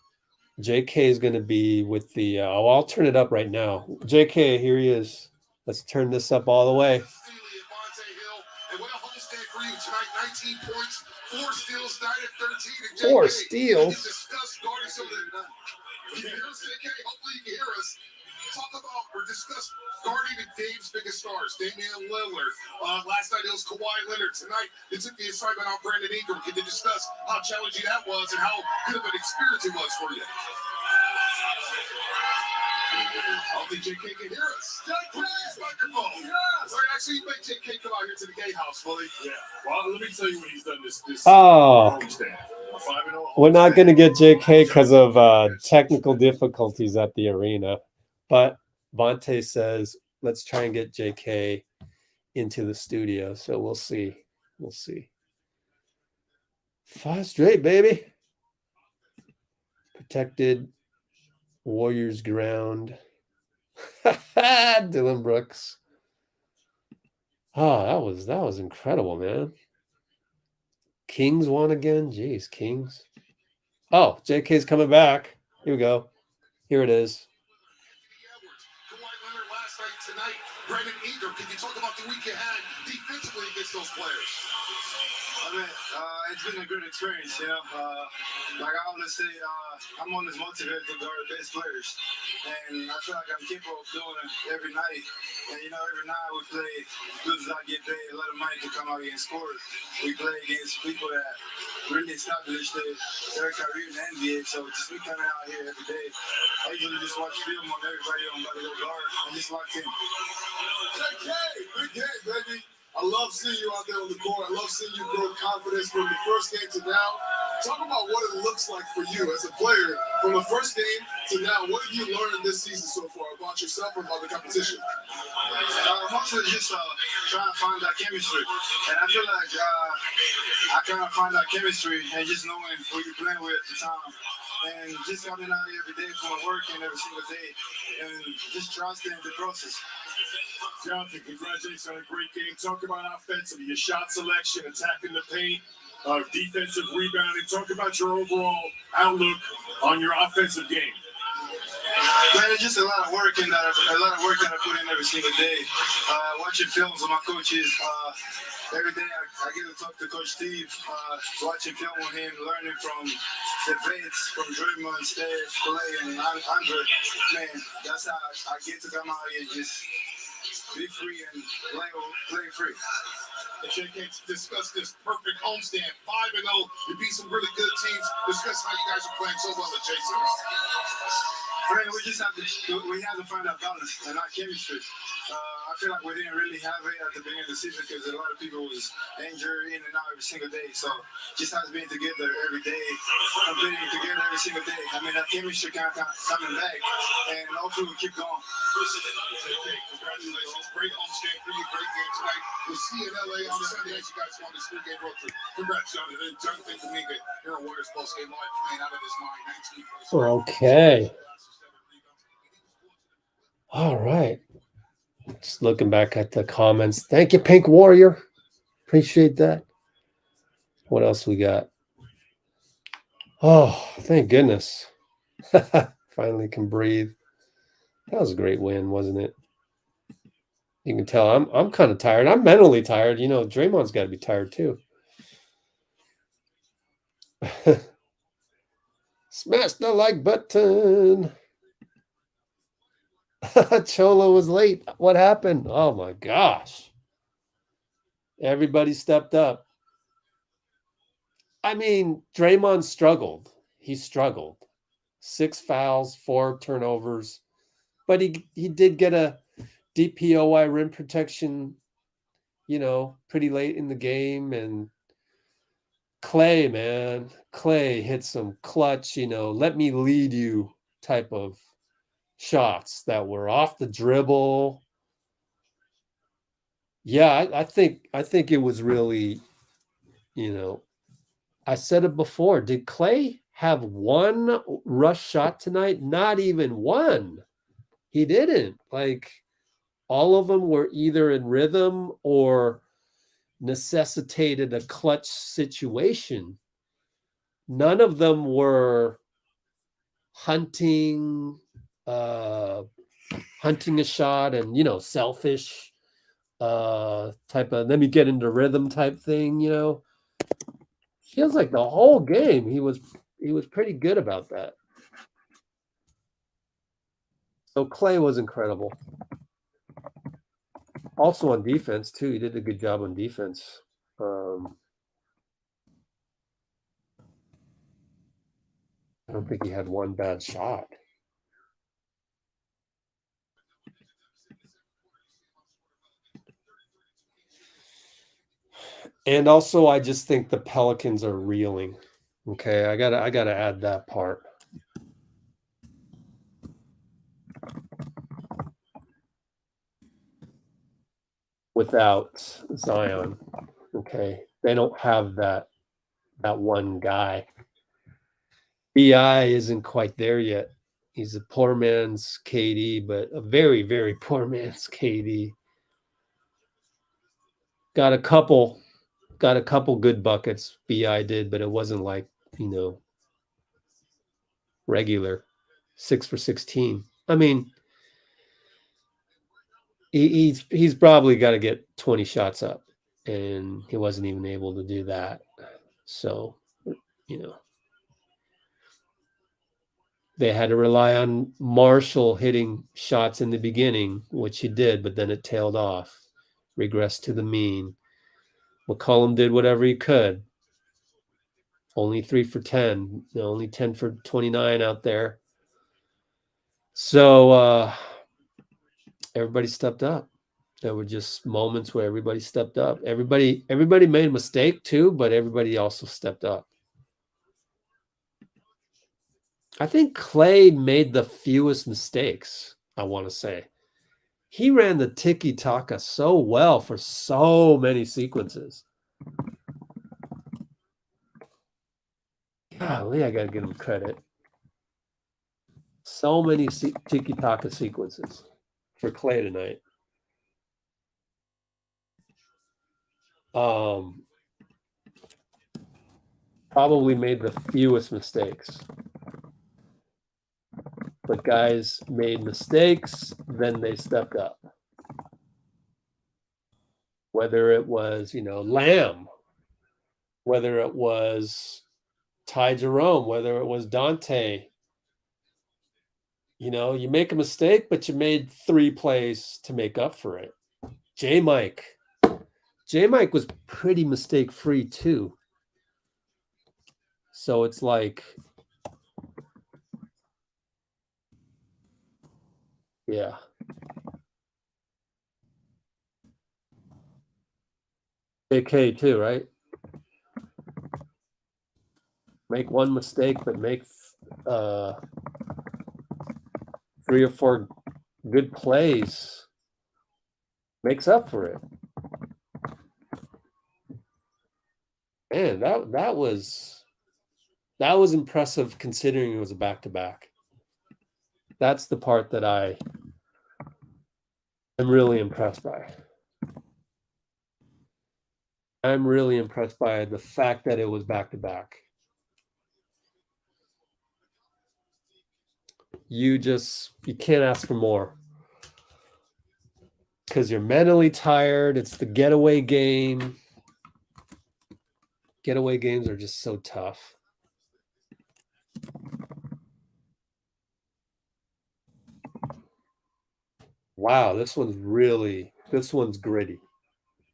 JK is going to be with the. I'll turn it up right now. JK, here he is. Let's turn this up all the way. Four steals. Talk about or discuss guarding the Dave's biggest stars, Damian Lillard. Last night it was Kawhi Leonard. Tonight they took the assignment on Brandon Ingram. Can you discuss how challenging that was and how good of an experience it was for you? I don't think JK can hear us. JK's microphone. Yes. Actually, you make JK come out here to the gay house, Willie. Yeah. Well, let me tell you what he's done this homestand. We're not going to get JK because of technical difficulties at the arena. But Bonte says, let's try and get JK into the studio. So we'll see. We'll see. 5 straight, baby. Protected Warriors ground. Dylan Brooks. Oh, that was incredible, man. Kings won again. Jeez, Kings. Oh, JK's coming back. Here we go. Here it is. Tonight, Brandon Ingram, can you talk about the week you had defensively against those players? I mean, it's been a good experience, you know. Like I always say, I'm always motivated to guard the best players. And I feel like I'm capable of doing it every night. And, you know, every night we play dudes that get paid a lot of money to come out here and score. We play against people that really established their career in the NBA. So just me coming out here every day, I usually just watch film on everybody on about to go guard and just lock in. JK, big game, baby. I love seeing you out there on the court. I love seeing you grow confidence from the first game to now. Talk about what it looks like for you as a player from the first game to now. What have you learned this season so far about yourself and about the competition? Mostly just trying to find that chemistry. And I feel like I kind of find that chemistry and just knowing who you're playing with at the time. And just coming out every day, going working every single day, and just trusting the process. Jonathan, congratulations on a great game. Talk about offensively, your shot selection, attacking the paint, defensive rebounding. Talk about your overall outlook on your offensive game. Man, it's just a lot of work that I put in every single day. Watching films with my coaches. Every day I get to talk to Coach Steve, watching film with him, learning from the vets, from Draymond, Steph, Klay, and Andre. Man, that's how I get to come out here and just be free and play free. And JK, discuss this perfect homestand, 5-0. You beat some really good teams. Discuss how you guys are playing so well at Jaxson. Man, we have to find that balance and our chemistry. I feel like we didn't really have it at the beginning of the season because a lot of people was injured in and out every single day. So just has been together every day, competing together every single day. I mean, that chemistry kind of coming back, and hopefully we keep going. JK, congratulations. Great homestand for you. Great game tonight. We'll see you in LA on Sunday as you guys go on this 3-game road trip. Congrats, Jonathan. Jonathan Kuminga, here on Warriors Post Game Live, playing out of his mind. 19 points. Okay. All right. Just looking back at the comments. Thank you, Pink Warrior. Appreciate that. What else we got? Oh, thank goodness. Finally can breathe. That was a great win, wasn't it? You can tell I'm kind of tired. I'm mentally tired. You know, Draymond's got to be tired too. Smash the like button. Cholo was late. What happened? Oh my gosh. Everybody stepped up. I mean, Draymond struggled. He struggled. 6 fouls, 4 turnovers. But he did get DPOY rim protection, pretty late in the game. And Klay, man, Klay hit some clutch, let me lead you type of shots that were off the dribble. Yeah, I think it was really, I said it before. Did Klay have one rush shot tonight? Not even one. He didn't. Like, all of them were either in rhythm or necessitated a clutch situation. None of them were hunting a shot and, selfish type of, let me get into rhythm type thing, Feels like the whole game he was pretty good about that. So Klay was incredible. Also on defense too, he did a good job on defense. I don't think he had one bad shot. And also, I just think the Pelicans are reeling. Okay, I gotta add that part. Without Zion, okay, they don't have that one guy. BI isn't quite there yet. He's a poor man's KD, but a very, very poor man's KD. Got a couple good buckets. BI did, but it wasn't like, regular 6 for 16. I mean, he's probably got to get 20 shots up, and he wasn't even able to do that. So, they had to rely on Marshall hitting shots in the beginning, which he did, but then it tailed off, regressed to the mean. McCollum did whatever he could. Only 3 for 10, only 10 for 29 out there. So everybody stepped up. There were just moments where everybody stepped up. Everybody made a mistake too, but everybody also stepped up. I think Klay made the fewest mistakes, I want to say. He ran the tiki-taka so well for so many sequences. Golly, I got to give him credit. So many tiki-taka sequences for Klay tonight. Probably made the fewest mistakes. But guys made mistakes, then they stepped up. Whether it was, Lamb, whether it was Ty Jerome, whether it was Donte. You make a mistake, but you made 3 plays to make up for it. JaMychal was pretty mistake-free too. So it's like, yeah. AK too, right? Make one mistake, but make 3 or 4 good plays. Makes up for it. Man, that was impressive considering it was a back-to-back. That's the part that I am really impressed by. I'm really impressed by the fact that it was back-to-back. You can't ask for more. Because you're mentally tired. It's the getaway game. Getaway games are just so tough. Wow, this one's gritty,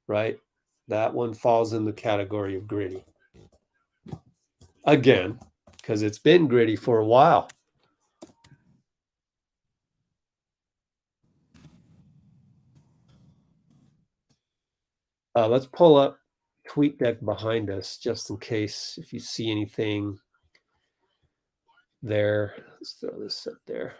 right? That one falls in the category of gritty. Again, because it's been gritty for a while. Let's pull up TweetDeck behind us just in case if you see anything there. Let's throw this up there.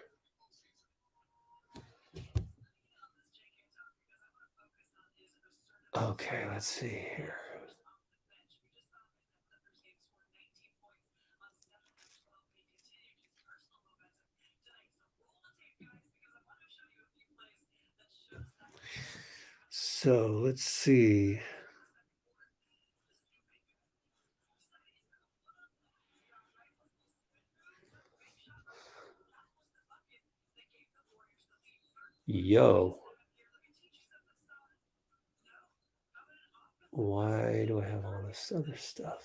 Okay, let's see here. So let's see. Yo. Why do I have all this other stuff?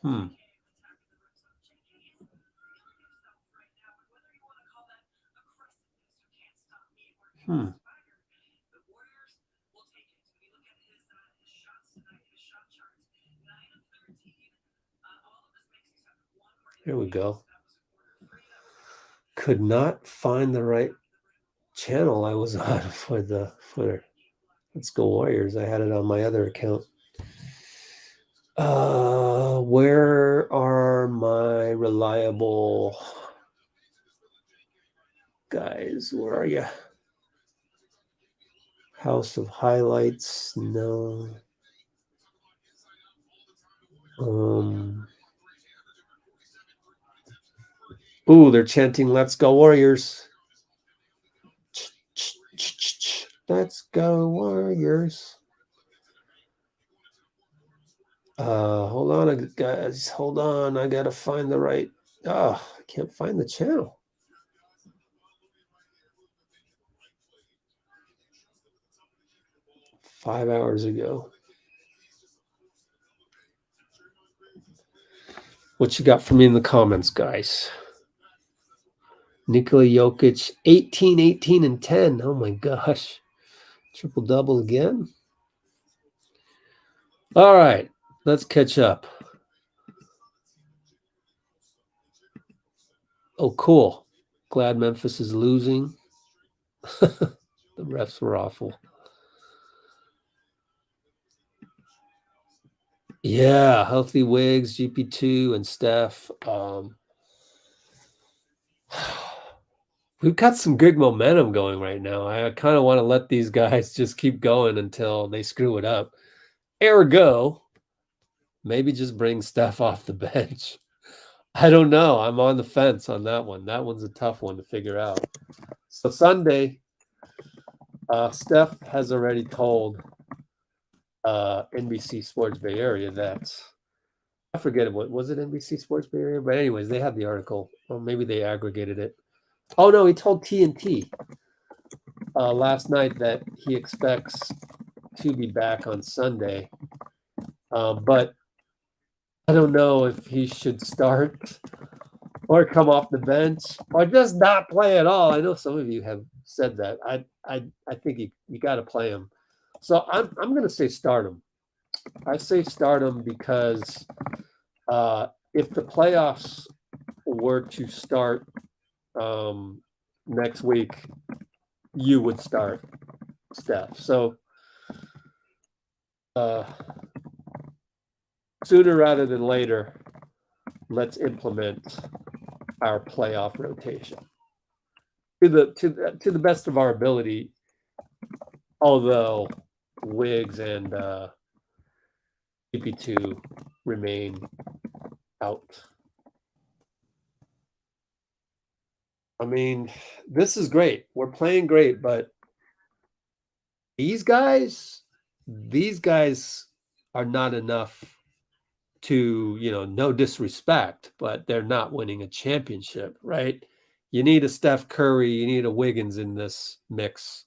Hmm. Hmm. Here we go. Could not find the right channel I was on for Let's Go Warriors. I had it on my other account. Where are my reliable guys? Where are you? House of Highlights? No. Ooh, they're chanting "Let's Go Warriors." Let's go Warriors. Hold on, guys. Hold on. I gotta find the right. I can't find the channel. Five hours ago. What you got for me in the comments, guys? Nikola Jokic, 18, 18, and 10. Oh my gosh. Triple-double again. All right, let's catch up. Oh, cool. Glad Memphis is losing. The refs were awful. Yeah, healthy Wiggs, GP2, and Steph. We've got some good momentum going right now. I kind of want to let these guys just keep going until they screw it up. Ergo, maybe just bring Steph off the bench. I don't know. I'm on the fence on that one. That one's a tough one to figure out. So Sunday, Steph has already told NBC Sports Bay Area that I forget what was it, NBC Sports Bay Area, but anyways, they had the article, or maybe they aggregated it. Oh no, he told TNT last night that he expects to be back on Sunday, but I don't know if he should start or come off the bench or just not play at all. I know some of you have said that. I think you got to play him. So I'm going to say start him. I say start him because if the playoffs were to start next week, you would start Steph. So sooner rather than later, let's implement our playoff rotation to the best of our ability. Although Wiggs and GP2 remain out. I mean, this is great. We're playing great, but these guys are not enough to, no disrespect, but they're not winning a championship, right? You need a Steph Curry, you need a Wiggins in this mix,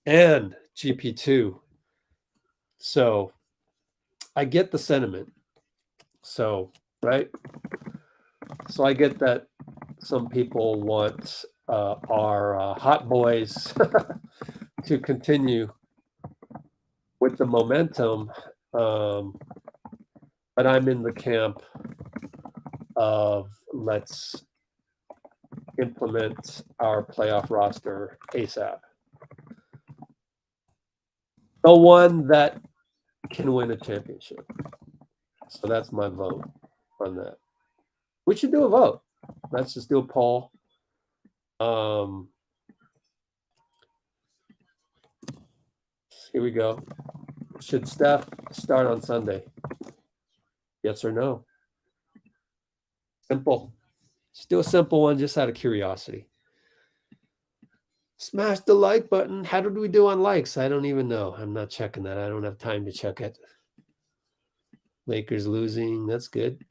and GP2. So I get the sentiment. So, right? So I get that some people want our hot boys to continue with the momentum, but I'm in the camp of let's implement our playoff roster ASAP. The one that can win a championship. So that's my vote on that. We should do a vote. Let's just do a poll. Here we go. Should Steph start on Sunday? Yes or no? Simple. Just do a simple one just out of curiosity. Smash the like button. How did we do on likes? I don't even know. I'm not checking that. I don't have time to check it. Lakers losing. That's good.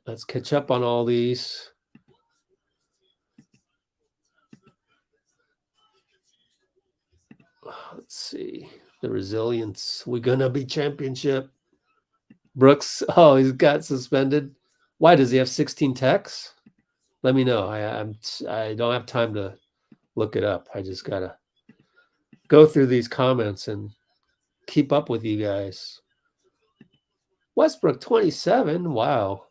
Let's catch up on all these. Let's see. The resilience. We're going to be championship. Brooks. Oh, he's got suspended. Why does he have 16 techs? Let me know. I don't have time to look it up. I just got to go through these comments and keep up with you guys. Westbrook 27. Wow.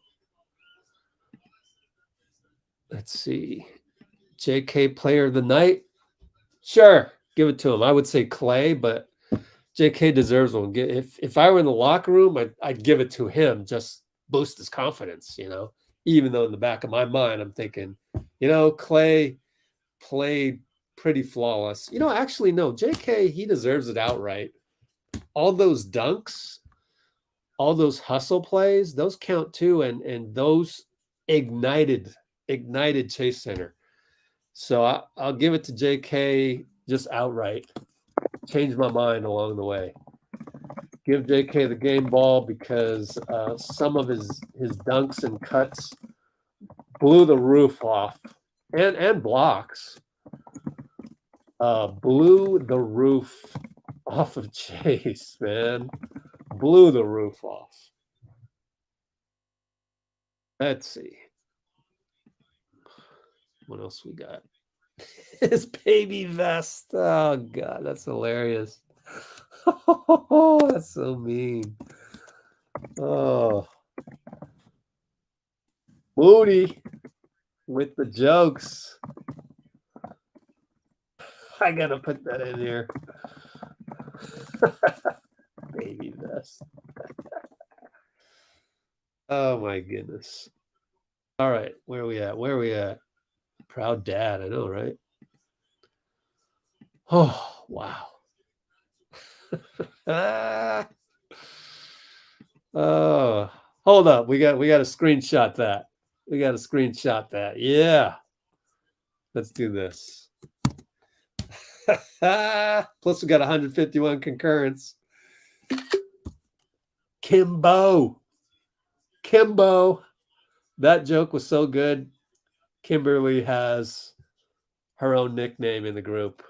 Let's see. JK player of the night. Sure. Give it to him. I would say Klay, but JK deserves one. If I were in the locker room, I'd give it to him. Just boost his confidence, you know, even though in the back of my mind, I'm thinking, you know, Klay played pretty flawless. You know, actually, no, JK, he deserves it outright. All those dunks, all those hustle plays, those count too. And those ignited Chase Center. So I'll give it to JK just outright. Changed my mind along the way. Give JK the game ball because some of his dunks and cuts blew the roof off, and blocks blew the roof off of Chase, man. Blew the roof off. Let's see. What else we got? His baby vest. Oh, God, that's hilarious. Oh, that's so mean. Oh. Moody with the jokes. I got to put that in here. Baby vest. Oh, my goodness. All right, where are we at? Proud dad, I know, right? Oh, wow. Oh, hold up. We got to screenshot that. Yeah. Let's do this. Plus we got 151 concurrents. Kimbo. That joke was so good. Kimberly has her own nickname in the group.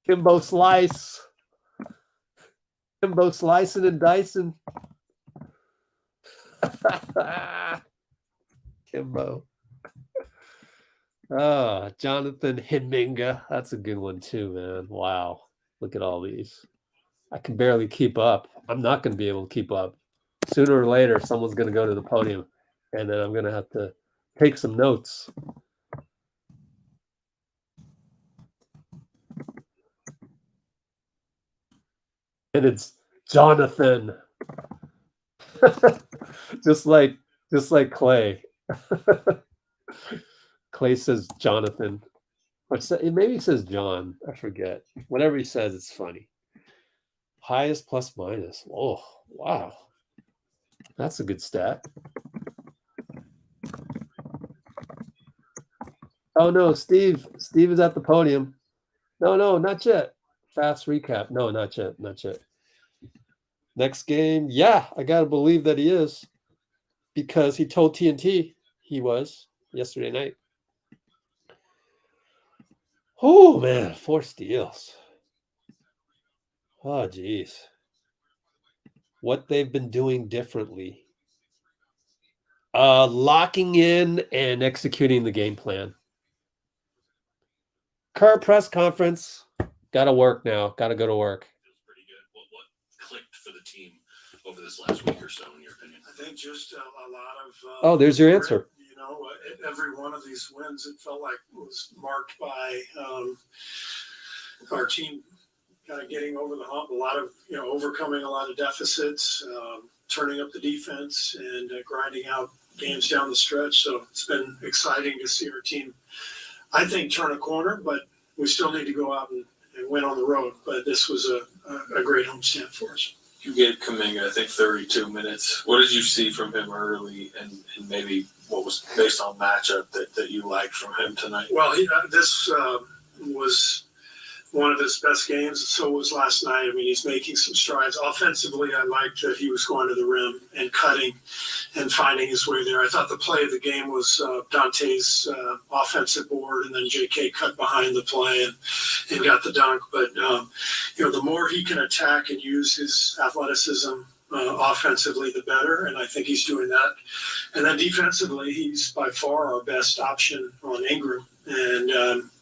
Kimbo Slice. Kimbo Slicing and Dicing. Kimbo. Oh, Jonathan Kuminga. That's a good one too, man. Wow. Look at all these. I can barely keep up. I'm not going to be able to keep up. Sooner or later, someone's going to go to the podium, and then I'm going to have to take some notes. And it's Jonathan. just like Klay. Klay says Jonathan. Or maybe he says John. I forget. Whatever he says, it's funny. Highest plus minus. Oh, wow. That's a good stat. Oh, no, Steve. Steve is at the podium. No, not yet. Fast recap. No, not yet. Next game. Yeah, I got to believe that he is. Because he told TNT he was yesterday night. Oh, man. 4 steals. Oh, geez. What they've been doing differently. Locking in and executing the game plan. Kerr press conference. Got to work now. Got to go to work. Feels pretty good. What clicked for the team over this last week or so, in your opinion? I think just a lot of. Oh, there's your answer. You know, every one of these wins, it felt like was marked by our team kind of getting over the hump. A lot of, overcoming a lot of deficits, turning up the defense, and grinding out games down the stretch. So it's been exciting to see our team, I think, turn a corner, but we still need to go out and win on the road. But this was a great homestand for us. You gave Kuminga, I think, 32 minutes. What did you see from him early, and maybe what was based on matchup that you liked from him tonight? Well, this was one of his best games. So was last night. I mean, he's making some strides. Offensively, I liked that he was going to the rim and cutting and finding his way there. I thought the play of the game was Donte's offensive board, and then JK cut behind the play and got the dunk. But, the more he can attack and use his athleticism offensively, the better. And I think he's doing that. And then defensively, he's by far our best option on Ingram. And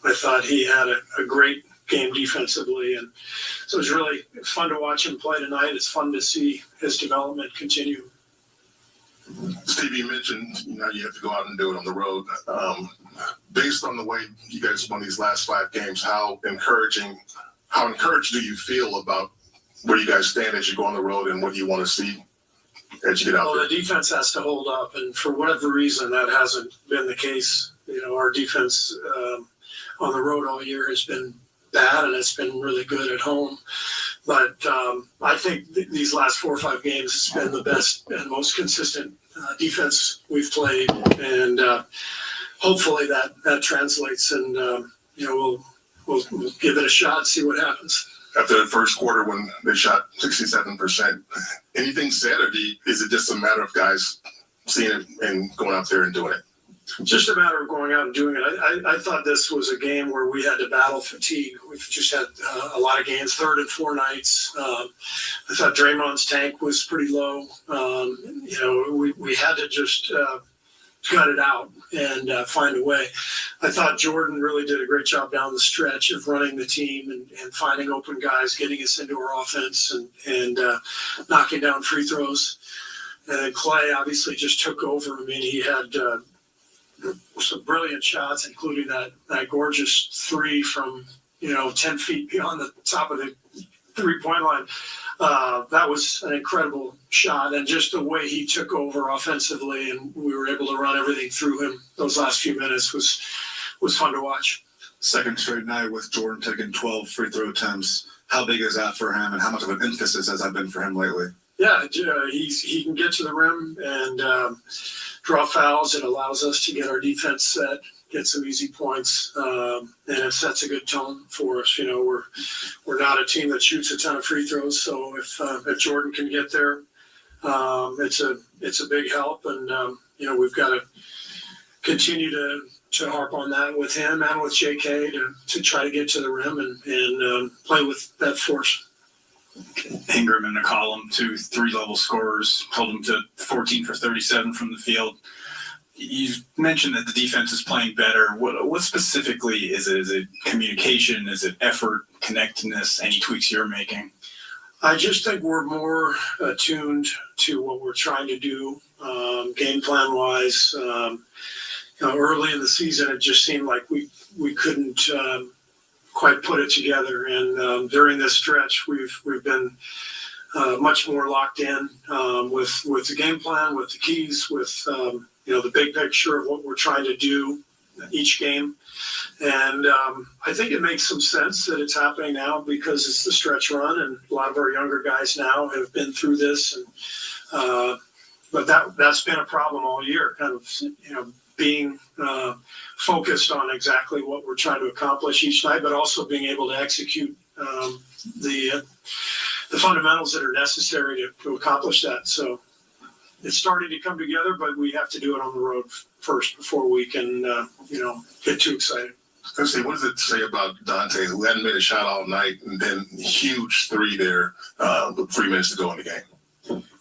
I thought he had a great game defensively, and so it's really fun to watch him play tonight. It's fun to see his development continue. Steve, you mentioned you have to go out and do it on the road. Based on the way you guys won these last 5 games, how encouraged do you feel about where you guys stand as you go on the road, and what do you want to see as you get out there? Well, the defense has to hold up, and for whatever reason, that hasn't been the case. Our defense on the road all year has been bad, and it's been really good at home. But I think these last 4 or 5 games has been the best and most consistent defense we've played, and hopefully that translates, and we'll give it a shot, see what happens. After the first quarter, when they shot 67%, anything said, or is it just a matter of guys seeing it and going out there and doing it? Just a matter of going out and doing it. I thought this was a game where we had to battle fatigue. We've just had a lot of games, 3rd and 4 nights. I thought Draymond's tank was pretty low. We had to just gut it out and find a way. I thought Jordan really did a great job down the stretch of running the team and finding open guys, getting us into our offense and knocking down free throws. And then Klay obviously just took over. I mean, he had some brilliant shots, including that gorgeous 3 from 10 feet beyond the top of the 3-point line. That was an incredible shot, and just the way he took over offensively, and we were able to run everything through him those last few minutes was fun to watch. Second straight night with Jordan taking 12 free throw attempts. How big is that for him, and how much of an emphasis has that been for him lately? Yeah, he can get to the rim and draw fouls. It allows us to get our defense set, get some easy points, and it sets a good tone for us. We're not a team that shoots a ton of free throws, so if Jordan can get there, it's a big help, and we've got to continue to harp on that with him and with JK to try to get to the rim and play with that force. Ingram and McCollum, 2 3-level scorers, held them to 14 for 37 from the field. You mentioned that the defense is playing better. What specifically is it? Is it communication? Is it effort, connectedness? Any tweaks you're making? I just think we're more attuned to what we're trying to do, game plan wise. Early in the season, it just seemed like we couldn't quite put it together, and during this stretch, we've been much more locked in with the game plan, with the keys, with the big picture of what we're trying to do each game. And I think it makes some sense that it's happening now because it's the stretch run, and a lot of our younger guys now have been through this. And but that's been a problem all year, kind of being focused on exactly what we're trying to accomplish each night, but also being able to execute the fundamentals that are necessary to accomplish that. So it's starting to come together, but we have to do it on the road first before we can, get too excited. Let's see, what does it say about Donte, who hadn't made a shot all night, and then huge 3 there with 3 minutes to go in the game?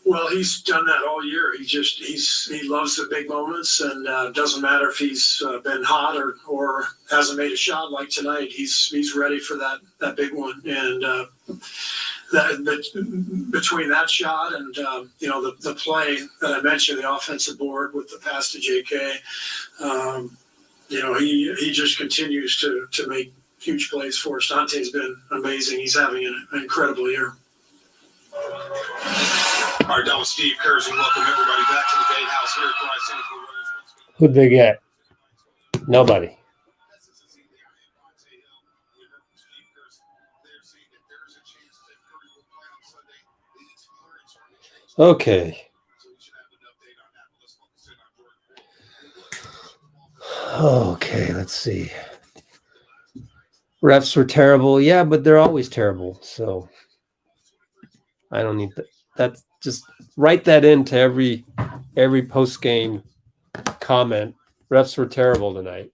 Well, he's done that all year. He loves the big moments, and doesn't matter if he's been hot or hasn't made a shot like tonight. He's ready for that big one, and between that shot and the play that I mentioned, the offensive board with the pass to JK, he just continues to make huge plays for us. Dante's been amazing. He's having an incredible year. All right, that was Steve Kerr. And welcome everybody back to the Gatehouse here at Price Center for Williams. Who'd they get? Nobody. Okay. Okay, let's see. Refs were terrible. Yeah, but they're always terrible. So I don't need that. That's just write that into every post-game comment. Refs were terrible tonight.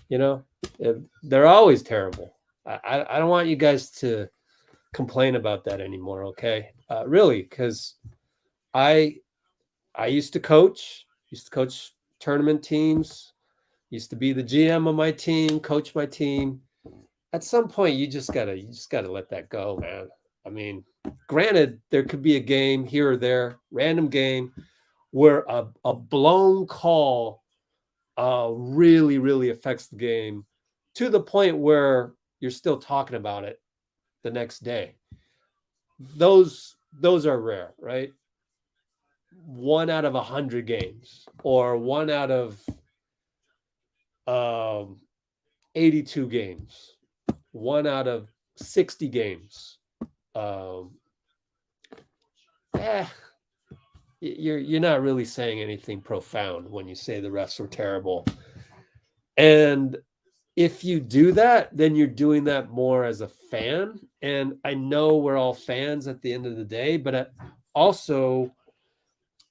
They're always terrible. I don't want you guys to complain about that anymore, okay? Really, because I used to coach tournament teams, used to be the GM of my team, coach my team. At some point, you just gotta let that go, man. I mean, granted, there could be a game here or there, random game, where a blown call really, really affects the game to the point where you're still talking about it the next day. Those are rare, right? 1 out of 100 games, or 1 out of 82 games, 1 out of 60 games. You're not really saying anything profound when you say the refs were terrible. And if you do that, then you're doing that more as a fan. And I know we're all fans at the end of the day, but also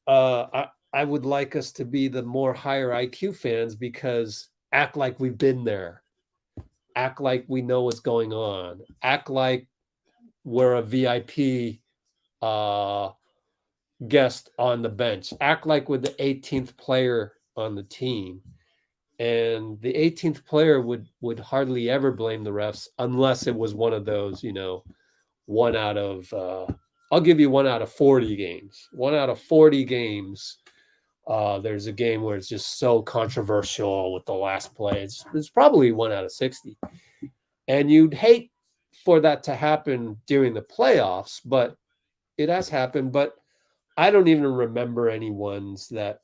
I would like us to be the more higher IQ fans, because act like we've been there. Act like we know what's going on. Act like we're a VIP guest on the bench. Act like we're the 18th player on the team. And the 18th player would hardly ever blame the refs unless it was one of those, 1 out of, I'll give you 1 out of 40 games. 1 out of 40 games, there's a game where it's just so controversial with the last play. It's probably 1 out of 60. And you'd hate for that to happen during the playoffs, but it has happened. But I don't even remember any ones that,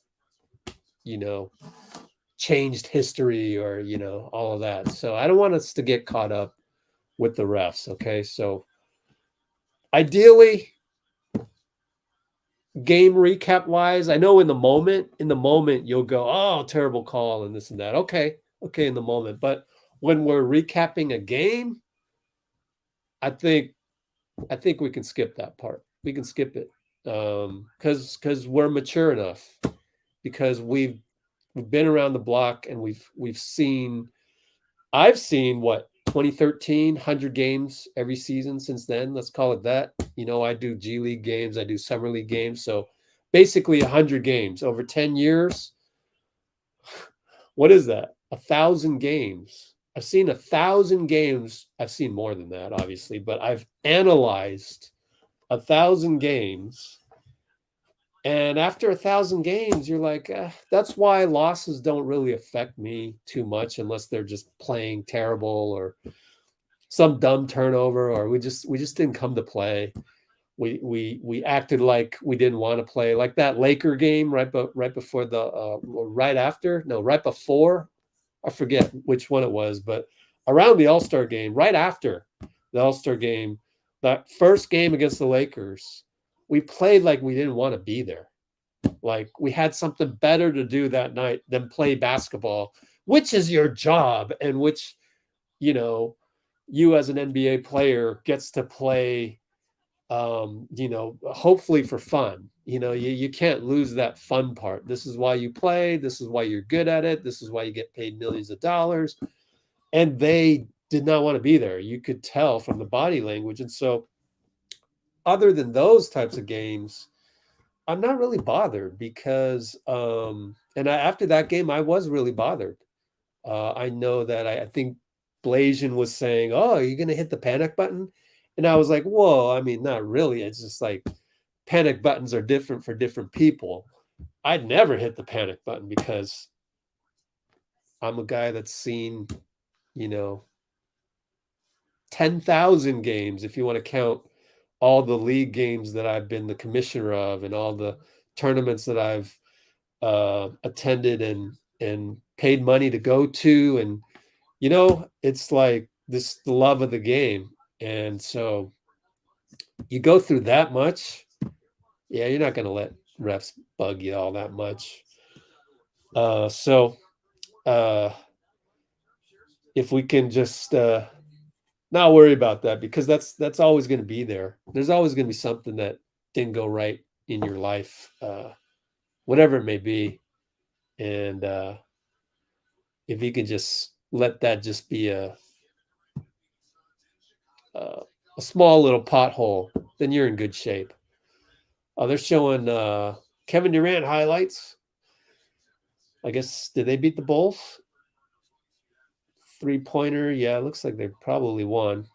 changed history or, all of that. So I don't want us to get caught up with the refs. Okay. So ideally, game recap wise, I know in the moment you'll go, oh, terrible call and this and that. Okay, in the moment. But when we're recapping a game, I think we can skip that part. We can skip it because we're mature enough, because we've been around the block and we've seen. I've seen 2013, 100 games every season since then. Let's call it that. I do G League games, I do Summer League games. So basically 100 games over 10 years. What is that? 1,000 games. I've seen 1,000 games. I've seen more than that, obviously, but I've analyzed 1,000 games. And after 1,000 games, you're like, that's why losses don't really affect me too much unless they're just playing terrible or some dumb turnover, or we just didn't come to play. We acted like we didn't want to play, like that Laker game right before right before, I forget which one it was, but around the All-Star game, right after the All-Star game, that first game against the Lakers, we played like we didn't want to be there. Like we had something better to do that night than play basketball, which is your job, and which, you as an NBA player gets to play, hopefully for fun. You can't lose that fun part. This is why you play. This is why you're good at it. This is why you get paid millions of dollars. And they did not want to be there. You could tell from the body language. And so other than those types of games, I'm not really bothered because, after that game, I was really bothered. I know that I think Blasian was saying, oh, are you going to hit the panic button? And I was like, whoa, I mean, not really. It's just like panic buttons are different for different people. I'd never hit the panic button because I'm a guy that's seen, 10,000 games, if you want to count all the league games that I've been the commissioner of and all the tournaments that I've attended and paid money to go to. And, it's like the love of the game. And so you go through that much. Yeah, you're not going to let refs bug you all that much. So if we can just not worry about that, because that's always going to be there. There's always going to be something that didn't go right in your life, whatever it may be. And if you can just let that just be a small little pothole, then you're in good shape. They're showing Kevin Durant highlights. I guess, did they beat the Bulls? 3-pointer. Yeah, it looks like they probably won.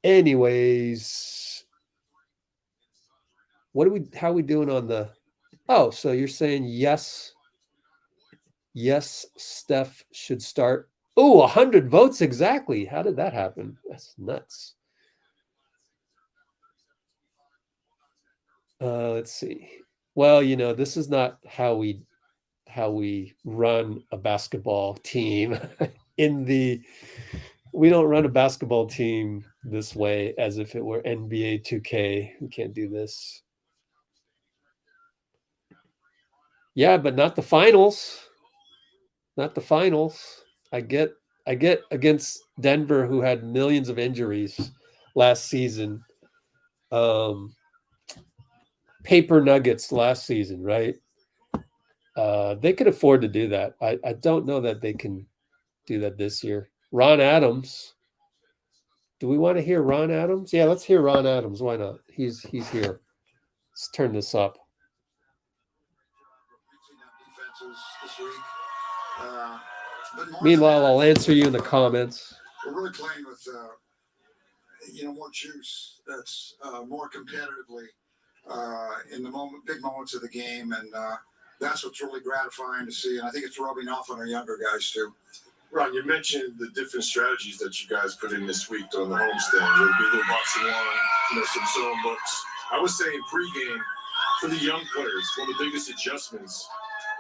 Anyways, how are we doing on the, so you're saying yes, Steph should start. 100 votes exactly. How did that happen? That's nuts. Let's see. Well, this is not how we run a basketball team. We don't run a basketball team this way as if it were NBA 2K. We can't do this. Yeah, but not the finals. Not the finals. I get against Denver, who had millions of injuries last season. Paper Nuggets last season, right? They could afford to do that. I don't know that they can do that this year. Ron Adams. Do we want to hear Ron Adams? Yeah, let's hear Ron Adams. Why not? He's here. Let's turn this up. Meanwhile, I'll answer you in the comments. We're really playing with, more juice. That's more competitively in the big moments of the game, and that's what's really gratifying to see. And I think it's rubbing off on our younger guys too. Ron, you mentioned the different strategies that you guys put in this week during the homestand. There'll be a little boxing one, some zone books. I was saying pregame for the young players, one of the biggest adjustments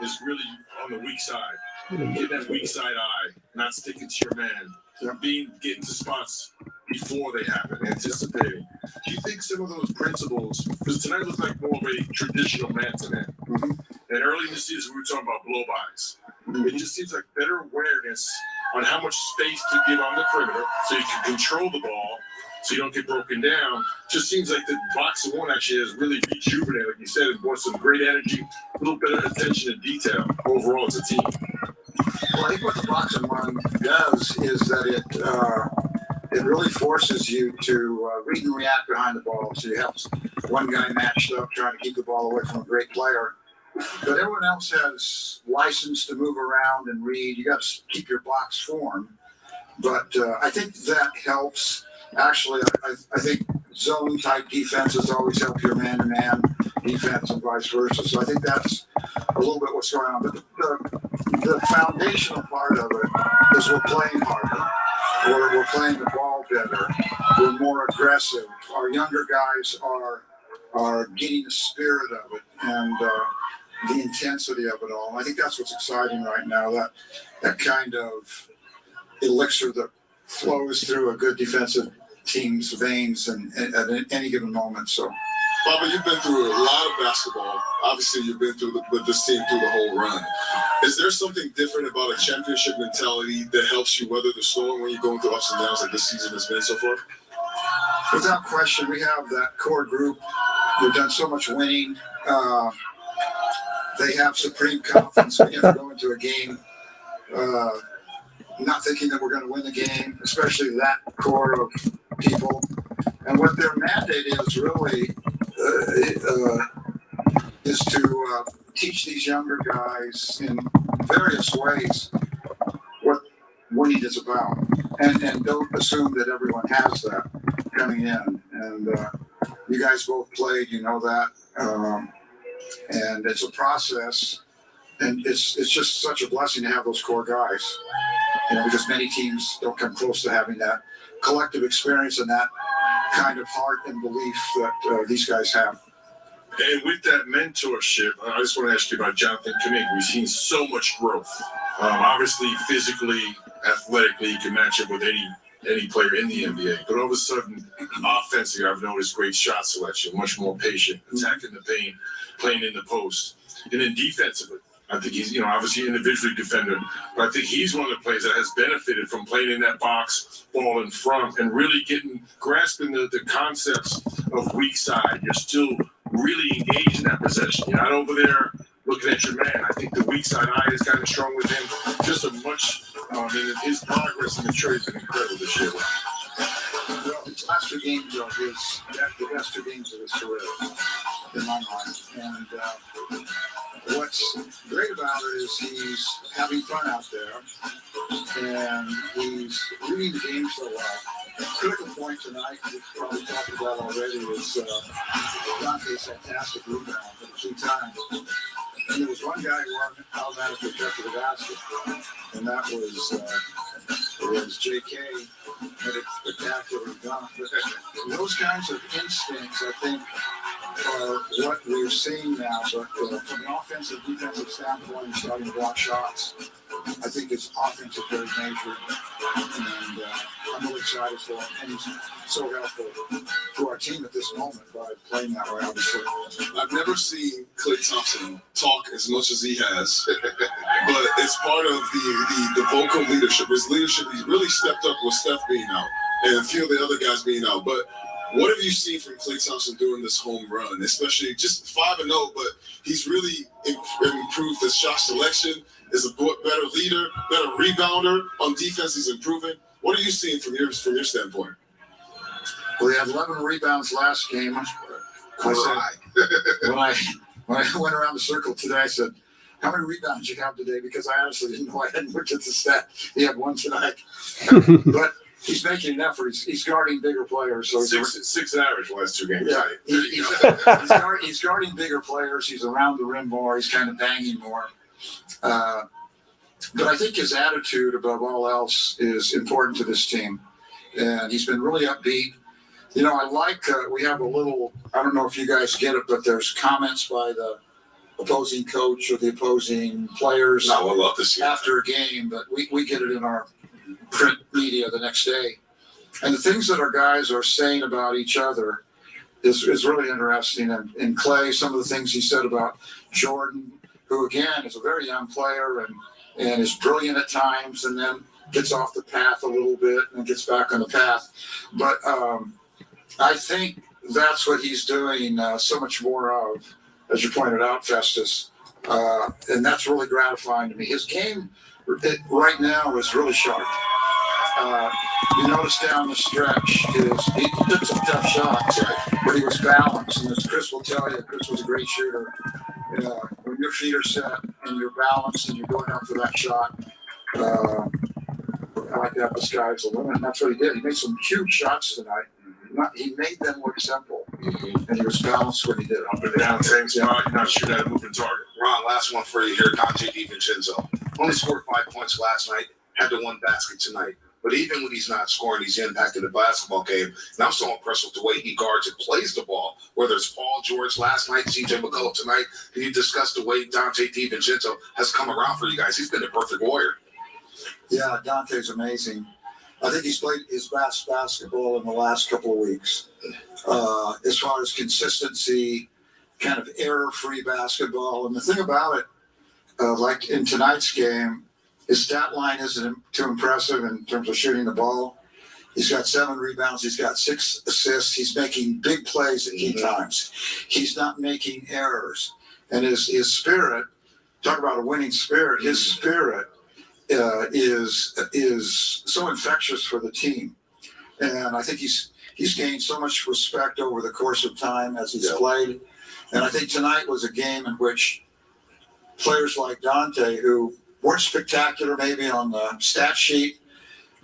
is really on the weak side. Getting that weak side eye, not sticking to your man, getting to spots before they happen, anticipating. Do you think some of those principles, because tonight looked like more of a traditional man-to-man, and early in the season we were talking about blow-bys. It just seems like better awareness on how much space to give on the perimeter so you can control the ball so you don't get broken down. Just seems like the boxing one actually has really rejuvenated, like you said, it brought some great energy, a little bit of attention to detail overall as a team. Well, I think what the boxing one does is that it really forces you to read and react behind the ball. So you have one guy matched up trying to keep the ball away from a great player. But everyone else has license to move around and read. You got to keep your box form. But I think that helps. Actually, I think zone-type defenses always help your man-to-man defense and vice versa. So I think that's a little bit what's going on. But the foundational part of it is we're playing harder. We're playing the ball better. We're more aggressive. Our younger guys are getting the spirit of it and the intensity of it all. And I think that's what's exciting right now, that kind of elixir that flows through a good defensive team's veins and at any given moment. So, Baba, you've been through a lot of basketball. Obviously, you've been through with this team through the whole run. Is there something different about a championship mentality that helps you weather the storm when you're going through ups and downs like this season has been so far? Without question, we have that core group. We've done so much winning. They have supreme confidence. We never go into a game not thinking that we're going to win the game, especially that core of people. And what their mandate is really is to teach these younger guys in various ways what winning is about. And don't assume that everyone has that. coming in, and you guys both played, you know that, and it's a process, and it's just such a blessing to have those core guys, because many teams don't come close to having that collective experience and that kind of heart and belief that these guys have. And with that mentorship, I just want to ask you about Jonathan Kuminga. We've seen so much growth. Obviously, physically, athletically, he can match up with any player in the NBA. But all of a sudden, offensively, I've noticed great shot selection, much more patient, attacking the paint, playing in the post. And then defensively, I think he's, obviously individually defender, but I think he's one of the players that has benefited from playing in that box, ball in front, and really grasping the concepts of weak side. You're still really engaged in that possession. You're not over there looking at your man. I think the weak side eye is kind of strong with him. Just a much, his progress and maturity has been incredible this year. Well, his last two games are the best 2 games of his career, in my mind. And what's great about it is he's having fun out there, and he's reading the game so well. Critical point tonight, we've probably talked about already, was Dante's fantastic rebound for the 2 times. And there was one guy who automatically got to the basket, and that was J.K. Had a spectacular dunk. But those kinds of instincts, I think, are what we're seeing now. But from an offensive, defensive standpoint, starting to block shots, I think it's offensive very major. And I'm really excited for him. And he's so helpful to our team at this moment by playing that way, obviously. I've never seen Klay Thompson talk as much as he has, but it's part of the vocal leadership. His leadership, he's really stepped up with Steph being out and a few of the other guys being out. But what have you seen from Klay Thompson during this home run, especially just 5-0, but he's really improved his shot selection, is a better leader, better rebounder. On defense, he's improving. What are you seeing from your standpoint? Well, he had 11 rebounds last game. When I went around the circle today, I said, how many rebounds you have today? Because I honestly didn't know. I hadn't looked at the stat. He had 1 tonight. But he's making an effort. He's guarding bigger players. So six average last 2 games. Yeah, he's guarding bigger players. He's around the rim more. He's kind of banging more. But I think his attitude, above all else, is important to this team. And he's been really upbeat. I like, we have a little, I don't know if you guys get it, but there's comments by the opposing coach or the opposing players I love to see after a game, but we get it in our print media the next day. And the things that our guys are saying about each other is really interesting. And Klay, some of the things he said about Jordan, who again is a very young player and is brilliant at times and then gets off the path a little bit and gets back on the path. But I think that's what he's doing so much more of, as you pointed out, Festus. And that's really gratifying to me. His game right now is really sharp. You notice down the stretch, he took some tough shots, but he was balanced. And as Chris will tell you, Chris was a great shooter. When your feet are set and you're balanced and you're going out for that shot, I like that the sky's the limit. And that's what he did. He made some huge shots tonight. He made them look simple, and he was balanced when he did it. Up and down, same spot. You're not shooting at a moving target. Ron, last one for you here. Donte DiVincenzo only scored 5 points last night, had the 1 basket tonight. But even when he's not scoring, he's impacting the basketball game. And I'm so impressed with the way he guards and plays the ball, whether it's Paul George last night, CJ McCollum tonight. Can you discuss the way Donte DiVincenzo has come around for you guys? He's been a perfect warrior. Yeah, Dante's amazing. I think he's played his best basketball in the last couple of weeks. As far as consistency, kind of error-free basketball. And the thing about it, like in tonight's game, his stat line isn't too impressive in terms of shooting the ball. He's got 7 rebounds. He's got 6 assists. He's making big plays at key times. He's not making errors. And his spirit, talk about a winning spirit, his spirit is so infectious for the team. And I think he's gained so much respect over the course of time as he's played. And I think tonight was a game in which players like Donte, who weren't spectacular maybe on the stat sheet,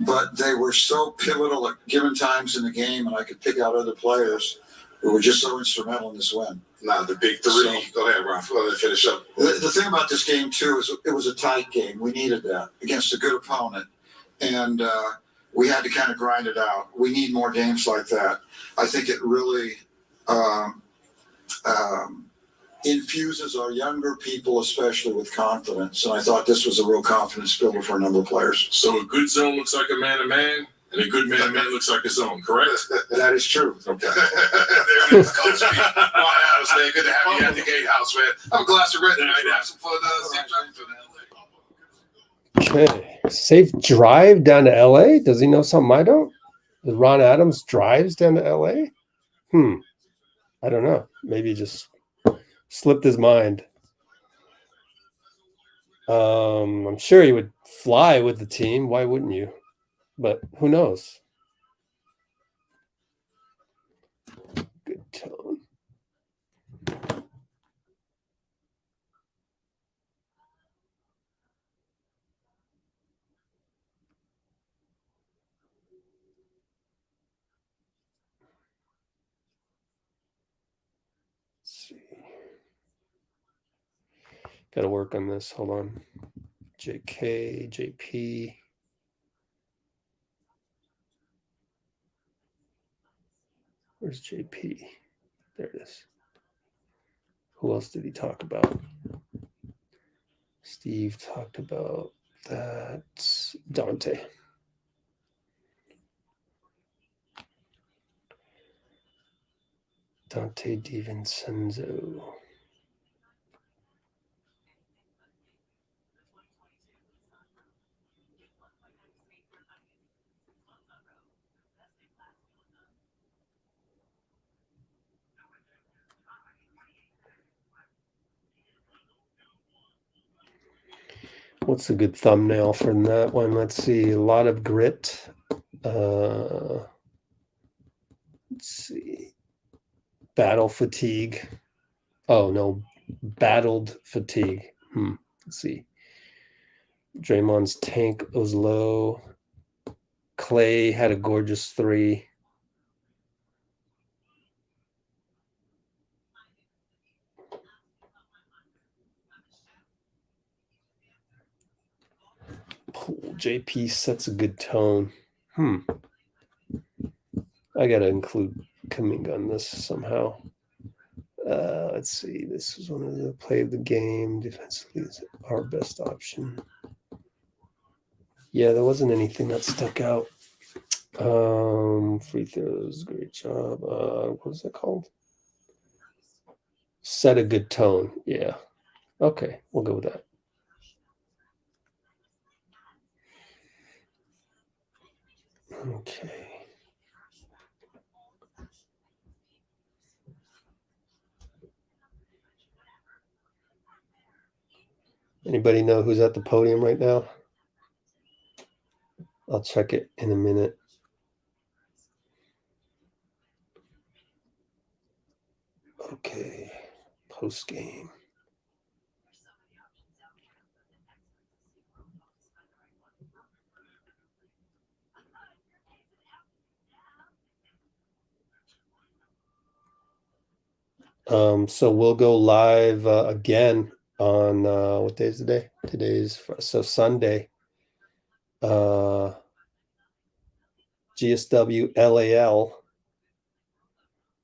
but they were so pivotal at given times in the game, and I could pick out other players who were just so instrumental in this win. Now, the big three. Go ahead, Ron. Go ahead, finish up. The thing about this game, too, is it was a tight game. We needed that against a good opponent. And we had to kind of grind it out. We need more games like that. I think it really infuses our younger people, especially, with confidence. And I thought this was a real confidence builder for a number of players. So a good zone looks like a man-to-man, and a good man-to-man looks like a zone, correct? That is true. Okay. There it is, Coach B. Ron Adams, man. Good to have you at the Gatehouse, man. Have a glass of red tonight. Have some fun. Okay. Safe drive down to LA? Does he know something I don't? Does Ron Adams drives down to LA? I don't know. Maybe he just slipped his mind. I'm sure he would fly with the team. Why wouldn't you? But who knows? Good tone. Let's see. Got to work on this. Hold on. JK, JP. Where's JP? There it is. Who else did he talk about? Steve talked about that. Donte. Donte DiVincenzo. What's a good thumbnail from that one? Let's see. A lot of grit. Let's see. Battle fatigue. Oh, no. Battled fatigue. Let's see. Draymond's tank was low. Klay had a gorgeous 3. Poole, JP sets a good tone. I got to include Kuminga on this somehow. Let's see. This was one of the play of the game. Defensively is our best option. Yeah, there wasn't anything that stuck out. Free throws, great job. What was that called? Set a good tone. Yeah. Okay, we'll go with that. Okay. Anybody know who's at the podium right now? I'll check it in a minute. Okay, post game. So we'll go live again on what day is the day? Today's Sunday. GSW LAL.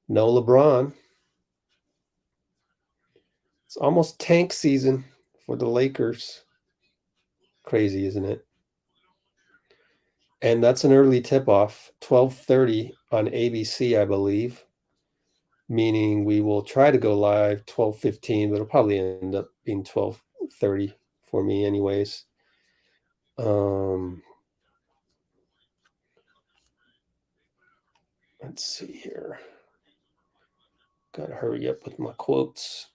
No LeBron. It's almost tank season for the Lakers. Crazy, isn't it? And that's an early tip-off, 12:30 on ABC, I believe. Meaning we will try to go live 12:15, but it'll probably end up being 12:30 for me anyways. Let's see here. Gotta hurry up with my quotes.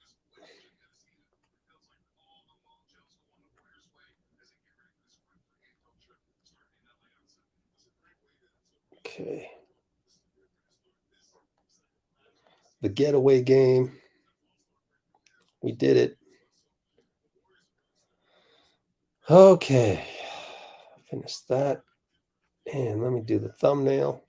Okay. The getaway game. We did it. Okay. Finish that. And let me do the thumbnail.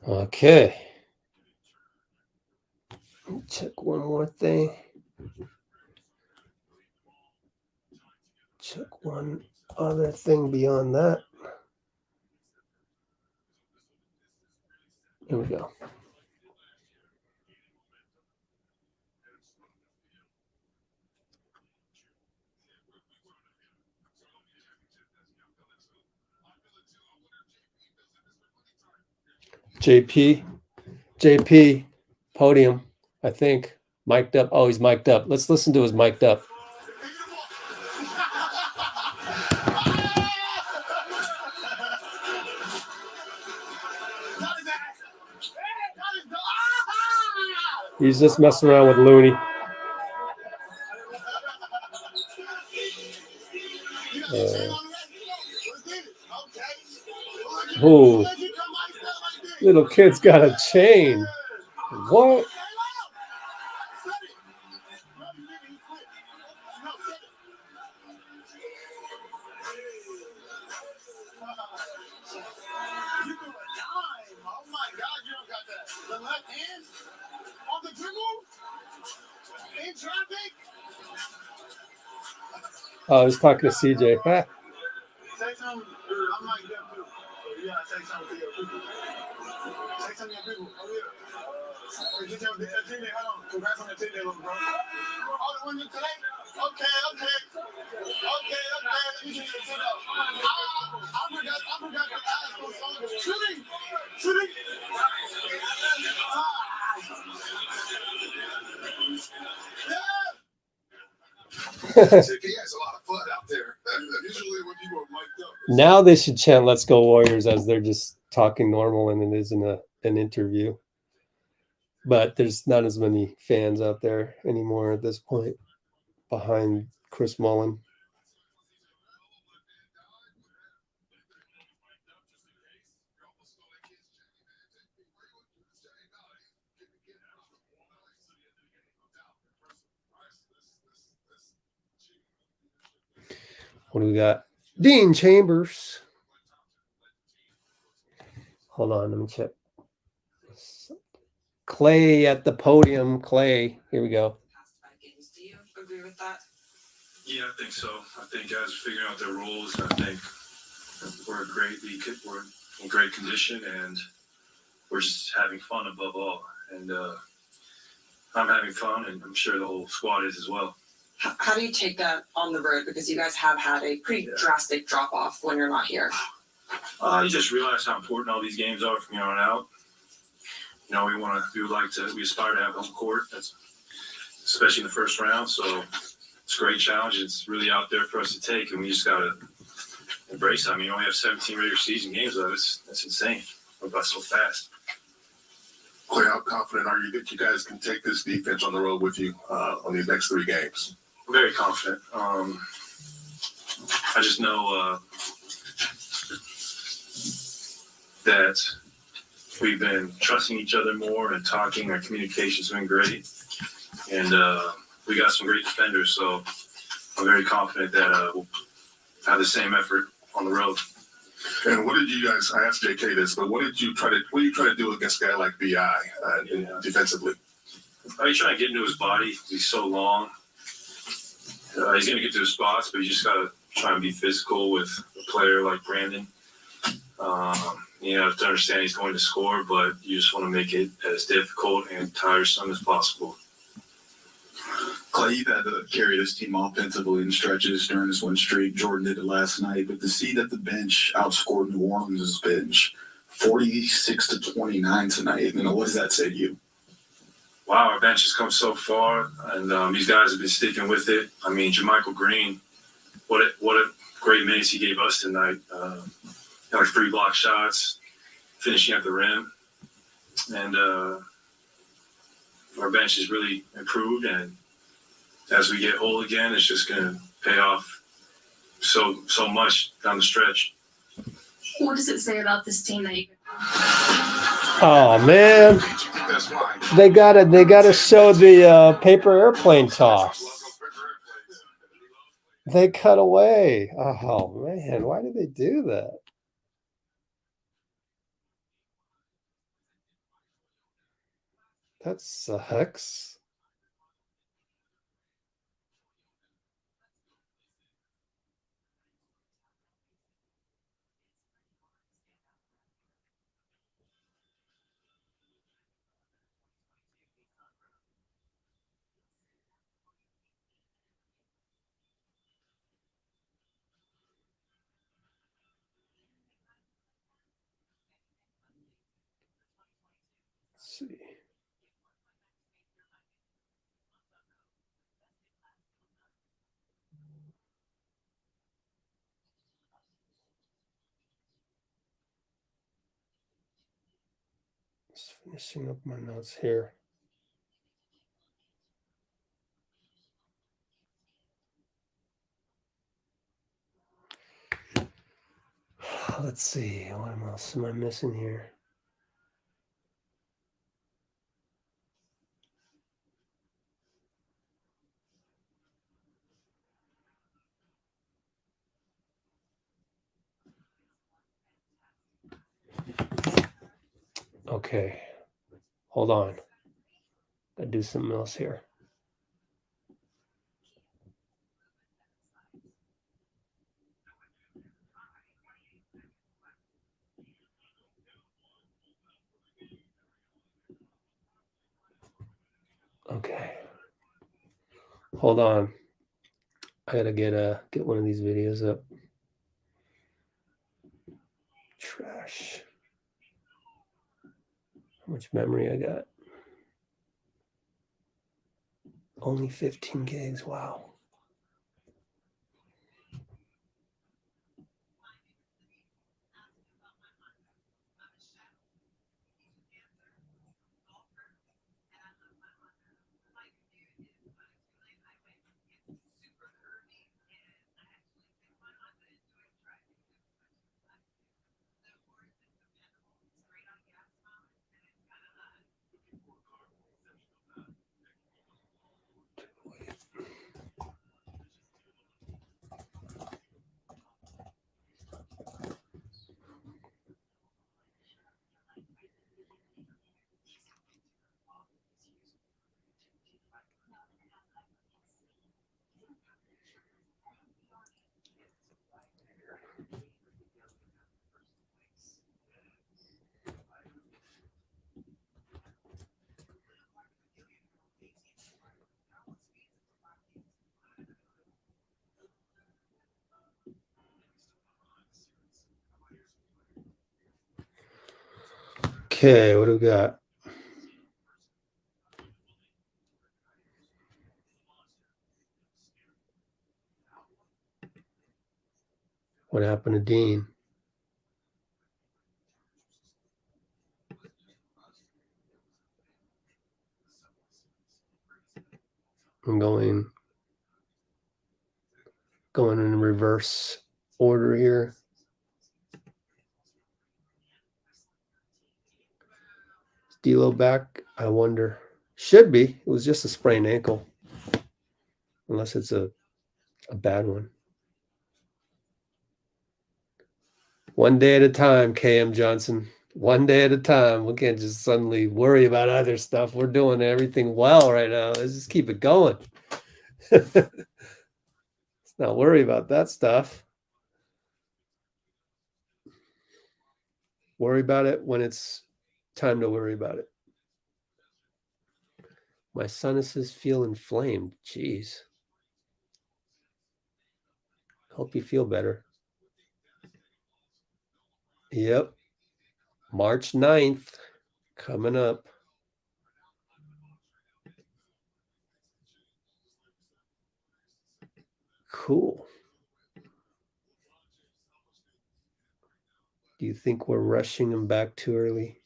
Okay. Check one more thing. Check one other thing beyond that. Here we go. JP, podium, I think. Mic'd up. Oh, he's mic'd up. Let's listen to his mic'd up. He's just messing around with Looney. Oh, little kid's got a chain. What? Oh, I was talking to CJ. Huh? Say something. I'm like them too. So you gotta say something to your people. Say something to your people. Oh, yeah. Hey, just tell the team day, hold on. Congrats on the team day, little bro. Oh, the winner today? Okay. You should sit up. I forgot to ask for something. Shooting. He has a lot of fun out there. Usually when people are mic'd up. Now they should chant "Let's Go Warriors" as they're just talking normal and it isn't an interview. But there's not as many fans out there anymore at this point behind Chris Mullin. What do we got? Dean Chambers. Hold on, let me check. Klay at the podium. Klay, here we go. Do you agree with that? Yeah, I think so. I think guys are figuring out their roles. I think we're in great condition, and we're just having fun above all. And I'm having fun, and I'm sure the whole squad is as well. How do you take that on the road? Because you guys have had a pretty drastic drop off when you're not here. You just realize how important all these games are from here on out. You know, we aspire to have home court. That's especially in the first round. So it's a great challenge. It's really out there for us to take, and we just got to embrace it. I mean, we only have 17 regular season games of it. That's insane. We're about so fast. Klay, how confident are you that you guys can take this defense on the road with you on these next 3 games? I'm very confident. I just know that we've been trusting each other more and talking. Our communication's been great. And we got some great defenders, so I'm very confident that we'll have the same effort on the road. And what did you guys? I asked JK this, but what did you try to do against a guy like Bi defensively? He's trying to get into his body. He's so long. He's going to get to his spots, but you just got to try and be physical with a player like Brandon. You have to understand he's going to score, but you just want to make it as difficult and tiresome as possible. Klay, you've had to carry this team offensively in stretches during this win streak. Jordan did it last night, but to see that the bench outscored New Orleans' bench 46-29 tonight. What does that say to you? Wow, our bench has come so far, and these guys have been sticking with it. I mean, JaMychal Green, what a great minutes he gave us tonight. Like 3 block shots, finishing at the rim, and our bench has really improved. And as we get whole again, it's just going to pay off so much down the stretch. What does it say about this team that you? Oh man, they gotta show the paper airplane toss. They cut away. Oh man, why did they do that? That sucks. Let's see. Just finishing up my notes here. Let's see. What else am I missing here? Okay. Hold on. Gotta do something else here. Okay. Hold on. I gotta get one of these videos up. Trash. How much memory I got? Only 15 gigs. Wow. Okay, what do we got? What happened to Dean? I'm going in reverse order here. Is D'Lo back? I wonder. Should be. It was just a sprained ankle. Unless it's a bad one. One day at a time, KM Johnson. One day at a time. We can't just suddenly worry about other stuff. We're doing everything well right now. Let's just keep it going. Let's not worry about that stuff. Worry about it when it's time to worry about it. My sinuses feel inflamed. Jeez. Hope you feel better. Yep. March 9th coming up. Cool. Do you think we're rushing him back too early?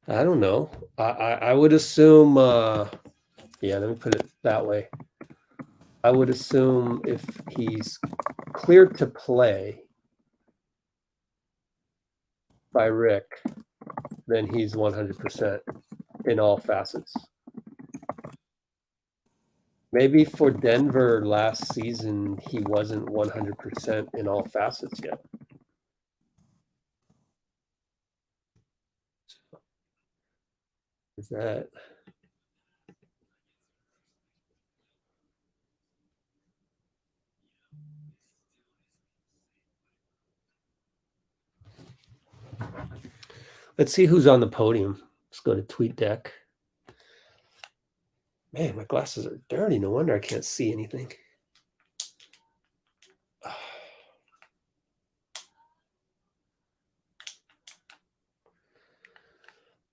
I don't know. I would assume, yeah, let me put it that way. I would assume if he's cleared to play by Rick, then he's 100% in all facets. Maybe for Denver last season, he wasn't 100% in all facets yet. Is that? Let's see who's on the podium. Let's go to TweetDeck. Man, my glasses are dirty. No wonder I can't see anything.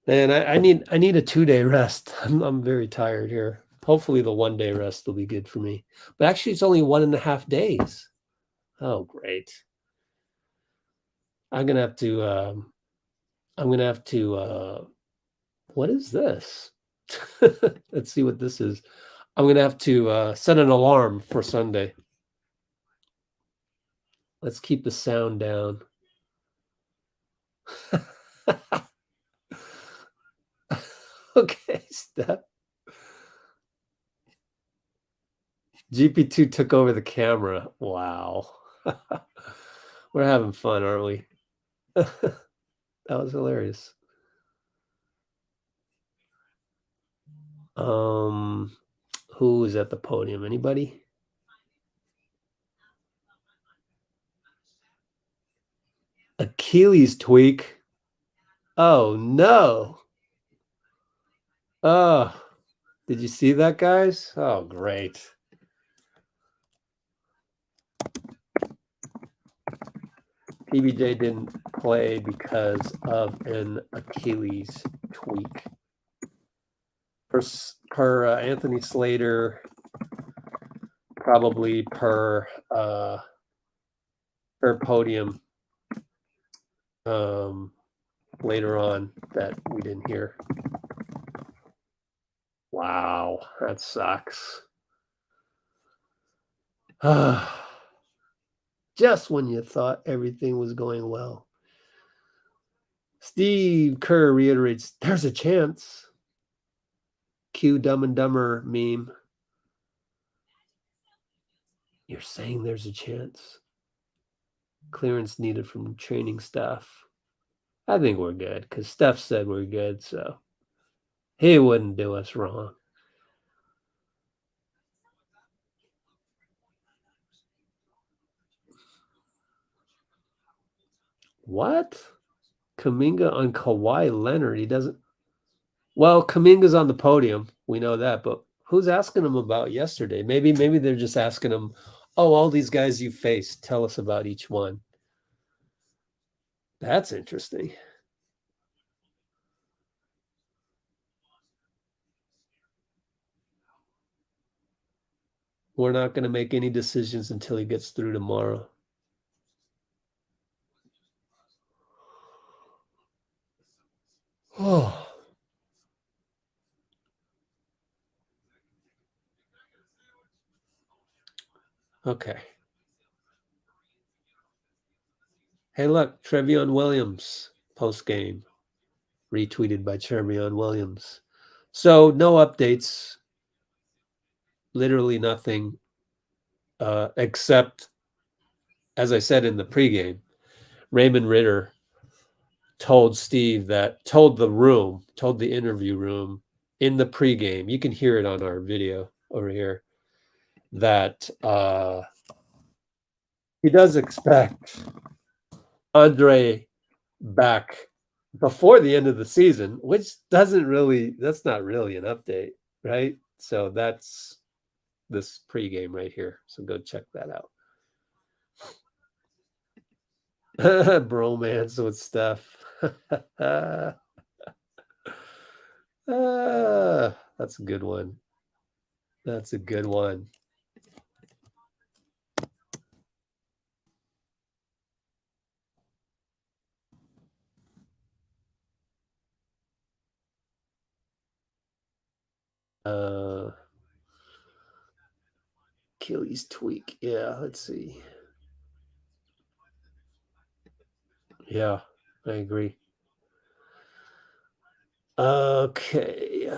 Man, I need a 2-day rest. I'm very tired here. Hopefully the 1-day rest will be good for me. But actually it's only 1.5 days. Oh, great. I'm gonna have to what is this? Let's see what this is. I'm gonna have to set an alarm for Sunday. Let's keep the sound down. Okay, Steph. GP2 took over the camera. Wow. We're having fun, aren't we? That was hilarious. Who is at the podium? Anybody? Achilles tweak. Oh no. Oh, did you see that, guys? Oh, great. PBJ didn't play because of an Achilles tweak. Per Anthony Slater, probably per podium later on that we didn't hear. Wow, that sucks. Just when you thought everything was going well. Steve Kerr reiterates, there's a chance. Cue Dumb and Dumber meme. You're saying there's a chance. Clearance needed from training staff. I think we're good because Steph said we're good, so he wouldn't do us wrong. What? Kuminga on Kawhi Leonard. He doesn't. Well, Kuminga's on the podium. We know that, but who's asking him about yesterday? Maybe they're just asking him, oh, all these guys you faced, tell us about each one. That's interesting. We're not going to make any decisions until he gets through tomorrow. Oh. Okay. Hey, look, Trevion Williams post game, retweeted by Trevion Williams. So no updates, literally nothing, except, as I said in the pregame, Raymond Ritter told Steve told the interview room in the pregame, you can hear it on our video over here, that he does expect Andre back before the end of the season, which that's not really an update, right? So that's this pregame right here. So go check that out. Bromance with Steph. That's a good one. That's a good one. Achilles tweak. Yeah, let's see. Yeah, I agree. Okay.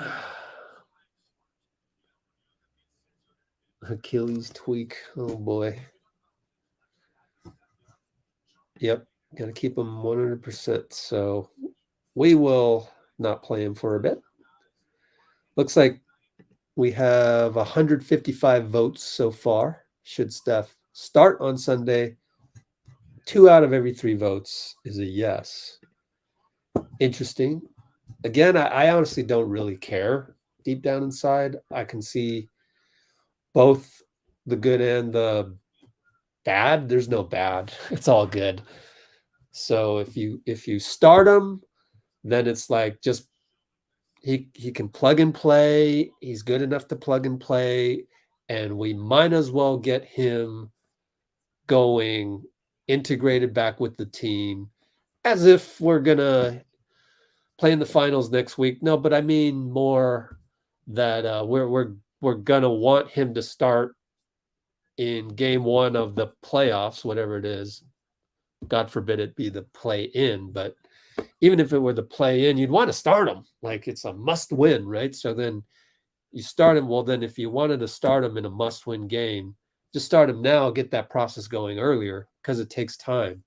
Achilles tweak. Oh boy. Yep, got to keep him 100%. So we will not play him for a bit. Looks like we have 155 votes so far. Should Steph start on Sunday? 2 out of every 3 votes is a yes. Interesting. Again, I honestly don't really care deep down inside. I can see both the good and the bad. There's no bad. It's all good. So if you start him, then it's like just he can plug and play. He's good enough to plug and play, and we might as well get him going, integrated back with the team, as if we're gonna play in the finals next week. No, but I mean more that we're gonna want him to start in game 1 of the playoffs, whatever it is. God forbid it be the play in, but even if it were the play in, you'd want to start him. Like it's a must win, right? So then you start him. Well, then if you wanted to start him in a must win game, just start him now, get that process going earlier because it takes time.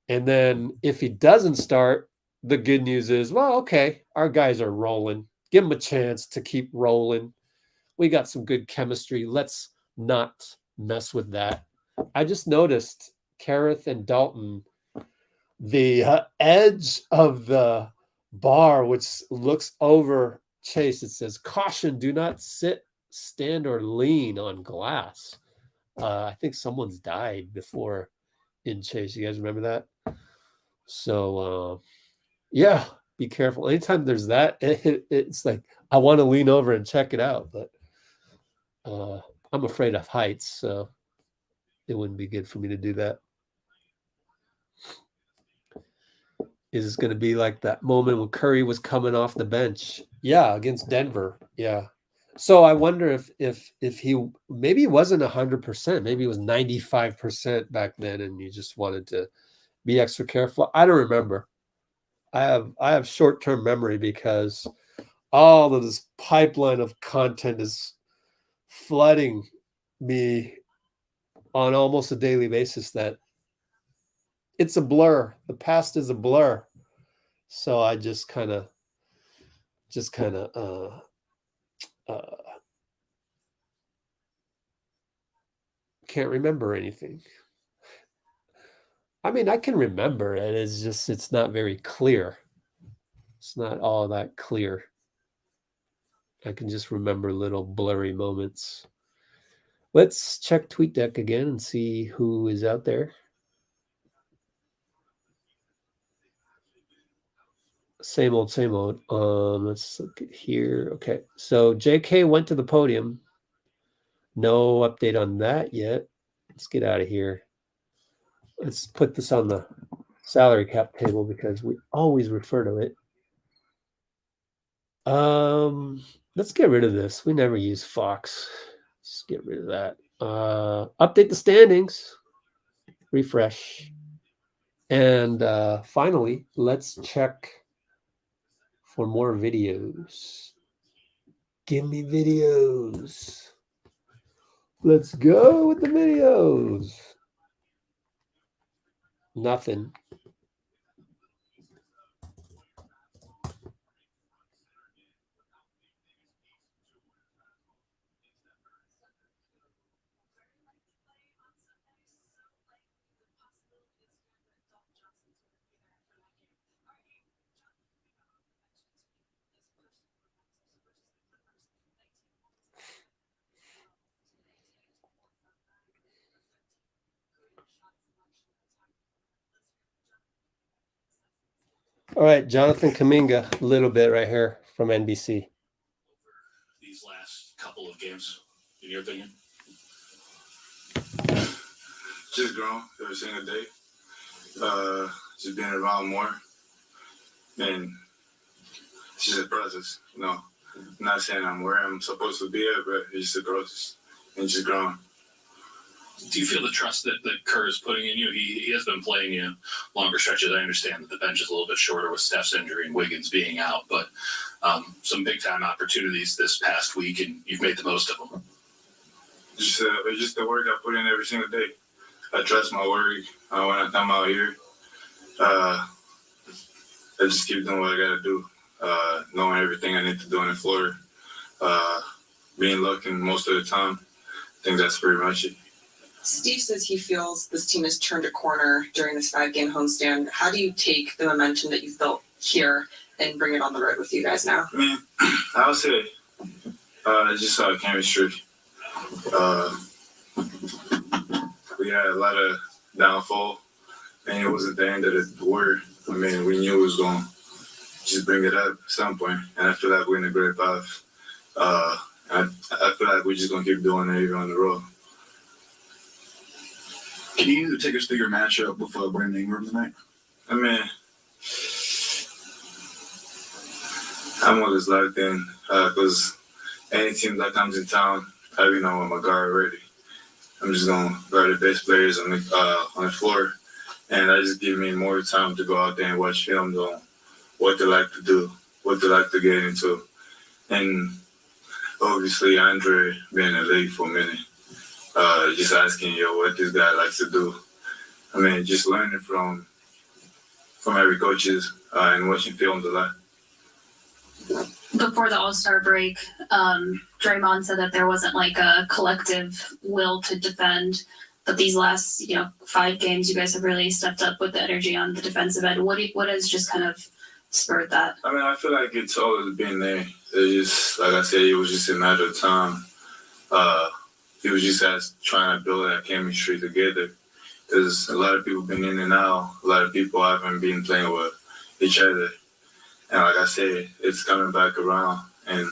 And then if he doesn't start, the good news is, well, okay, our guys are rolling. Give him a chance to keep rolling. We got some good chemistry. Let's not mess with that. I just noticed Kareth and Dalton, the edge of the bar, which looks over Chase, it says, caution, do not sit, stand, or lean on glass. I think someone's died before in Chase. You guys remember that? So, yeah, be careful. Anytime there's that, it's like, I want to lean over and check it out, but I'm afraid of heights, so it wouldn't be good for me to do that. Is this going to be like that moment when Curry was coming off the bench? Yeah, against Denver. Yeah. So I wonder if he maybe he wasn't 100%, maybe he was 95% back then, and you just wanted to be extra careful. I don't remember. I have short-term memory because all of this pipeline of content is flooding me on almost a daily basis that it's a blur. The past is a blur. So I just kind of can't remember anything. I mean, I can remember it. It's just, it's not very clear. It's not all that clear. I can just remember little blurry moments. Let's check TweetDeck again and see who is out there. Same old, same old. Let's look at here. Okay, so JK went to the podium. No update on that yet. Let's get out of here. Let's put this on the salary cap table because we always refer to it. Let's get rid of this. We never use Fox. Let's get rid of that. Update the standings. Refresh. And finally, let's check for more videos. Give me videos. Let's go with the videos. Nothing. All right, Jonathan Kuminga, a little bit right here from NBC. These last couple of games, in your opinion? Just grown every single day. Just being around more. And it's just a process, you know. I'm not saying I'm where I'm supposed to be at, but it's just a process. And just growing. Do you feel the trust that Kerr is putting in you? He has been playing you longer stretches. I understand that the bench is a little bit shorter with Steph's injury and Wiggins being out, but some big-time opportunities this past week, and you've made the most of them. It's just the work I put in every single day. I trust my work when I come out here. I just keep doing what I got to do, knowing everything I need to do on the floor, being lucky most of the time. I think that's pretty much it. Steve says he feels this team has turned a corner during this 5-game homestand. How do you take the momentum that you've built here and bring it on the road with you guys now? I mean, I would say it's just our chemistry. We had a lot of downfall, and it wasn't the end of the word. I mean, we knew it was going to just bring it up at some point, and I feel like we're in a great path. I feel like we're just going to keep doing it even on the road. Can you take us through your matchup with Brandon Ingram tonight? I mean, I'm always locked in because any team that comes in town, I already know I'm a guard already. I'm just going to guard the best players on the floor, and that just gives me more time to go out there and watch films on what they like to do, what they like to get into. And obviously, Andre been in the league for a minute. Just asking, what this guy likes to do. I mean, just learning from every coaches and watching films a lot. Before the All-Star break, Draymond said that there wasn't like a collective will to defend, but these last 5 games, you guys have really stepped up with the energy on the defensive end. What has just kind of spurred that? I mean, I feel like it's always been there. It's just, like I said, it was just a matter of time. It was just trying to build that chemistry together. Because a lot of people been in and out. A lot of people haven't been playing with each other. And like I said, it's coming back around. And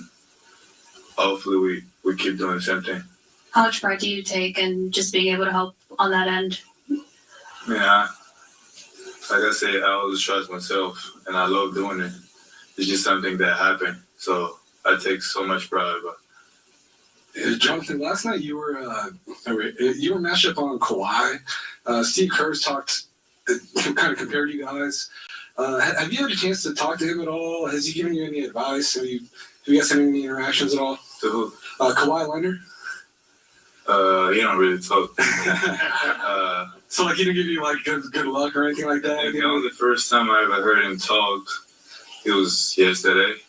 hopefully we keep doing the same thing. How much pride do you take in just being able to help on that end? Yeah, like I said, I always trust myself. And I love doing it. It's just something that happened. So I take so much pride about it. Jonathan, last night you were matched up on Kawhi. Steve Kerr's talked, kind of compared you guys. Have you had a chance to talk to him at all? Has he given you any advice? Have you guys had any interactions at all? To who? Kawhi Leonard. He don't really talk. So like he didn't give you like good luck or anything like that? The first time I ever heard him talk, it was yesterday.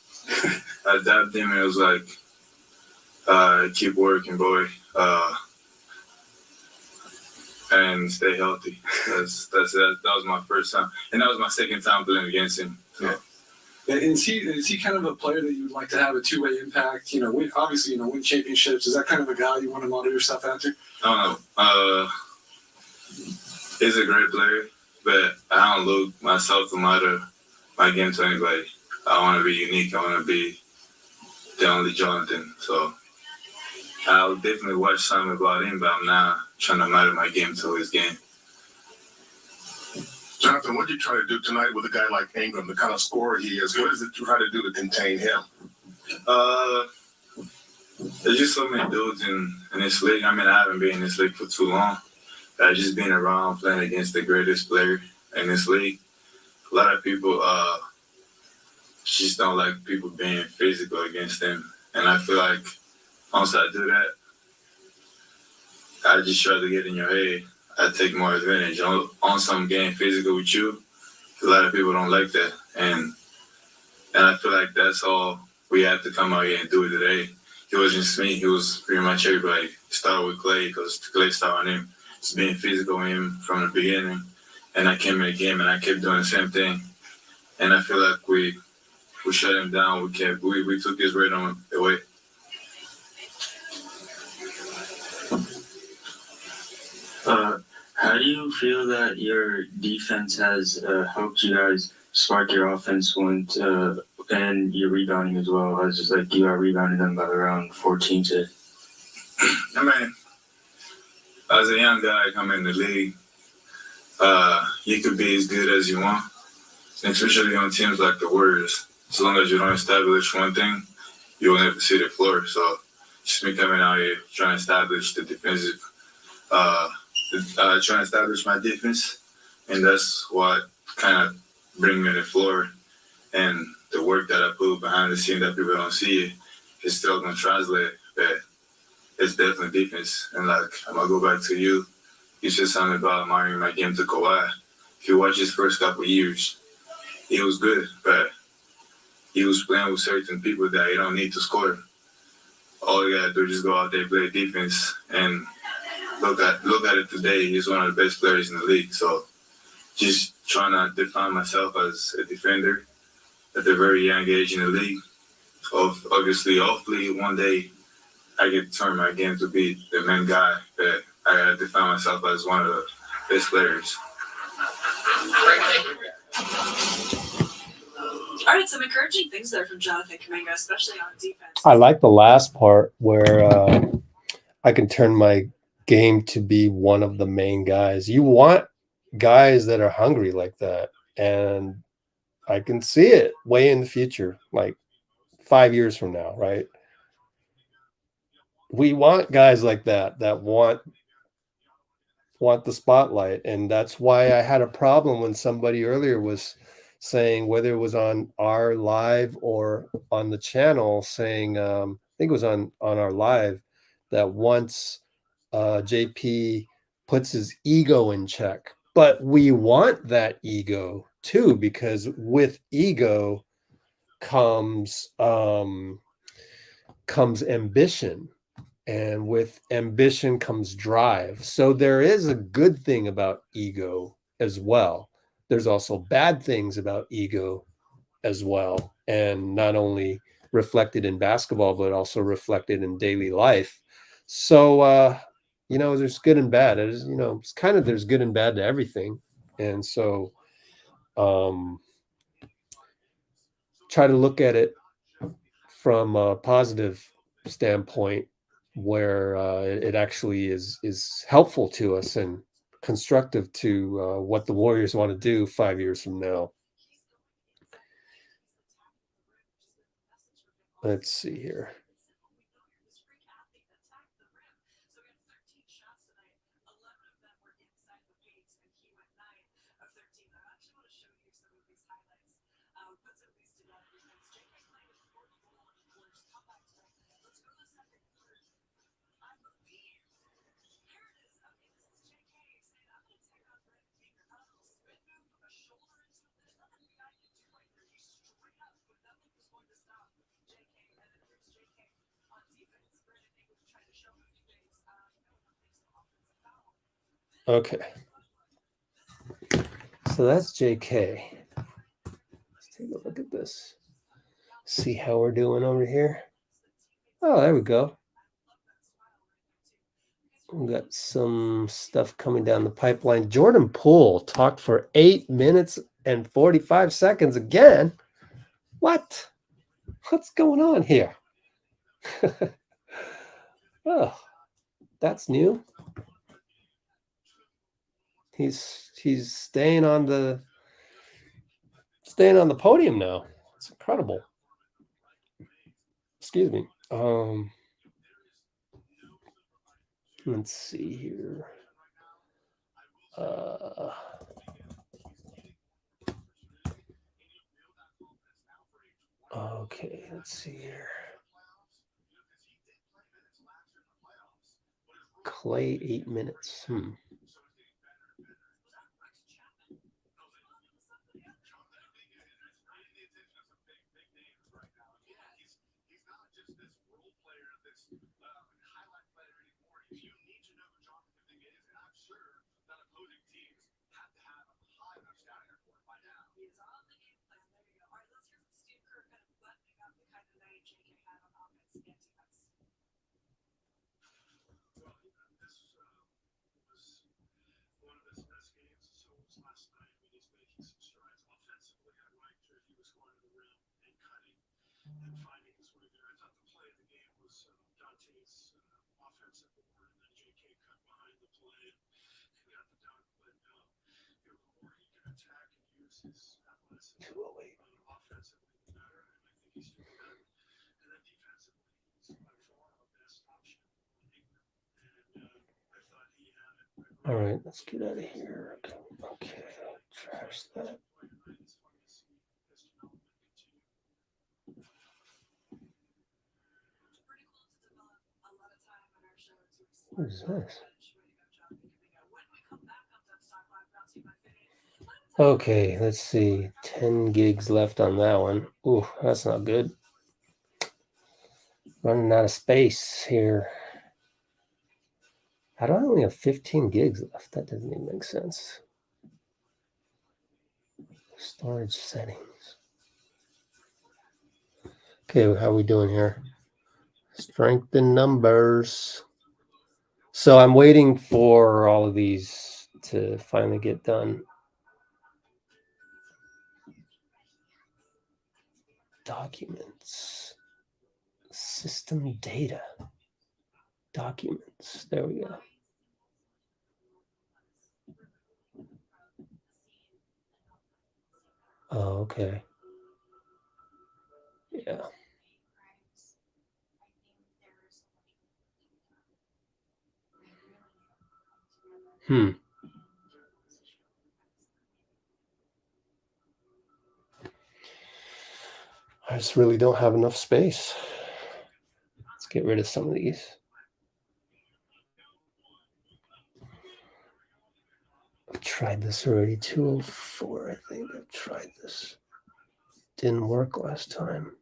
I dabbed him and it was like, keep working, boy, and stay healthy. That was my first time, and that was my second time playing against him. So. Yeah, and is he kind of a player that you would like to have a two-way impact? Win championships. Is that kind of a guy you want to model yourself after? I don't know. He's a great player, but I don't look myself to model my game to anybody. I want to be unique. I want to be the only Jonathan. So. I'll definitely watch something about him, but I'm not trying to model my game to his game. Jonathan, what did you try to do tonight with a guy like Ingram, the kind of scorer he is? What is it you try to do to contain him? There's just so many dudes in this league. I mean, I haven't been in this league for too long. I've just been around playing against the greatest player in this league. A lot of people just don't like people being physical against them. And I feel like once I do that, I just try to get in your head. I take more advantage on some game physical with you. A lot of people don't like that. And I feel like that's all we had to come out here and do today. It wasn't just me. It was pretty much everybody. Started with Klay because Klay started on him. Just being physical with him from the beginning. And I came in the game and I kept doing the same thing. And I feel like we shut him down. We took his rhythm away. How do you feel that your defense has helped you guys spark your offense and your rebounding as well? I was just like, you are rebounding them by around 14 to. I mean, as a young guy coming in the league, you could be as good as you want, especially on teams like the Warriors. As long as you don't establish one thing, you will never see the floor. So just me coming out here trying to establish the defensive, trying to establish my defense, and that's what kind of bring me to the floor. And the work that I put behind the scene that people don't see is still going to translate, but it's definitely defense. And like, I'm going to go back to you. You said something about admiring my game to Kawhi. If you watch his first couple of years, he was good, but he was playing with certain people that you don't need to score. All you got to do is just go out there, play defense, and look at it today. He's one of the best players in the league. So just trying to define myself as a defender at a very young age in the league. Obviously, hopefully one day I get to turn my game to be the main guy, but I got to define myself as one of the best players. All right, some encouraging things there from Jonathan Kuminga, especially on defense. I like the last part where I can turn my game to be one of the main guys. You want guys that are hungry like that, and I can see it way in the future, like 5 years from now, right? We want guys like that want the spotlight, and that's why I had a problem when somebody earlier was saying, whether it was on our live or on the channel, saying I think it was on our live, that once JP puts his ego in check. But we want that ego too, because with ego comes ambition, and with ambition comes drive. So there is a good thing about ego as well. There's also bad things about ego as well, and not only reflected in basketball, but also reflected in daily life. So there's good and bad. It's kind of, there's good and bad to everything. And so try to look at it from a positive standpoint, where it actually is helpful to us and constructive to what the Warriors want to do 5 years from now. Let's see here. Okay. So that's JK. Let's take a look at this. See how we're doing over here. Oh, there we go. We got some stuff coming down the pipeline. Jordan Poole talked for 8 minutes and 45 seconds again. What? What's going on here? Oh, that's new. He's staying on the podium now. It's incredible. Excuse me. Let's see here. Okay, let's see here. Klay 8 minutes. was Dante's offensive board, and then JK cut behind the play and got the dunk. But the more he can attack and use his athleticism offensively, the better. And I think he's doing that. And then defensively, he's by far our best option on Ingram. And I thought he had it. All right, let's get out of here. Okay, trash that. What is this? Okay, let's see. 10 gigs left on that one. Ooh, that's not good. Running out of space here. How do I only have 15 gigs left? That doesn't even make sense. Storage settings. Okay, how are we doing here? Strength in numbers. So I'm waiting for all of these to finally get done. Documents. System data. Documents. There we go. Oh, okay. Yeah. I just really don't have enough space. Let's get rid of some of these. I've tried this already. 204, I think I've tried this. Didn't work last time.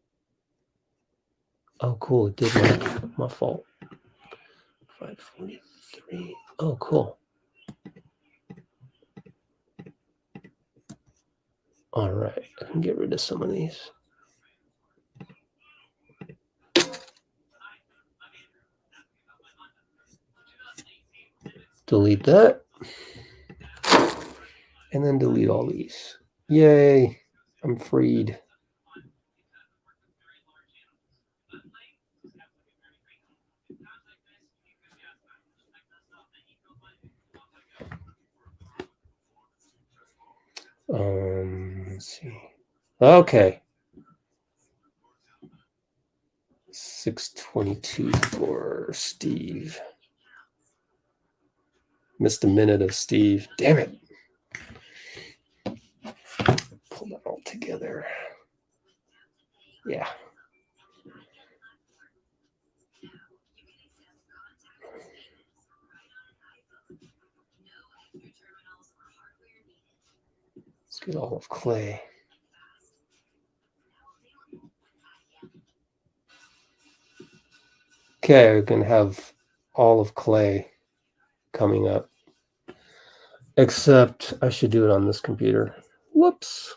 Oh, cool. It did work. My fault. 543. Oh, cool. All right. I can get rid of some of these. Delete that. And then delete all these. Yay. I'm freed. Let's see. Okay. 622 for Steve. Missed a minute of Steve. Damn it. Pull that all together. Yeah. Let's get all of Klay. Okay, we can have all of Klay coming up. Except I should do it on this computer. Whoops.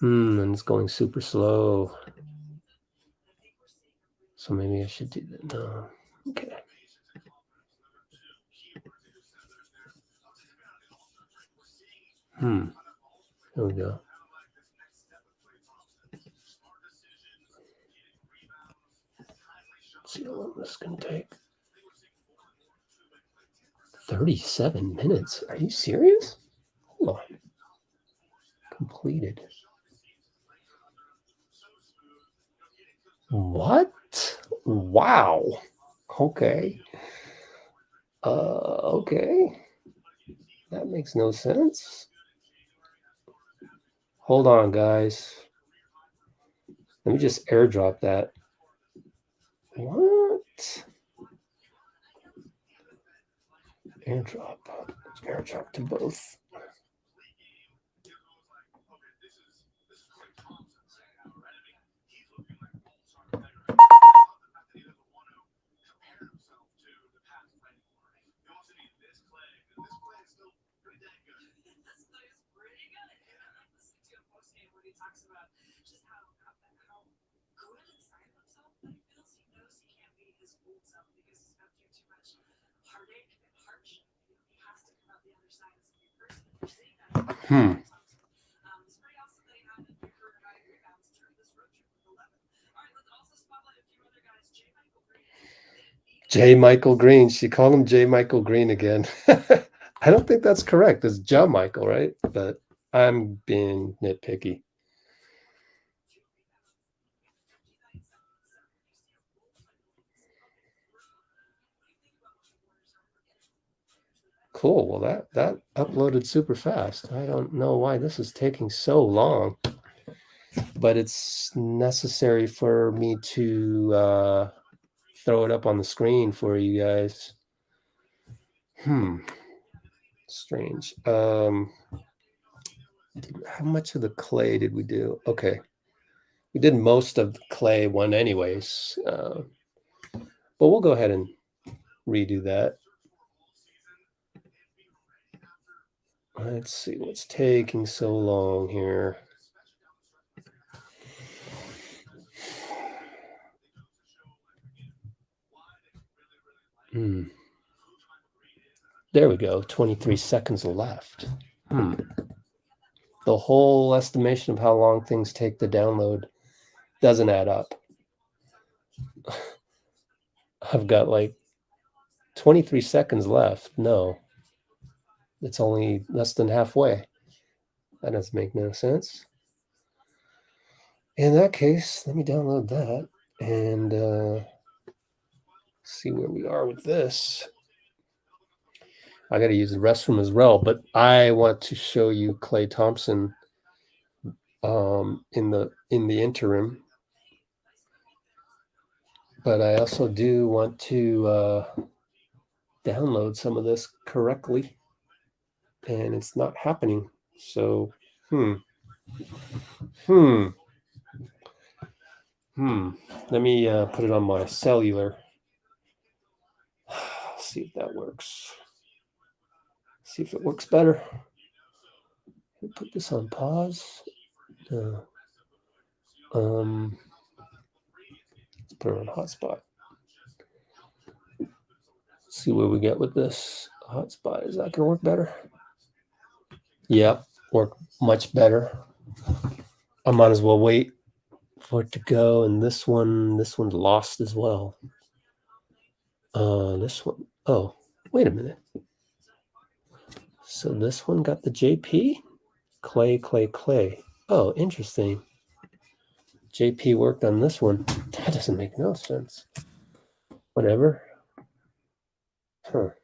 And it's going super slow. So maybe I should do that. No. Okay. Here we go. Let's see how long this can take. 37 minutes. Are you serious? Hold on. Completed. What? Wow. Okay. Okay. That makes no sense. Hold on, guys. Let me just airdrop that. What? Airdrop. Airdrop to both. JaMychal Green. She called him JaMychal Green again. I don't think that's correct. It's JaMychal, right? But I'm being nitpicky. Cool. Well, that uploaded super fast. I don't know why this is taking so long, but it's necessary for me to throw it up on the screen for you guys. Strange. How much of the Klay did we do? Okay. We did most of the Klay one anyways. But we'll go ahead and redo that. Let's see what's taking so long here. There we go. 23 seconds left. The whole estimation of how long things take to download doesn't add up. I've got like 23 seconds left. No. It's only less than halfway. That doesn't make no sense. In that case, let me download that and see where we are with this. I got to use the restroom as well, but I want to show you Klay Thompson in the interim. But I also do want to download some of this correctly. And it's not happening. So, Let me put it on my cellular. See if that works. See if it works better. Put this on pause. Let's put it on hotspot. See where we get with this hotspot. Is that gonna work better? Yep, work much better. I might as well wait for it to go. And this one's lost as well. This one, oh, wait a minute. So this one got the JP? Klay. Oh, interesting. JP worked on this one. That doesn't make no sense. Whatever. Let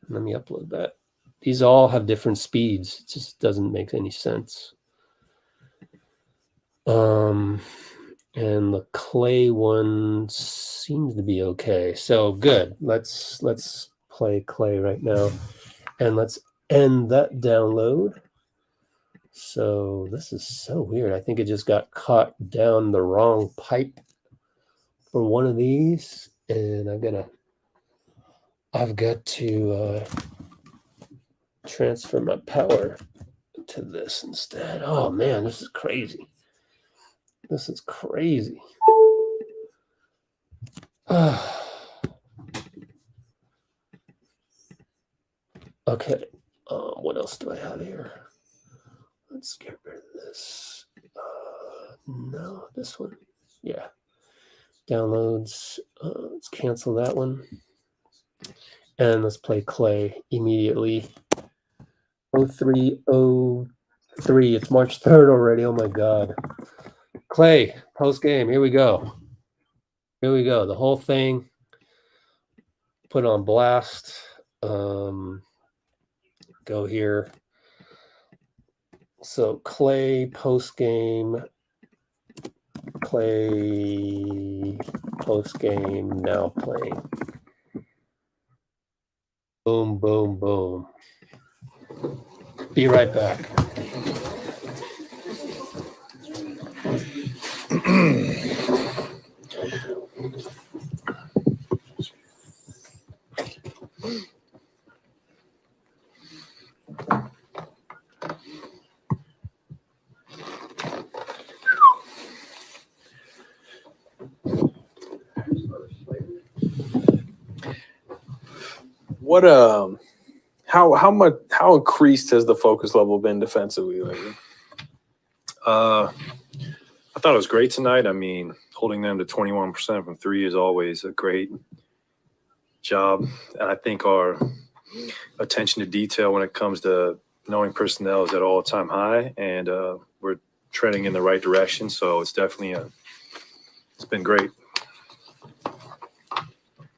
me upload that. These all have different speeds. It just doesn't make any sense. And the Klay one seems to be okay. So good. Let's play Klay right now. And let's end that download. So this is so weird. I think it just got caught down the wrong pipe for one of these. And I've got to transfer my power to this instead. Oh man, this is crazy. This is crazy. Okay, what else do I have here? Let's get rid of this. No, this one. Yeah. Downloads. Let's cancel that one. And let's play Klay immediately. 03:03. It's March 3rd already. Oh my God. Klay, post game. Here we go. Here we go. The whole thing put on blast. Go here. So Klay post game. Klay post game now playing. Boom, boom, boom. Be right back. What how increased has the focus level been defensively lately? I thought it was great tonight. I mean, holding them to 21% from three is always a great job. And I think our attention to detail when it comes to knowing personnel is at all-time high, and we're trending in the right direction. So it's definitely it's been great.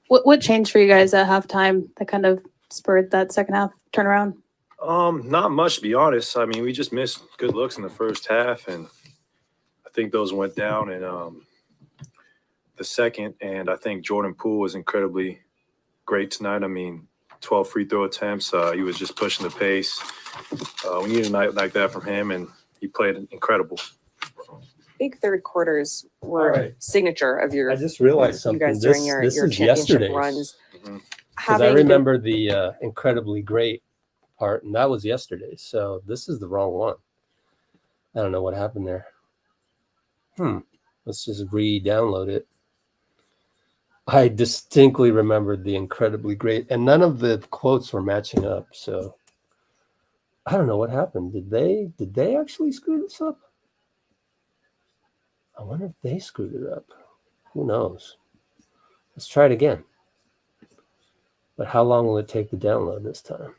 What changed for you guys at halftime that kind of spurred that second half turnaround? Not much, to be honest. I mean, we just missed good looks in the first half, and I think those went down in the second. And I think Jordan Poole was incredibly great tonight. I mean, 12 free throw attempts. He was just pushing the pace. We need a night like that from him, and he played incredible. Big third quarters were signature of your. I just realized something. You guys This during your is championship yesterday's. runs. Because I remember the incredibly great part, and that was yesterday. So this is the wrong one. I don't know what happened there. Let's just re-download it. I distinctly remembered the incredibly great, and none of the quotes were matching up. So I don't know what happened. Did they actually screw this up? I wonder if they screwed it up. Who knows? Let's try it again. But how long will it take to download this time?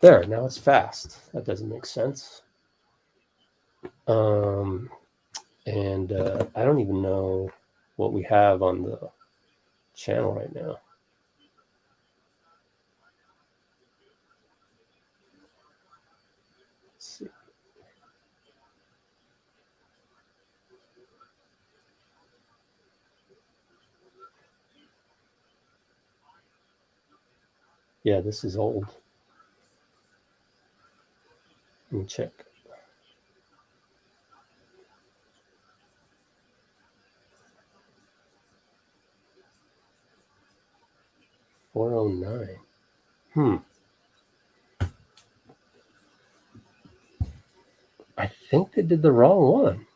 There, now it's fast. That doesn't make sense. And I don't even know what we have on the channel right now. Let's see. Yeah, this is old. Let me check. $409. I think they did the wrong one.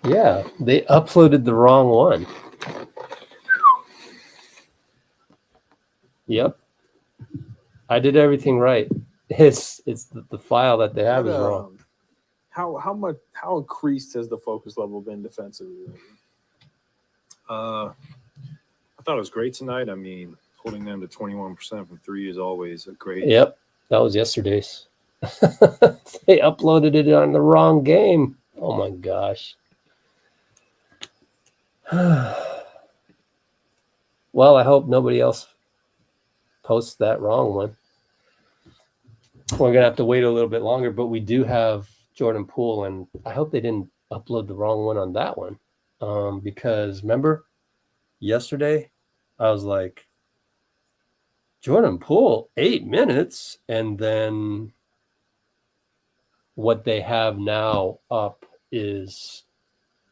Yeah, they uploaded the wrong one. Yep. I did everything right. It's the file that they have is wrong. How increased has the focus level been defensively? I thought it was great tonight. I mean, holding them to 21% from three is always a great. Yep, that was yesterday's. They uploaded it on the wrong game. Oh my gosh. Well, I hope nobody else posts that wrong one. We're gonna have to wait a little bit longer, but we do have Jordan Poole, and I hope they didn't upload the wrong one on that one. Because remember yesterday, I was like, Jordan Poole, 8 minutes, and then what they have now up is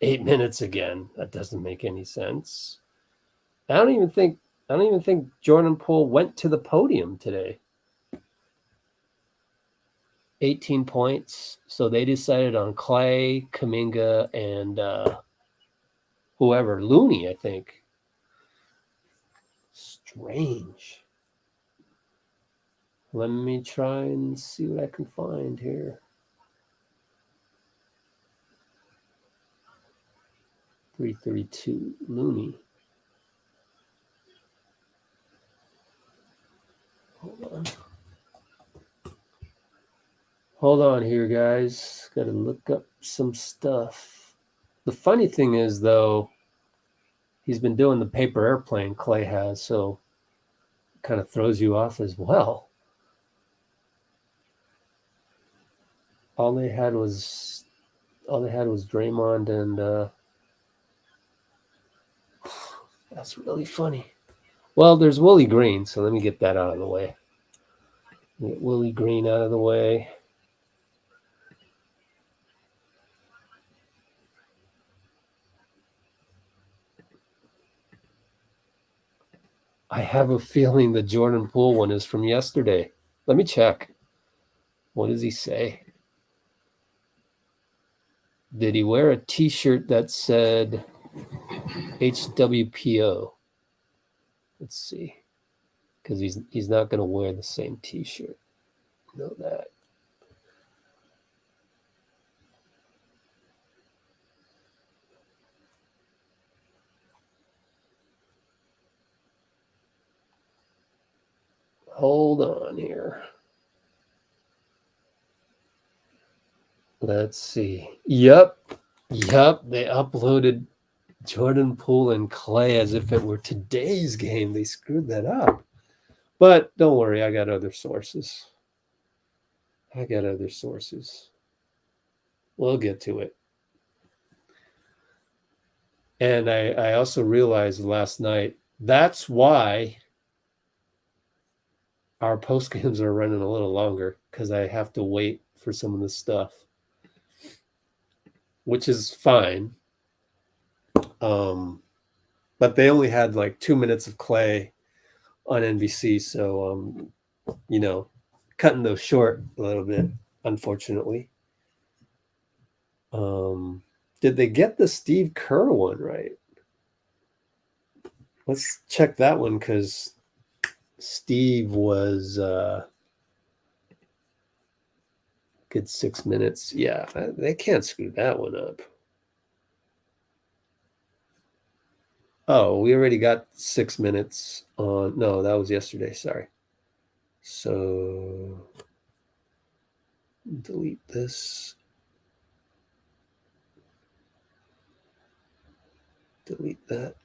8 minutes again. That doesn't make any sense. I don't even think Jordan Poole went to the podium today. 18 points. So they decided on Klay, Kuminga, and whoever, Looney, I think. Strange. Let me try and see what I can find here. 332, Looney. Hold on here, guys. Got to look up some stuff. The funny thing is, though, he's been doing the paper airplane, Klay has, so it kind of throws you off as well. All they had was Draymond, and that's really funny. Well, there's Willie Green, so let me get that out of the way. Get Willie Green out of the way. I have a feeling the Jordan Poole one is from yesterday. Let me check. What does he say? Did he wear a T-shirt that said HWPO? Let's see. Because he's not going to wear the same T-shirt. Know that. Hold on here. Let's see. Yep. They uploaded Jordan Poole and Klay as if it were today's game. They screwed that up. But don't worry, I got other sources. We'll get to it. And I also realized last night, that's why our post games are running a little longer, because I have to wait for some of the stuff, which is fine. But they only had like 2 minutes of Klay on NBC, so cutting those short a little bit, unfortunately. Did they get the Steve Kerr one right? Let's check that one, because Steve was good 6 minutes. Yeah, they can't screw that one up. Oh, we already got 6 minutes on. No, that was yesterday. Sorry. So delete this. Delete that.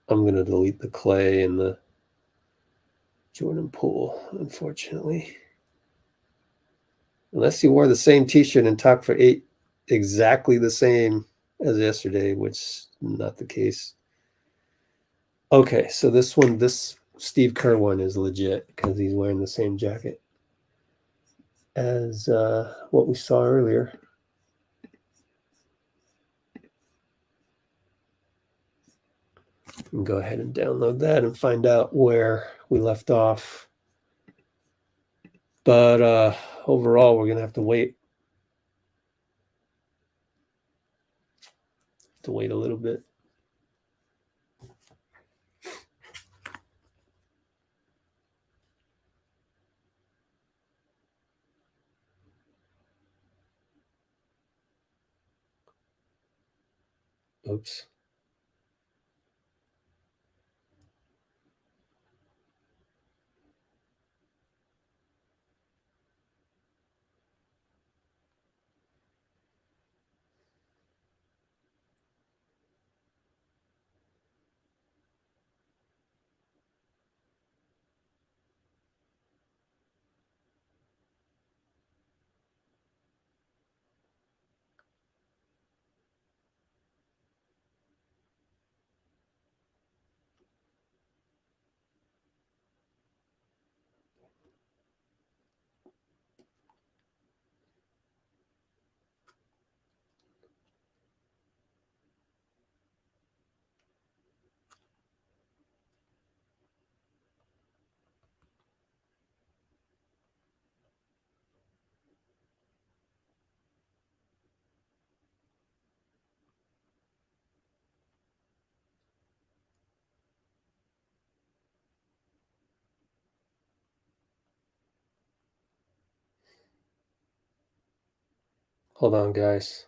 I'm going to delete the Klay and the Jordan Poole, unfortunately. Unless you wore the same t-shirt and talked for 8, exactly the same as yesterday, which is not the case. Okay, so this Steve Kerr one is legit because he's wearing the same jacket as what we saw earlier. And go ahead and download that and find out where we left off. But overall, we're going to have to wait. A little bit. Oops. Hold on, guys.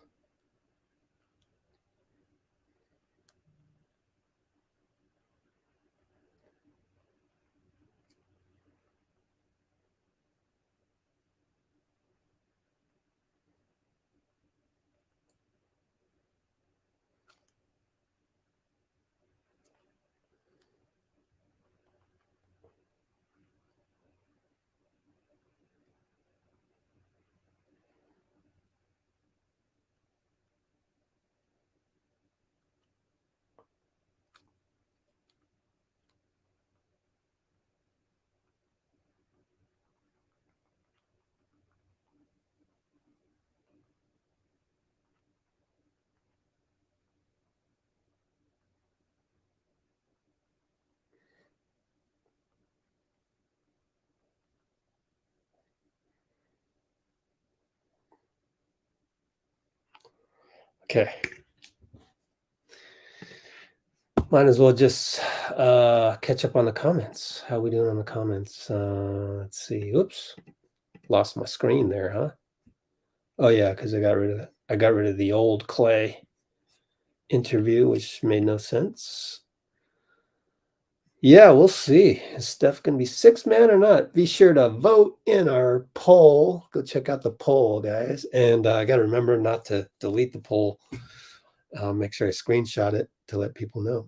Okay. Might as well just catch up on the comments. How we doing on the comments? Let's see. Oops, lost my screen there, huh? Oh yeah, because I got rid of the old Klay interview, which made no sense. Yeah, we'll see. Is Steph going to be sixth man or not? Be sure to vote in our poll. Go check out the poll, guys. And I got to remember not to delete the poll. Make sure I screenshot it to let people know.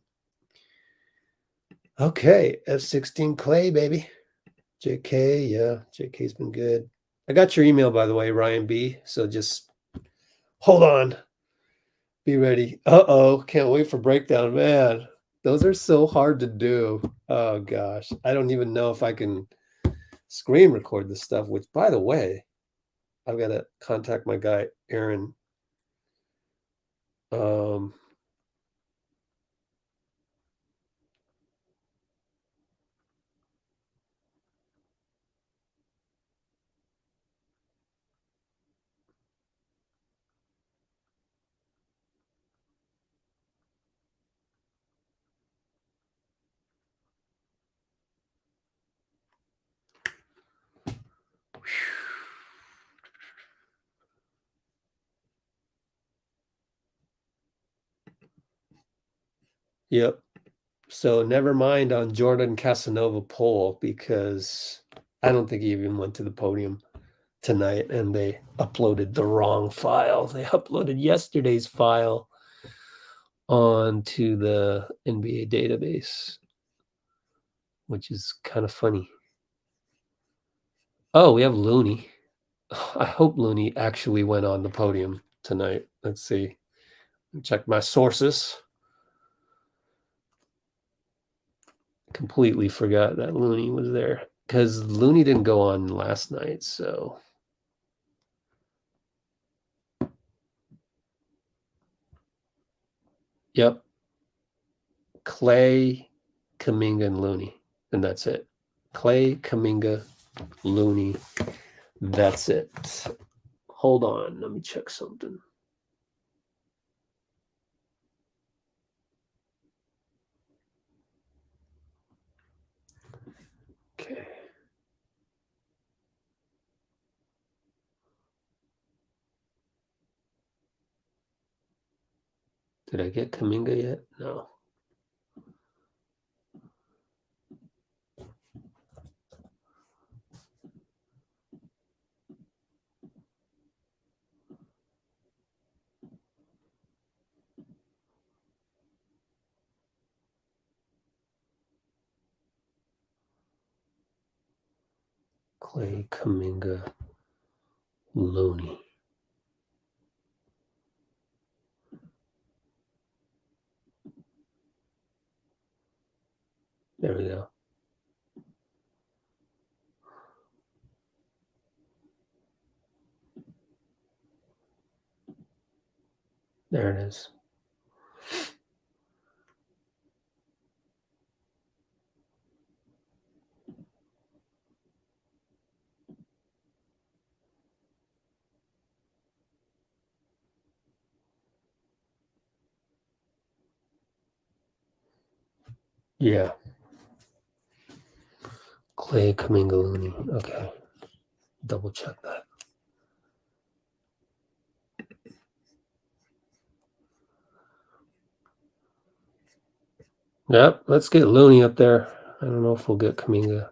Okay, F16 Klay, baby. JK, yeah, JK's been good. I got your email, by the way, Ryan B. So just hold on. Be ready. Uh-oh, can't wait for breakdown, man. Those are so hard to do. Oh, gosh. I don't even know if I can screen record this stuff, which, by the way, I've got to contact my guy, Aaron. Yep. So never mind on Jordan Casanova poll, because I don't think he even went to the podium tonight, and they uploaded the wrong file. They uploaded yesterday's file onto the NBA database, which is kind of funny. Oh, we have Looney. I hope Looney actually went on the podium tonight. Let's see. Check my sources. Completely forgot that Looney was there, because Looney didn't go on last night. So yep, Klay, Kuminga, and Looney, and that's it. Klay, Kuminga, Looney, that's it. Hold on, let me check something. Okay. Did I get Kuminga yet? No. Klay, Kuminga, Looney. There we go. There it is. Yeah. Klay, Kuminga, Looney. Okay. Double check that. Yep, let's get Looney up there. I don't know if we'll get Kuminga.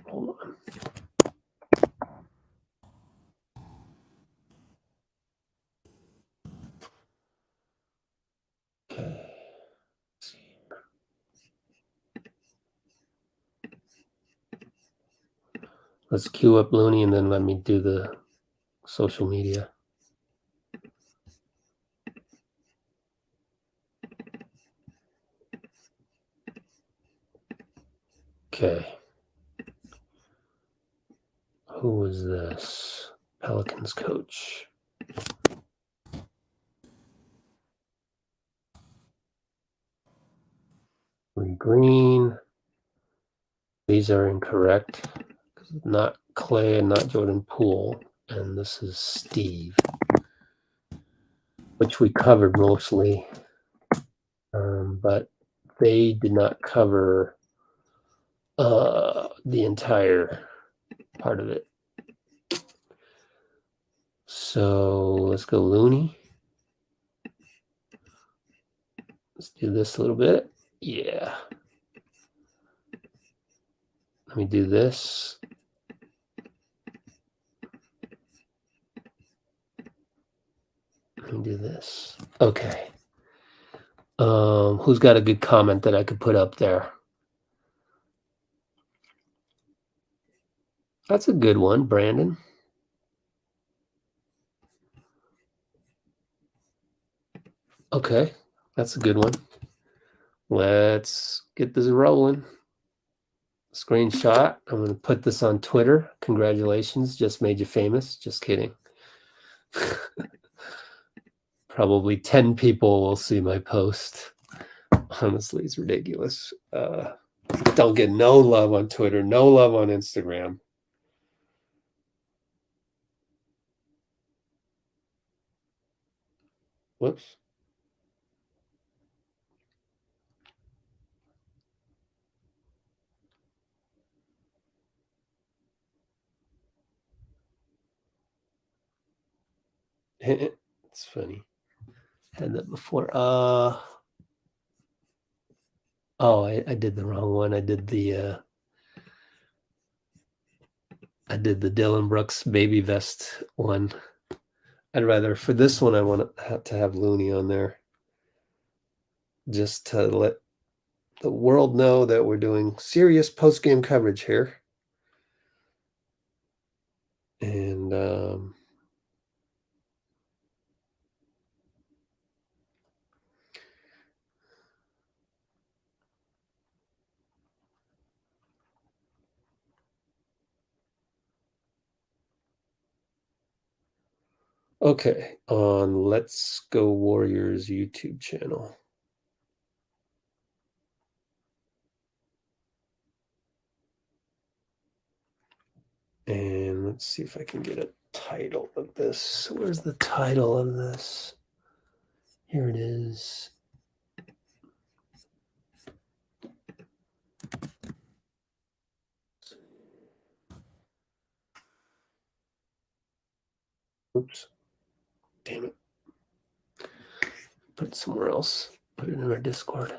Hold on. Okay. Let's queue up Looney and then let me do the social media. Okay. Who is this? Pelicans coach. Willie Green. These are incorrect. Not Klay and not Jordan Poole. And this is Steve, which we covered mostly. But they did not cover the entire part of it. So let's go Looney. Let's do this a little bit. Yeah. Let me do this. Let me do this. Okay. Who's got a good comment that I could put up there? That's a good one, Brandon. Okay, that's a good one. Let's get this rolling. Screenshot. I'm going to put this on Twitter. Congratulations, just made you famous. Just kidding. Probably 10 people will see my post. Honestly, it's ridiculous. Don't get no love on Twitter, no love on Instagram. Whoops. It's funny. Had that before. Oh, I did the wrong one. I did the Dylan Brooks baby vest one. I'd rather, for this one, I want to have Looney on there. Just to let the world know that we're doing serious post-game coverage here. And okay, on Let's Go Warriors YouTube channel. And let's see if I can get a title of this. Where's the title of this? Here it is. Oops. Damn it. Put it somewhere else. Put it in our Discord.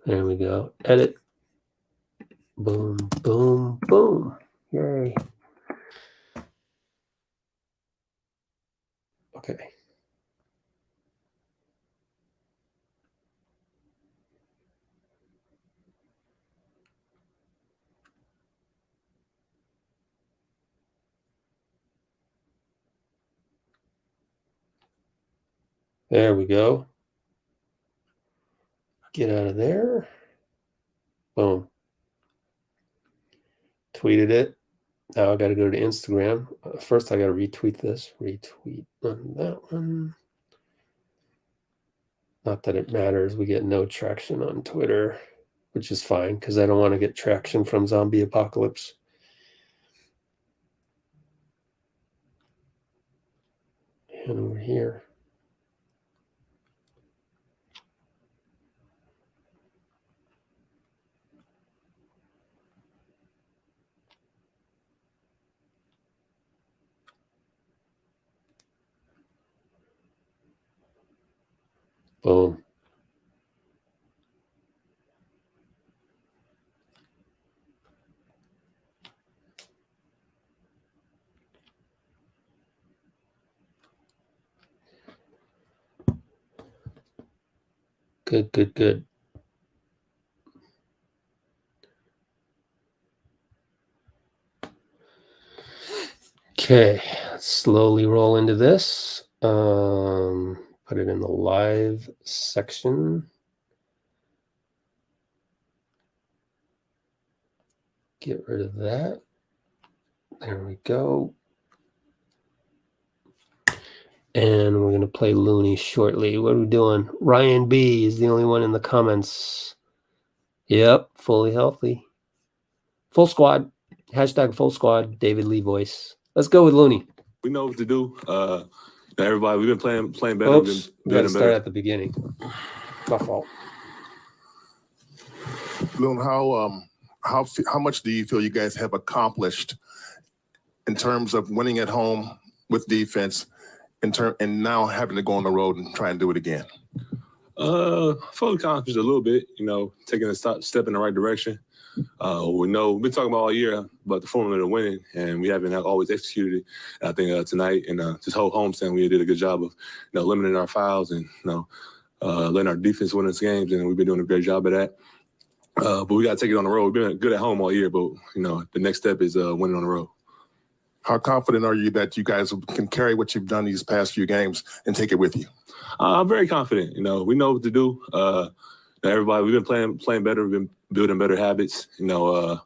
There we go. Edit. Boom, boom, boom. Yay. Okay. There we go. Get out of there. Boom. Tweeted it. Now I got to go to Instagram. First, I got to retweet this. Retweet on that one. Not that it matters. We get no traction on Twitter, which is fine because I don't want to get traction from Zombie Apocalypse. And over here. Boom. Good, good, good. Okay, let's slowly roll into this. Put it in the live section. Get rid of that. There we go. And we're going to play Looney shortly. What are we doing? Ryan B is the only one in the comments. Yep, fully healthy. Full squad. Hashtag full squad. David Lee voice. Let's go with Looney. We know what to do. Everybody, we've been playing better. Oops, we got to start better. at the beginning. My fault. Loon, how much do you feel you guys have accomplished in terms of winning at home with defense, and now having to go on the road and try and do it again? Fully accomplished a little bit. Taking a step in the right direction. We've been talking about all year about the formula to winning, and we haven't always executed it. And I think tonight and this whole homestand, we did a good job of limiting our fouls and letting our defense win us games, and we've been doing a great job of that. But we got to take it on the road. We've been good at home all year, but the next step is winning on the road. How confident are you that you guys can carry what you've done these past few games and take it with you? I'm very confident. We know what to do. Everybody, we've been playing better. We've been building better habits. I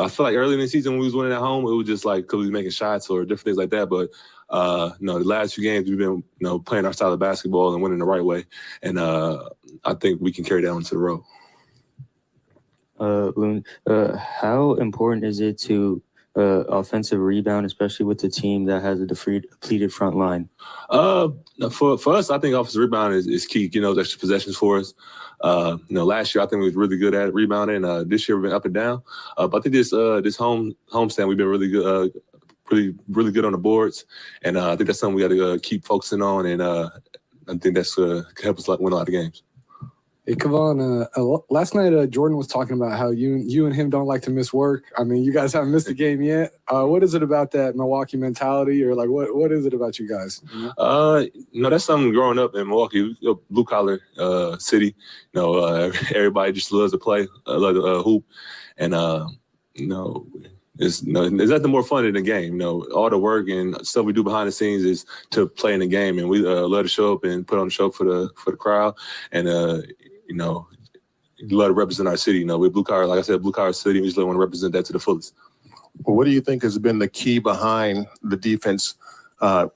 feel like early in the season when we was winning at home, it was just like because we was making shots or different things like that. But the last few games we've been playing our style of basketball and winning the right way, and I think we can carry that on to the road. Loon, how important is it to offensive rebound, especially with the team that has a depleted front line? For us, I think offensive rebound is key. Extra possessions for us. Last year I think we was really good at rebounding. This year we've been up and down. But I think this homestand we've been really good, really good on the boards, and I think that's something we got to keep focusing on. And I think that's can help us win a lot of games. Hey, Kevon, last night Jordan was talking about how you and him don't like to miss work. I mean, you guys haven't missed a game yet. What is it about that Milwaukee mentality, or what is it about you guys? That's something growing up in Milwaukee, blue collar city. Everybody just loves to play, love to hoop, and there's nothing more fun than the game. All the work and stuff we do behind the scenes is to play in the game, and we love to show up and put on the show for the crowd, and love to represent our city. We're blue collar, like I said, blue collar city. We just want to represent that to the fullest. Well, what do you think has been the key behind the defense?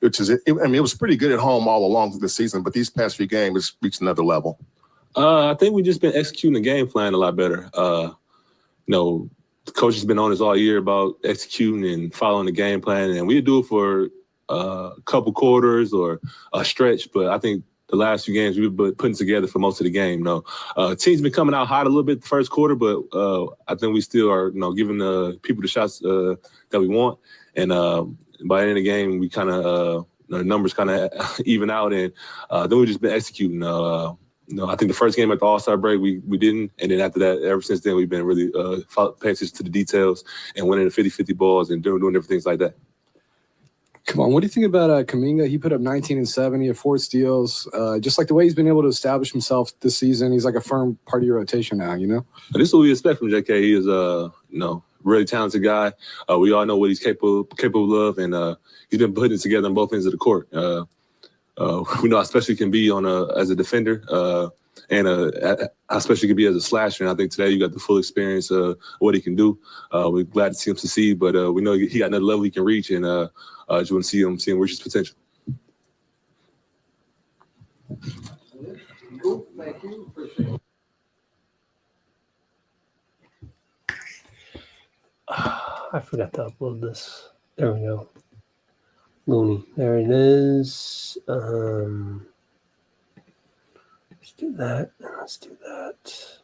Which is, it was pretty good at home all along this season, but these past few games it's reached another level. I think we've just been executing the game plan a lot better. The coach has been on us all year about executing and following the game plan, and we do it for a couple quarters or a stretch. But I think the last few games we've been putting together for most of the game. Teams been coming out hot a little bit the first quarter, but I think we still are, giving the people the shots that we want. And by the end of the game, we kind of the numbers kind of even out, and then we've just been executing. I think the first game at the All-Star break, we didn't. And then after that, ever since then, we've been really paying attention to the details and winning the 50-50 balls and doing different things like that. Come on, what do you think about Kuminga? He put up 19 and 7. He had 4 steals. Just like the way he's been able to establish himself this season, he's like a firm part of your rotation now, This is what we expect from JK. He is really talented guy. We all know what he's capable of, and he's been putting it together on both ends of the court. We know how special he can be as a defender, and how special he can be as a slasher. And I think today you got the full experience of what he can do. We're glad to see him succeed, but we know he got another level he can reach, and just want to see him reach his potential. Cool, thank you. Appreciate it. I forgot to upload this. There we go. Looney. There it is. Let's do that. Let's do that.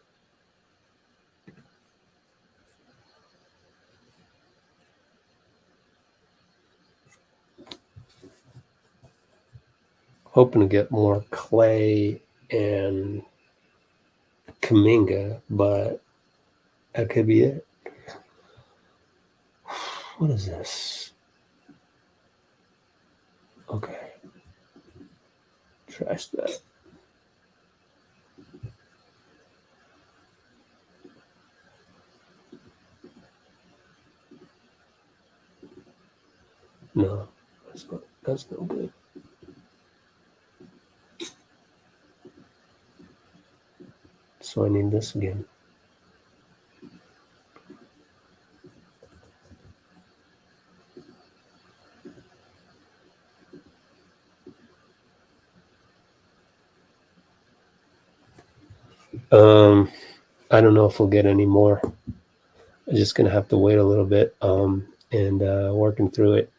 Hoping to get more Klay and Kuminga, but that could be it. What is this? Okay. Trash that. No, that's no good. So I need this again. I don't know if we'll get any more. I'm just gonna have to wait a little bit and working through it.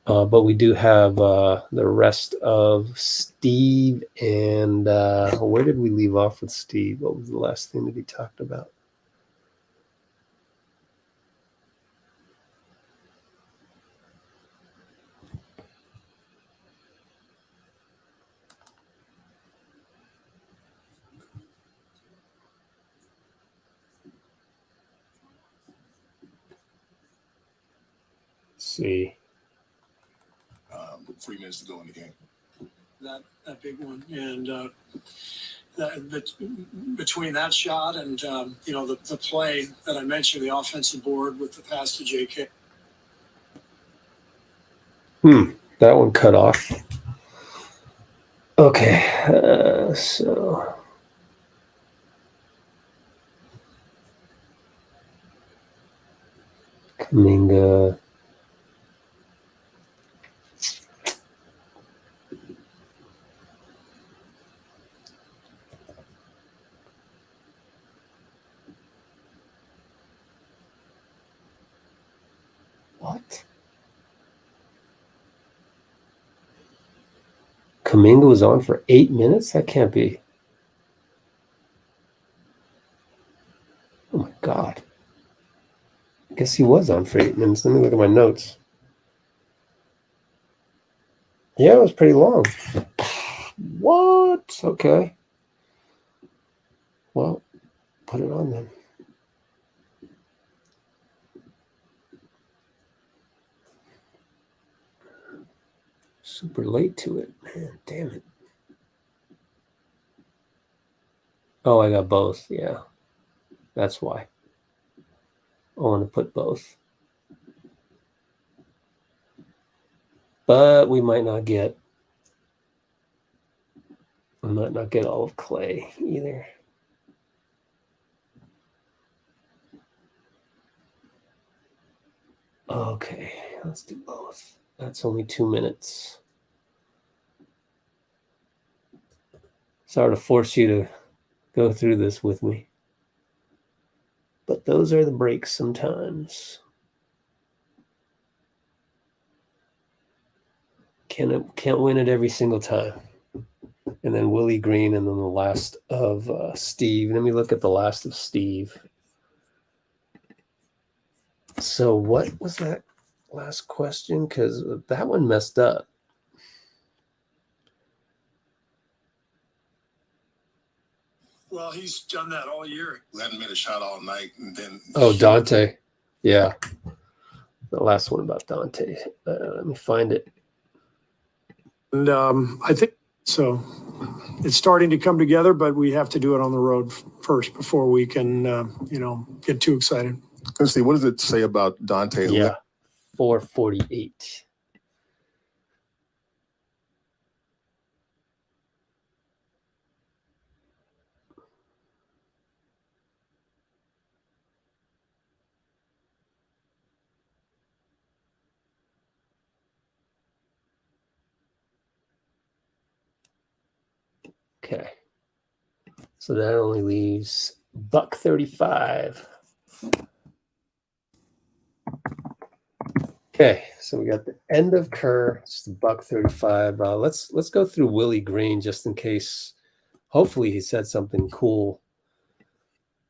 But we do have the rest of Steve and where did we leave off with Steve? What was the last thing that he talked about? Let's see. 3 minutes to go in the game. That big one, and between that shot and the play that I mentioned, the offensive board with the pass to JK. That one cut off. Okay, so Kuminga. What? Kuminga was on for 8 minutes? That can't be. Oh my God. I guess he was on for 8 minutes. Let me look at my notes. Yeah, it was pretty long. What? Okay. Well, put it on then. Super late to it, man. Damn it. Oh, I got both. Yeah. That's why. I want to put both. But we might not get all of Klay either. Okay, let's do both. That's only 2 minutes. Sorry to force you to go through this with me. But those are the breaks sometimes. Can't win it every single time. And then Willie Green, and then the last of Steve. Let me look at the last of Steve. So what was that last question? Because that one messed up. Well, he's done that all year. We hadn't made a shot all night, and then Donte. Yeah. The last one about Donte. Let me find it. And I think so. It's starting to come together, but we have to do it on the road first before we can, get too excited. Steve, what does it say about Donte? Yeah, 448. Okay. So that only leaves $135. Okay, so we got the end of Kerr, it's $135. Let's go through Willie Green just in case. Hopefully he said something cool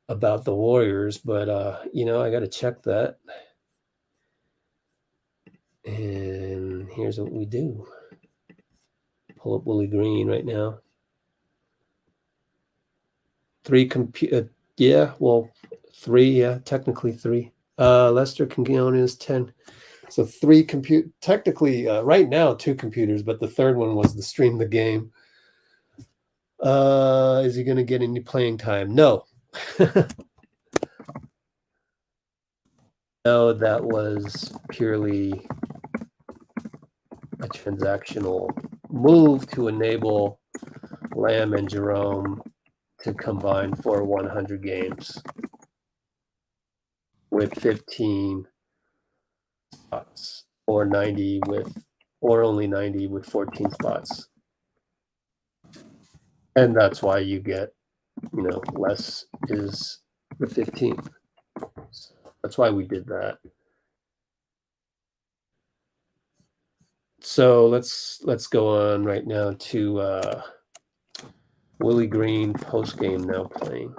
about the Warriors, but I got to check that. And here's what we do. Pull up Willie Green right now. Three, technically 3. Lester Quinones 10. So 3 technically right now 2 computers, but the third one was to stream the game. Is he going to get any playing time? No. No, that was purely a transactional move to enable Lamb and Jerome to combine for 100 games with 15 spots, or only 90 with 14 spots. And that's why you get less is the 15th. So that's why we did that. So let's go on right now to Willie Green post game now playing.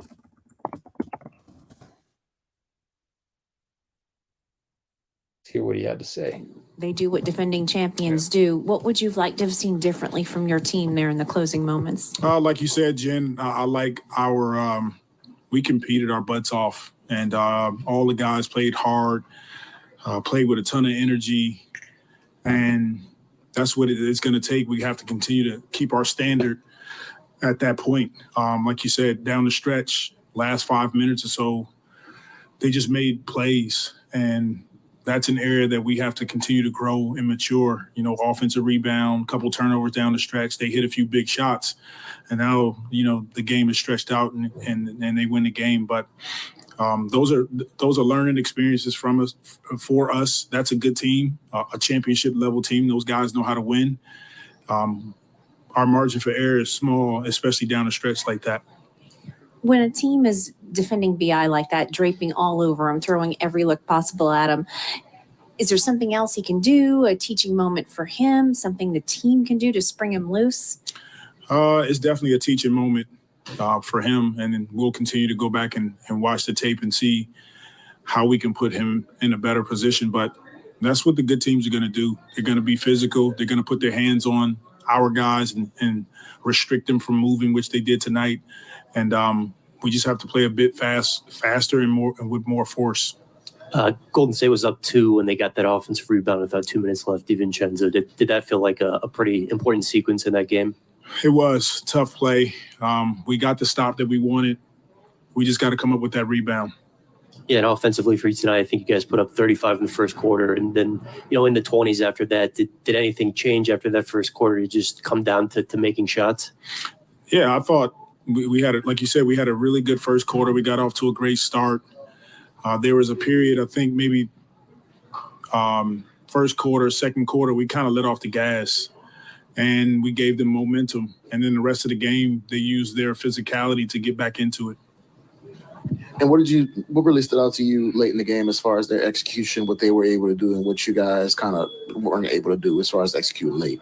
Let's hear what he had to say. They do what defending champions do. What would you have liked to have seen differently from your team there in the closing moments? Like you said, Jen, I like our we competed our butts off, and all the guys played hard, played with a ton of energy, and that's what it's going to take. We have to continue to keep our standard at that point. Like you said, down the stretch, last 5 minutes or so, they just made plays, and that's an area that we have to continue to grow and mature. Offensive rebound, couple turnovers down the stretch. They hit a few big shots, and now the game is stretched out and they win the game. But those are learning experiences for us. That's a good team, a championship level team. Those guys know how to win. Our margin for error is small, especially down the stretch like that. When a team is defending BI like that, draping all over him, throwing every look possible at him, is there something else he can do, a teaching moment for him, something the team can do to spring him loose? It's definitely a teaching moment for him, and then we'll continue to go back and watch the tape and see how we can put him in a better position. But that's what the good teams are going to do. They're going to be physical. They're going to put their hands on our guys and restrict them from moving, which they did tonight. And we just have to play a bit faster and with more force. Golden State was up 2 when they got that offensive rebound with about 2 minutes left. DiVincenzo, did that feel like a pretty important sequence in that game? It was tough play. We got the stop that we wanted. We just got to come up with that rebound. Yeah, and offensively for you tonight, I think you guys put up 35 in the first quarter, and then in the 20s after that. Did anything change after that first quarter? You just come down to making shots? Yeah, I thought we had, like you said, we had a really good first quarter. We got off to a great start. There was a period, I think maybe first quarter, second quarter, we kind of let off the gas, and we gave them momentum. And then the rest of the game, they used their physicality to get back into it. And what really stood out to you late in the game as far as their execution, what they were able to do and what you guys kind of weren't able to do as far as executing late?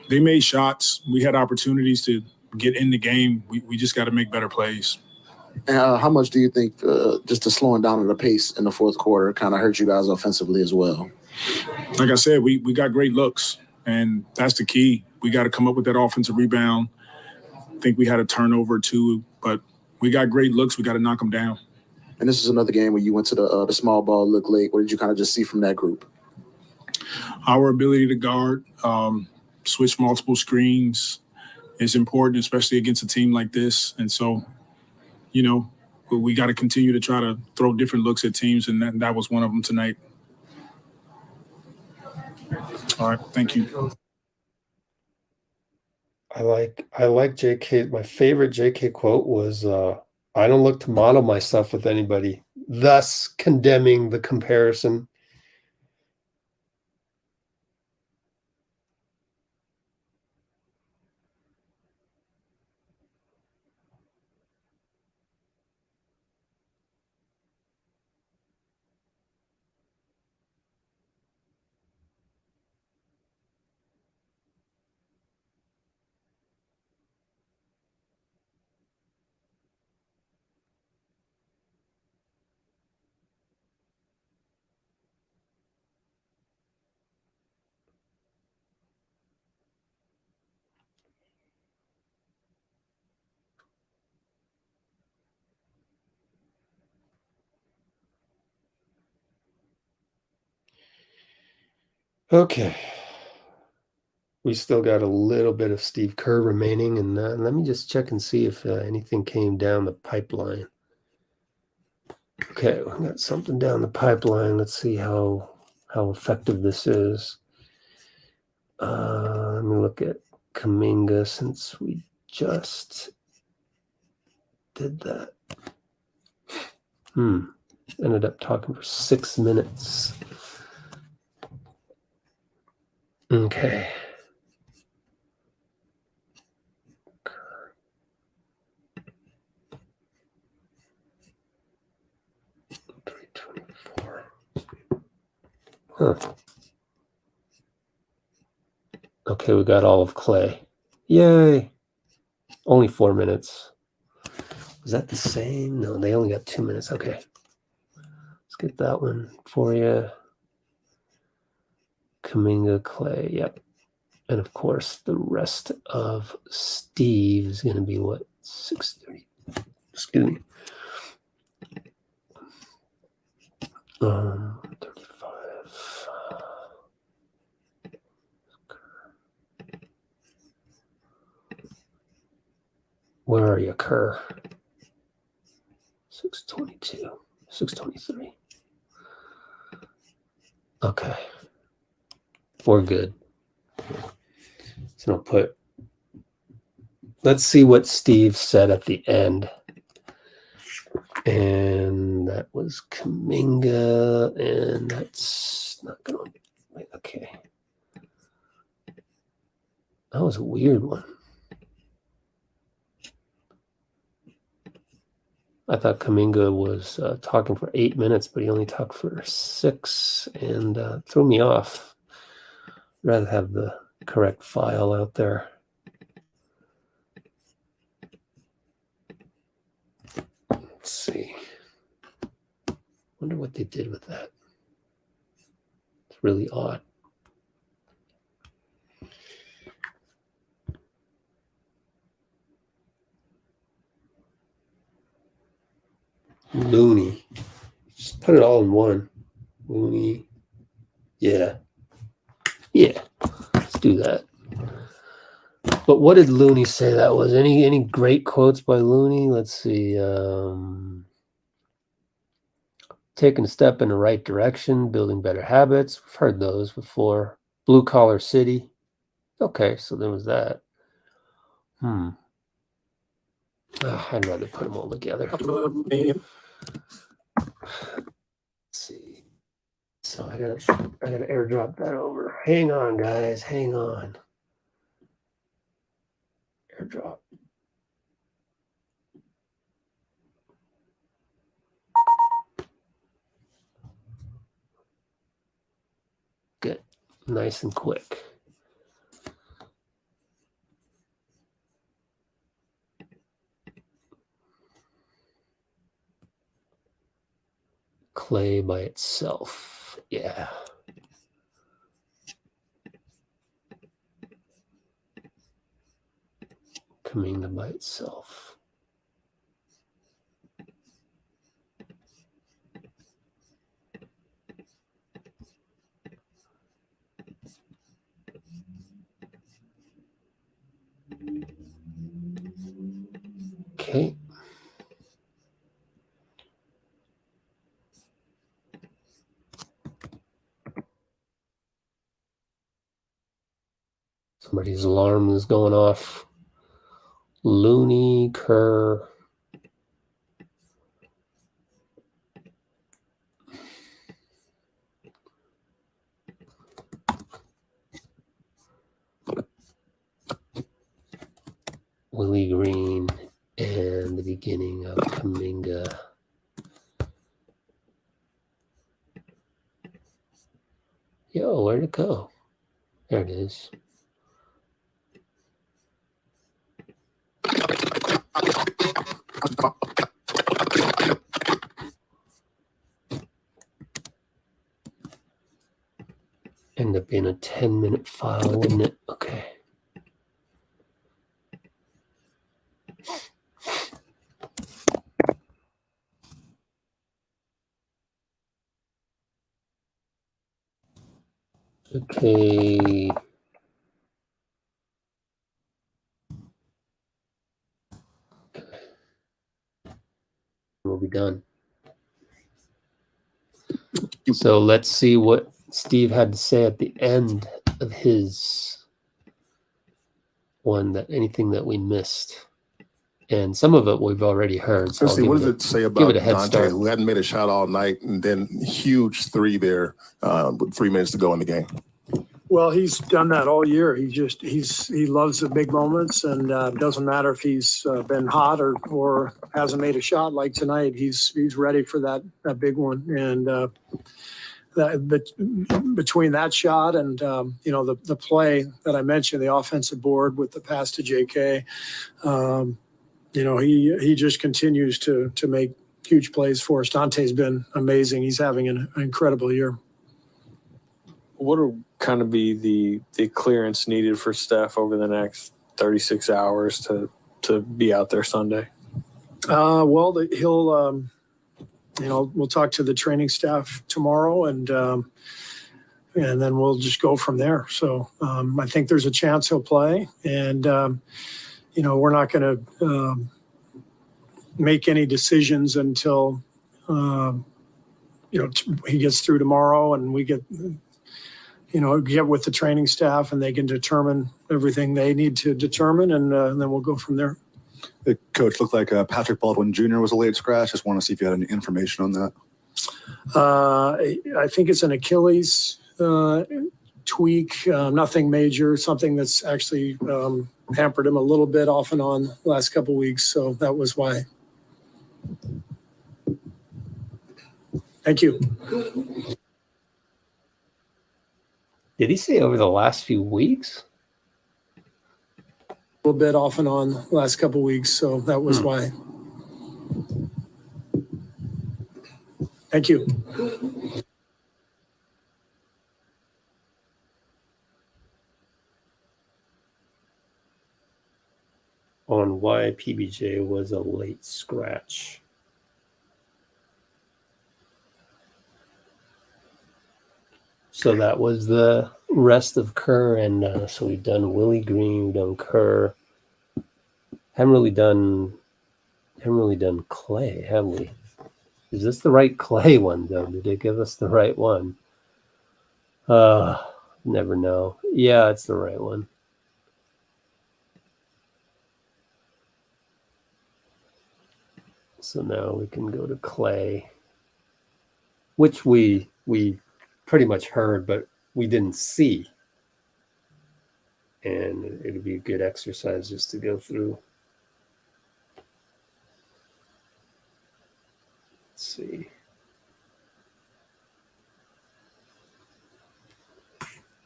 They made shots. We had opportunities to get in the game. We just got to make better plays. And how much do you think just the slowing down of the pace in the fourth quarter kind of hurt you guys offensively as well? Like I said, we got great looks, and that's the key. We got to come up with that offensive rebound. I think we had a turnover too, but we got great looks. We got to knock them down. And this is another game where you went to the small ball look late. What did you kind of just see from that group? Our ability to guard, switch multiple screens is important, especially against a team like this. And so, we got to continue to try to throw different looks at teams, and that was one of them tonight. All right, thank you. I like JK. My favorite JK quote was, I don't look to model myself with anybody, thus condemning the comparison. Okay. We still got a little bit of Steve Kerr remaining, and let me just check and see if anything came down the pipeline. Okay, we got something down the pipeline. Let's see how effective this is. Let me look at Kuminga since we just did that. Ended up talking for 6 minutes. Okay. Huh. Okay, we got all of Klay. Yay. Only 4 minutes. Was that the same? No, they only got 2 minutes. Okay. Let's get that one for you. Kuminga, Klay. Yep. And of course, the rest of Steve is going to be what? 6:30. Excuse me. 35. Where are you, Kerr? 6:22. 6:23. Okay. We're good. So I'll put, let's see what Steve said at the end. And that was Kuminga, and that's not going to, okay. That was a weird one. I thought Kuminga was talking for 8 minutes, but he only talked for 6 and threw me off. I'd rather have the correct file out there. Let's see. Wonder what they did with that. It's really odd. Looney. Just put it all in one. Looney. Yeah. Yeah. Let's do that. But what did Looney say that was? Any great quotes by Looney? Let's see. Taking a step in the right direction, building better habits. We've heard those before. Blue collar city. Okay, so there was that. I'd rather put them all together. Let's see. So I gotta airdrop that over. Hang on, guys. Hang on. Airdrop. Good. Nice and quick. Klay by itself. Yeah. Kuminga by itself. Okay. Somebody's alarm is going off. Looney, Kerr. Willie Green and the beginning of Kuminga. Yo, where'd it go? There it is. End up being a 10-minute file, wouldn't it? Okay. Okay. We'll be done. So let's see what Steve had to say at the end of his one, that anything that we missed. And some of it we've already heard. So what does it say about Donte, start. who hadn't made a shot all night, and then huge three there with 3 minutes to go in the game? Well, he's done that all year. He loves the big moments, and doesn't matter if he's been hot or hasn't made a shot like tonight. He's ready for that big one. And between that shot and the play that I mentioned, the offensive board with the pass to JK, he just continues to make huge plays for us. Donte's been amazing. He's having an incredible year. What will kind of be the clearance needed for Steph over the next 36 hours to be out there Sunday? Well, he'll. We'll talk to the training staff tomorrow, and then we'll just go from there. So I think there's a chance he'll play, and we're not going to make any decisions until he gets through tomorrow, and we get with the training staff, and they can determine everything they need to determine, and then we'll go from there. The coach looked like Patrick Baldwin Jr. was a late scratch. Just want to see if you had any information on that. I think it's an Achilles tweak, nothing major, something that's actually hampered him a little bit off and on the last couple of weeks. So that was why. Thank you. Did he say over the last few weeks? A little bit off and on the last couple of weeks. So that was why. Thank you. On why PBJ was a late scratch. So that was the rest of Kerr, and so we've done Willie Green, we've done Kerr. Haven't really done Klay, have we? Is this the right Klay one though? Did it give us the right one? Never know. Yeah, it's the right one. So now we can go to Klay, which we pretty much heard, but we didn't see. And it'd be a good exercise just to go through. Let's see.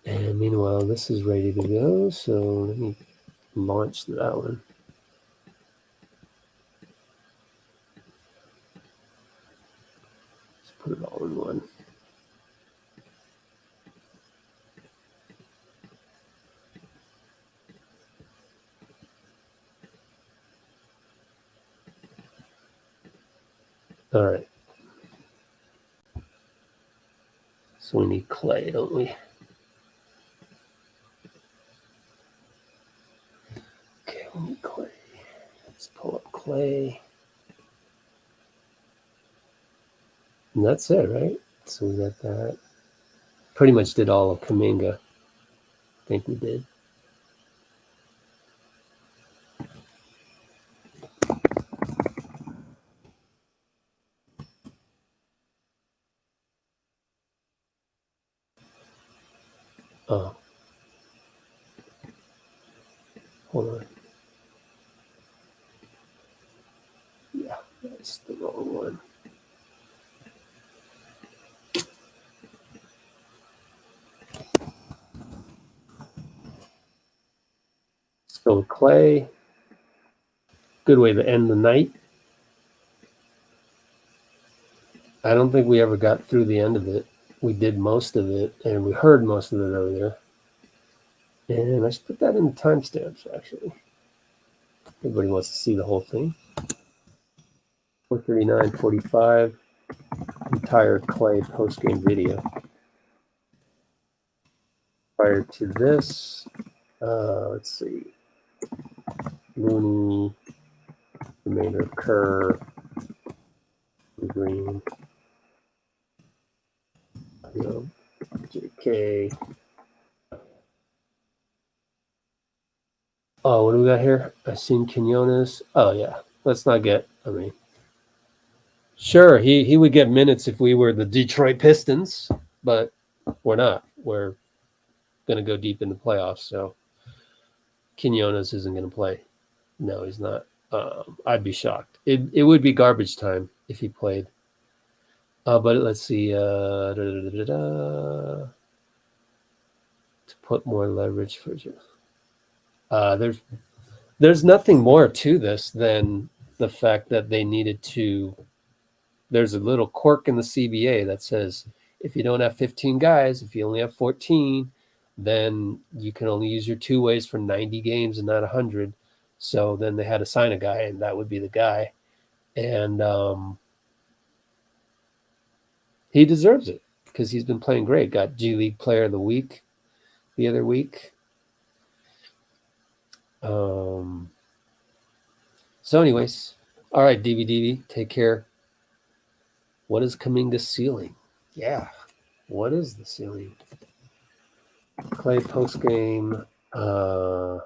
And meanwhile, this is ready to go. So let me launch that one. Let's put it all in one. All right. So we need Klay, don't we? Okay, we need Klay. Let's pull up Klay. And that's it, right? So we got that. Pretty much did all of Kuminga. I think we did. Oh. Hold on. Yeah, that's the wrong one. So Klay, good way to end the night. I don't think we ever got through the end of it. We did most of it, and we heard most of it earlier. And I should put that in the timestamps, actually. Everybody wants to see the whole thing. 4:39:45, entire Klay post-game video. Prior to this, let's see. Looney, remainder of Kerr, Green. JK. Oh, what do we got here? I seen Quinones. Oh yeah, let's not get. Sure, he would get minutes if we were the Detroit Pistons, but we're not. We're gonna go deep in the playoffs, so Quinones isn't gonna play. No, he's not. I'd be shocked. It would be garbage time if he played. But let's see. To put more leverage for you. There's nothing more to this than the fact that they needed to. There's a little quirk in the CBA that says if you don't have 15 guys, if you only have 14, then you can only use your two ways for 90 games and not 100. So then they had to sign a guy, and that would be the guy. And he deserves it because he's been playing great. Got G League Player of the Week the other week. So anyways, all right, DVDV, take care. What is Kuminga's ceiling? Yeah, what is the ceiling? Klay post game. I'll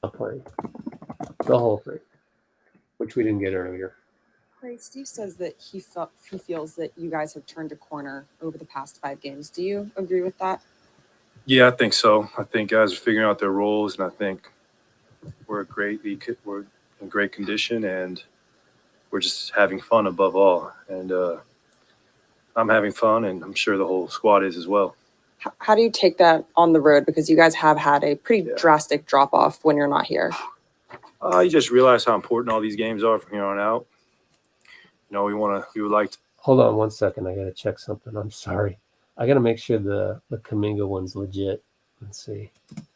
play the whole thing, which we didn't get earlier. Klay, Steve says that he feels that you guys have turned a corner over the past 5 games. Do you agree with that? Yeah, I think so. I think guys are figuring out their roles, and I think we're in great condition, and we're just having fun above all. And I'm having fun, and I'm sure the whole squad is as well. How do you take that on the road? Because you guys have had a pretty drastic drop-off when you're not here. You just realize how important all these games are from here on out. You know, we would like to. Hold on 1 second. I got to check something. I'm sorry. I got to make sure the Kuminga one's legit. Let's see.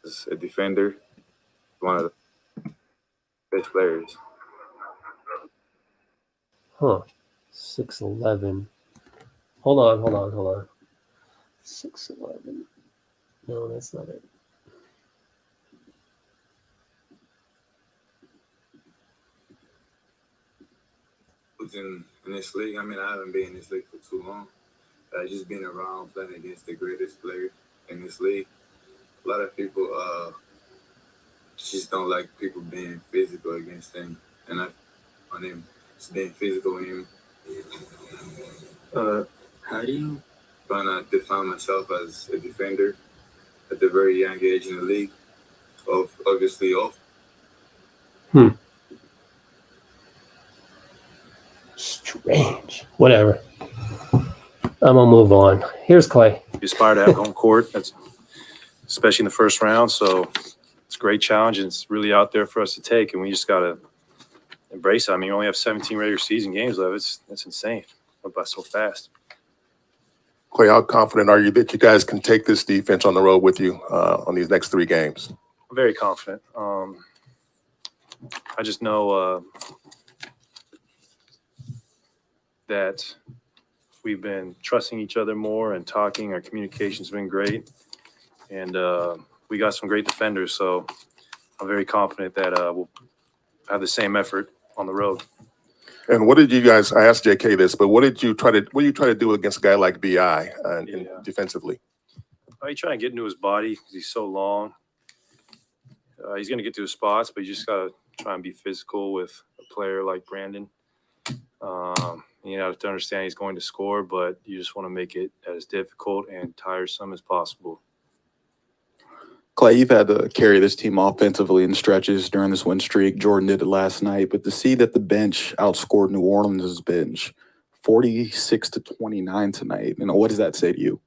As a defender, one of the best players. Huh. 6'11". Hold on. 6'11". No, that's not it. In this league, I mean, I haven't been in this league for too long. Just being around playing against the greatest player in this league. A lot of people just don't like people being physical against him, and I on him just being physical with him. How do you trying to define myself as a defender at a very young age in the league? Obviously off. Strange. Whatever. I'm gonna move on. Here's Klay. We aspire to have home court, that's especially in the first round. So it's a great challenge, and it's really out there for us to take, and we just gotta embrace it. I mean, we only have 17 regular season games left. It's insane. Went by so fast. Klay, how confident are you that you guys can take this defense on the road with you on these next 3 games? I'm very confident. I just know that we've been trusting each other more and talking. Our communication's been great, and we got some great defenders. So I'm very confident that we'll have the same effort on the road. And what did you guys? I asked JK this, but what did you try to do against a guy like BI defensively? You try and get into his body because he's so long. He's going to get to his spots, but you just got to try and be physical with a player like Brandon. You have to understand he's going to score, but you just want to make it as difficult and tiresome as possible. Klay, you've had to carry this team offensively in stretches during this win streak. Jordan did it last night, but to see that the bench outscored New Orleans' bench 46-29 tonight, what does that say to you?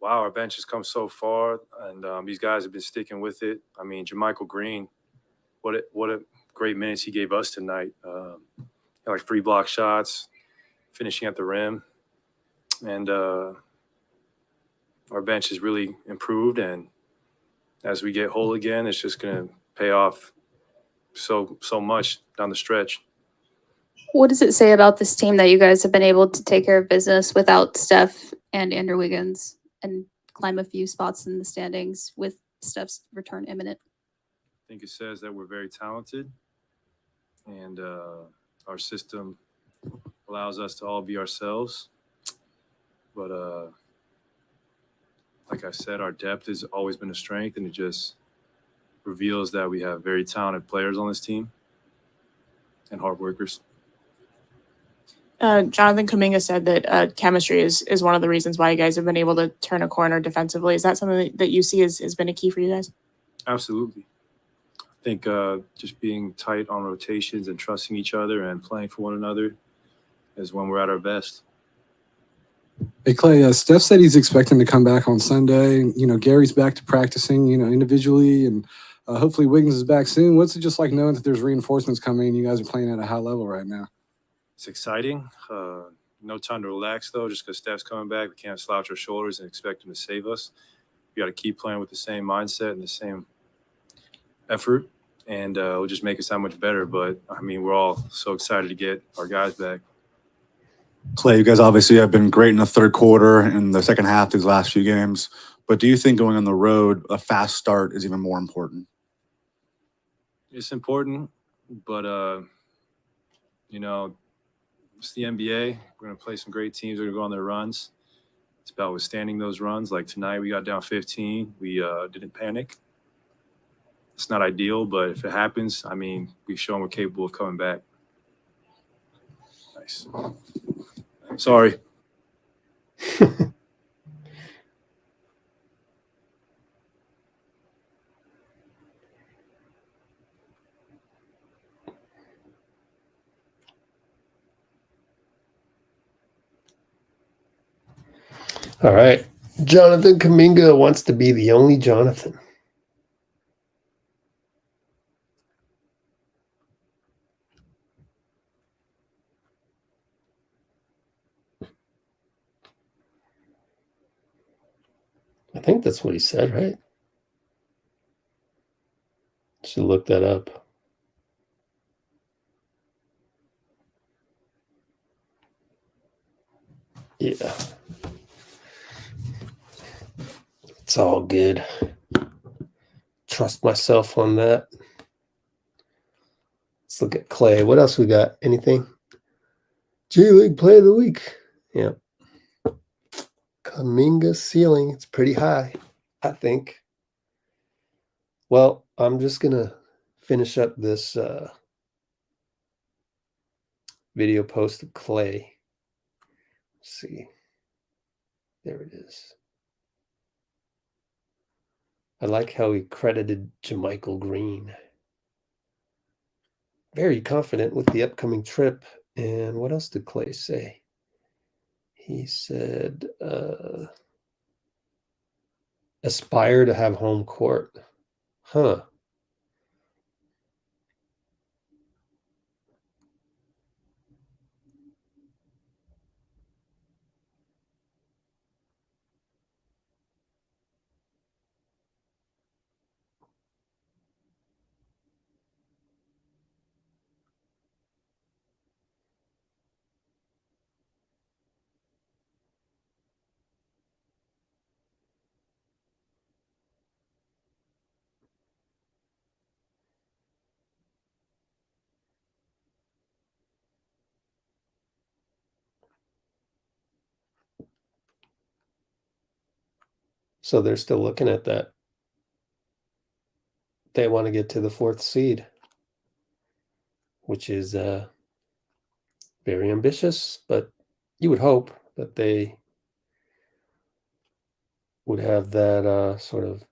Wow, our bench has come so far, and these guys have been sticking with it. I mean, JaMychal Green, what a great minutes he gave us tonight. Like 3 block shots, finishing at the rim, and our bench has really improved. And as we get whole again, it's just going to pay off so much down the stretch. What does it say about this team that you guys have been able to take care of business without Steph and Andrew Wiggins and climb a few spots in the standings with Steph's return imminent? I think it says that we're very talented, and our system allows us to all be ourselves. But like I said, our depth has always been a strength, and it just reveals that we have very talented players on this team and hard workers. Jonathan Kuminga said that chemistry is one of the reasons why you guys have been able to turn a corner defensively. Is that something that you see has been a key for you guys? Absolutely. I think just being tight on rotations and trusting each other and playing for one another is when we're at our best. Hey, Klay, Steph said he's expecting to come back on Sunday. You know, Gary's back to practicing, you know, individually, and hopefully Wiggins is back soon. What's it just like knowing that there's reinforcements coming and you guys are playing at a high level right now? It's exciting. No time to relax, though, just because Steph's coming back. We can't slouch our shoulders and expect him to save us. We got to keep playing with the same mindset and the same effort, and it'll just make us that much better. But, I mean, we're all so excited to get our guys back. Klay, you guys obviously have been great in the third quarter and the second half these last few games. But do you think going on the road, a fast start is even more important? It's important, but, you know, it's the NBA. We're going to play some great teams. We're going to go on their runs. It's about withstanding those runs. Like tonight, we got down 15. We didn't panic. It's not ideal, but if it happens, I mean, we've shown we're capable of coming back. Nice. Sorry. All right. Jonathan Kuminga wants to be the only Jonathan. I think that's what he said, right? Should look that up. Yeah. It's all good. Trust myself on that. Let's look at Klay. What else we got? Anything? G-League Play of the Week. Yeah. Kuminga ceiling. It's pretty high, I think. Well, I'm just going to finish up this video post of Klay. Let's see. There it is. I like how he credited JaMychal Green. Very confident with the upcoming trip. And what else did Klay say? He said, aspire to have home court. Huh. So they're still looking at that. They want to get to the 4th seed, which is very ambitious, but you would hope that they would have that sort of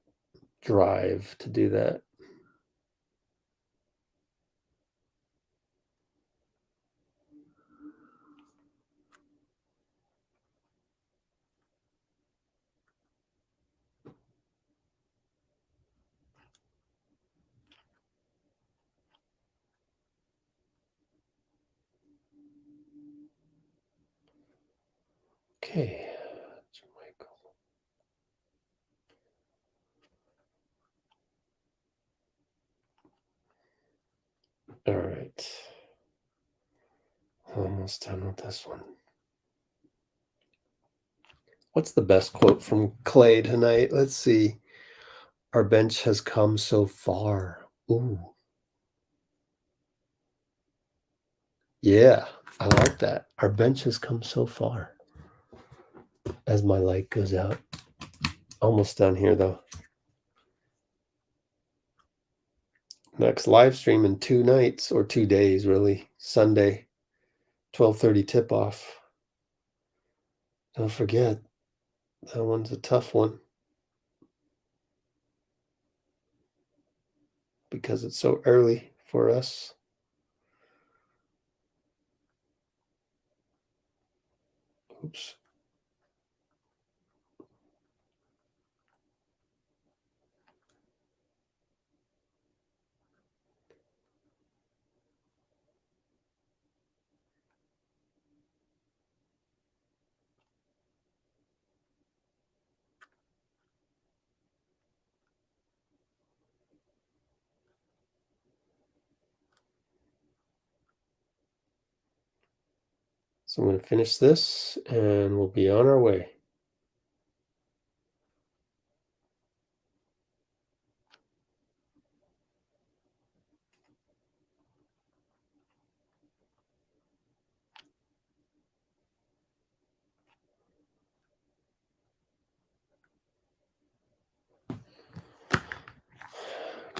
drive to do that. Okay. All right. Almost done with this one. What's the best quote from Klay tonight? Let's see. Our bench has come so far. Ooh. Yeah, I like that. Our bench has come so far. As my light goes out. Almost done here, though. Next live stream in 2 nights, or 2 days, really. Sunday, 12:30 tip-off. Don't forget, that one's a tough one. Because it's so early for us. Oops. So I'm going to finish this and we'll be on our way.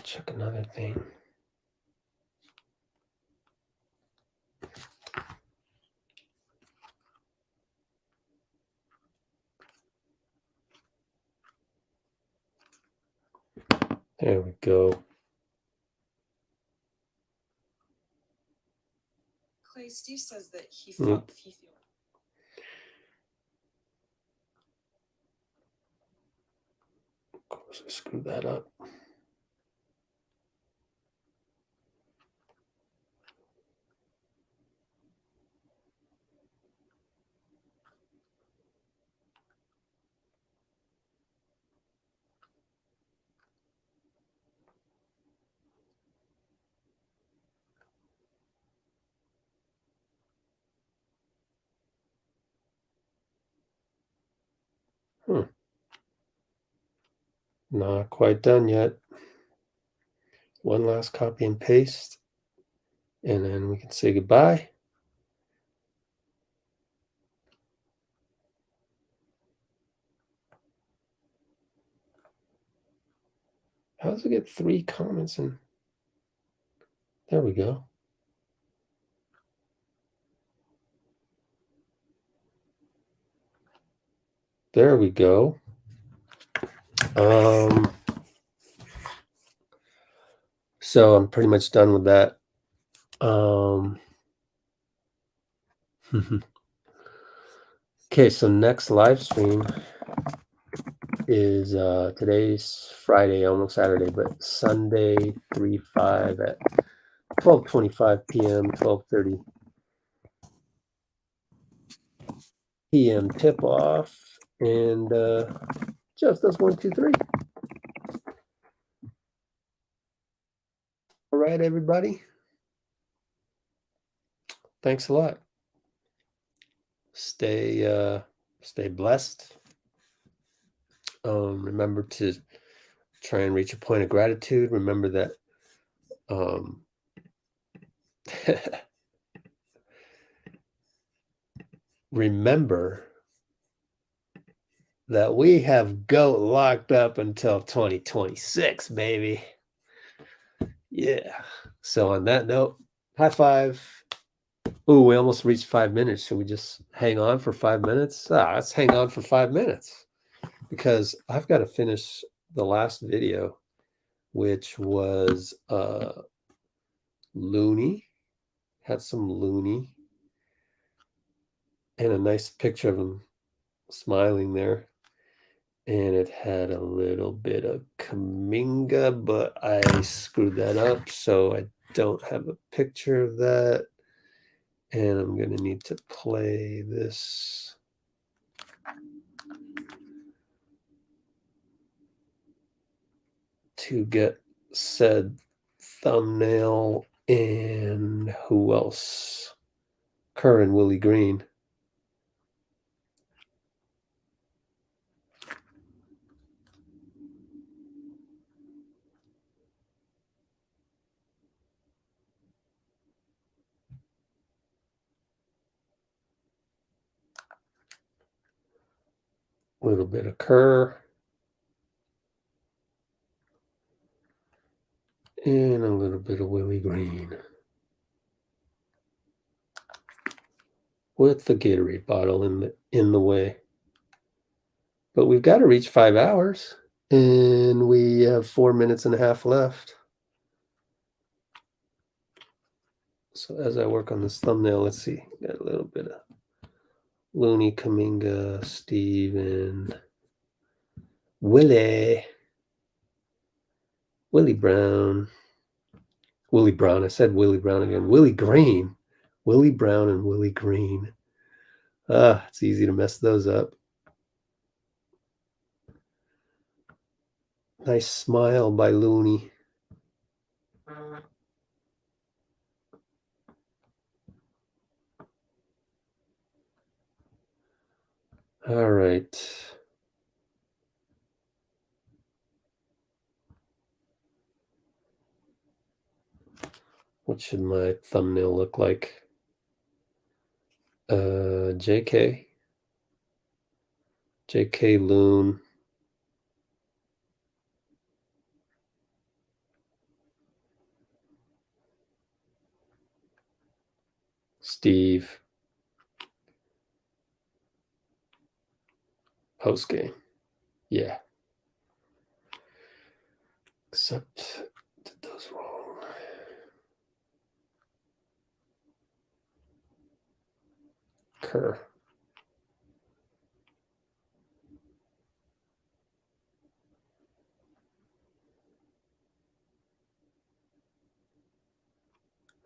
Check another thing. There we go. Klay, Steve says that he felt Of course, I screwed that up. Not quite done yet. One last copy and paste, and then we can say goodbye. How does it get 3 comments in? There we go. There we go. So I'm pretty much done with that. Okay, so next live stream is today's Friday, almost Saturday, but Sunday 3/5 at 12:25 p.m., 12:30 p.m. tip-off, and Jeff does 1, 2, 3. All right, everybody. Thanks a lot. Stay blessed. Remember to try and reach a point of gratitude. Remember that remember that we have GOAT locked up until 2026, baby. Yeah. So on that note, high five. Ooh, we almost reached 5 minutes. Should we just hang on for 5 minutes? Let's hang on for 5 minutes because I've got to finish the last video, which was Looney. Had some Looney and a nice picture of him smiling there. And it had a little bit of Kuminga, but I screwed that up, so I don't have a picture of that. And I'm going to need to play this. To get said thumbnail. And who else? Kerr and Willie Green. A little bit of Kerr. And a little bit of Willie Green. With the Gatorade bottle in the way. But we've got to reach 5 hours. And we have 4 minutes and a half left. So as I work on this thumbnail, let's see. Got a little bit of Looney, Kuminga, Steven, Willie Brown. Willie Brown. I said Willie Brown again. Willie Green. Willie Brown and Willie Green. It's easy to mess those up. Nice smile by Looney. All right. What should my thumbnail look like? JK Loon. Steve. Post game. Yeah. Except did those wrong. Kerr.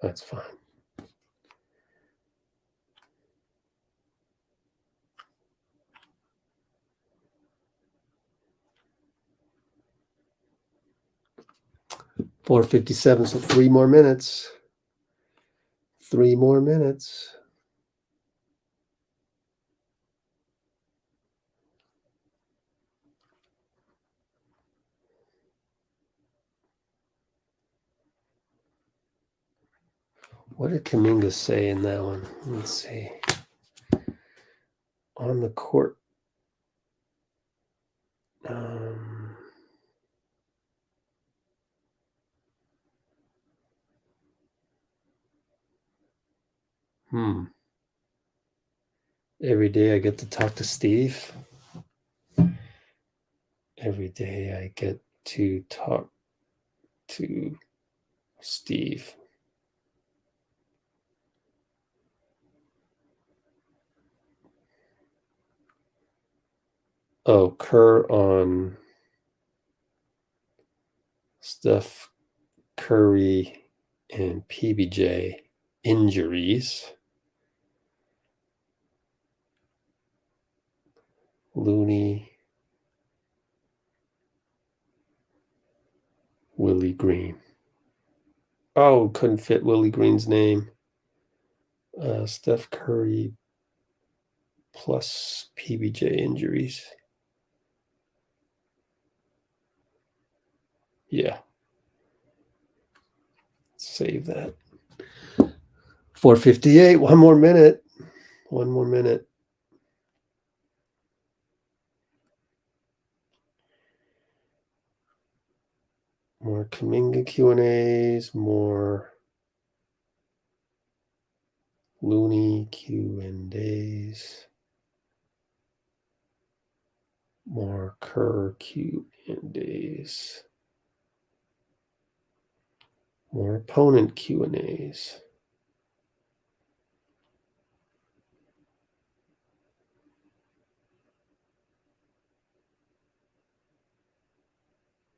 That's fine. .457, so 3 more minutes. 3 more minutes. What did Kuminga say in that one? Let's see. On the court. Every day I get to talk to Steve. Every day I get to talk to Steve. Oh, Kerr on Steph Curry and PBJ injuries. Looney, Willie Green. Oh, couldn't fit Willie Green's name. Steph Curry plus PBJ injuries. Yeah. Save that. 4:58. 1 more minute. 1 more minute. More Kuminga Q&As, more Looney Q&As, more Kerr Q&As, more opponent Q&As.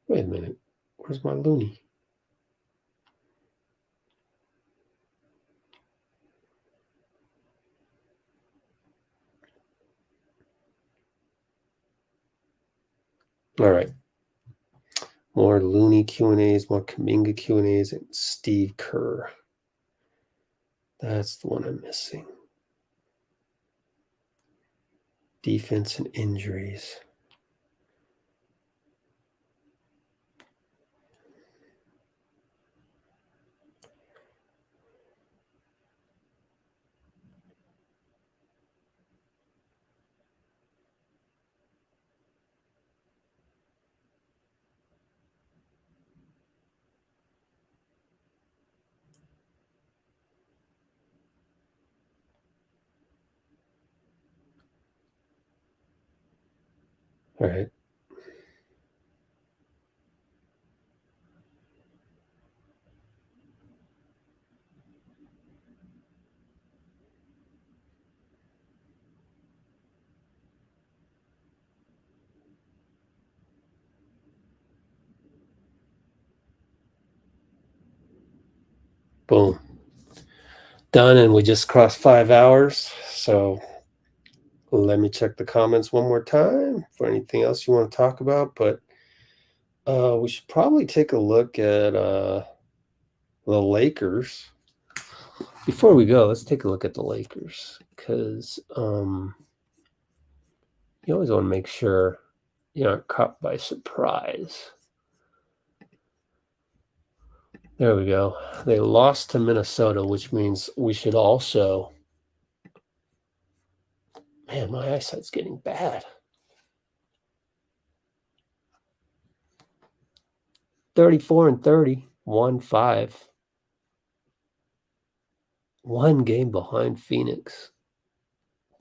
Wait a minute. Where's my Looney? All right. More Looney Q&As, more Kuminga Q&As, and Steve Kerr. That's the one I'm missing. Defense and injuries. All right. Boom. Done, and we just crossed 5 hours. So let me check the comments one more time for anything else you want to talk about. But we should probably take a look at the Lakers. Before we go, let's take a look at the Lakers, because you always want to make sure you aren't caught by surprise. There we go. They lost to Minnesota, which means we should also... Man, my eyesight's getting bad. 34-30, 1-5. 1 game behind Phoenix.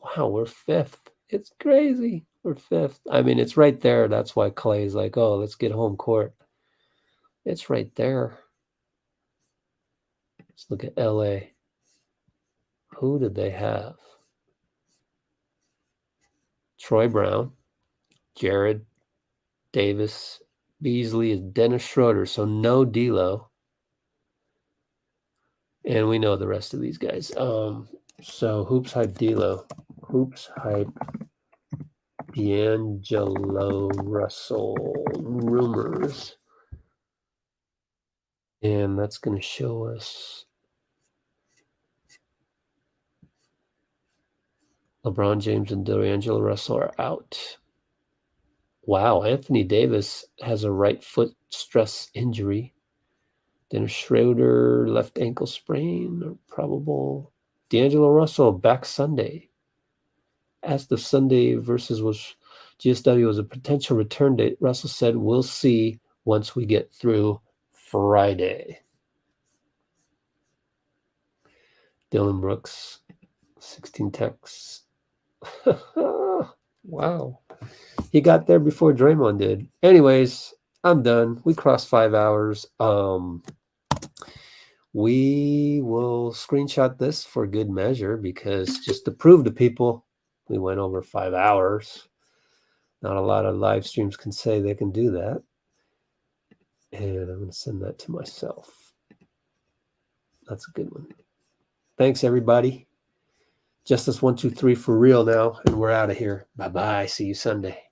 Wow, we're 5th. It's crazy. We're 5th. I mean, it's right there. That's why Klay is like, oh, let's get home court. It's right there. Let's look at LA. Who did they have? Troy Brown, Jared, Davis, Beasley is Dennis Schroeder, so no D'Lo. And we know the rest of these guys. So Hoops Hype D'Lo. Hoops Hype D'Angelo Russell rumors. And that's going to show us LeBron James and D'Angelo Russell are out. Wow, Anthony Davis has a right foot stress injury. Dennis Schroeder, left ankle sprain, or probable. D'Angelo Russell back Sunday. Asked if Sunday versus GSW was a potential return date, Russell said, we'll see once we get through Friday. Dylan Brooks, 16 texts. Wow. He got there before Draymond did. Anyways, I'm done. We crossed 5 hours. We will screenshot this for good measure, because just to prove to people we went over 5 hours. Not a lot of live streams can say they can do that. And I'm going to send that to myself. That's a good one. Thanks, everybody. Justice 123 for real now, and we're out of here. Bye-bye. See you Sunday.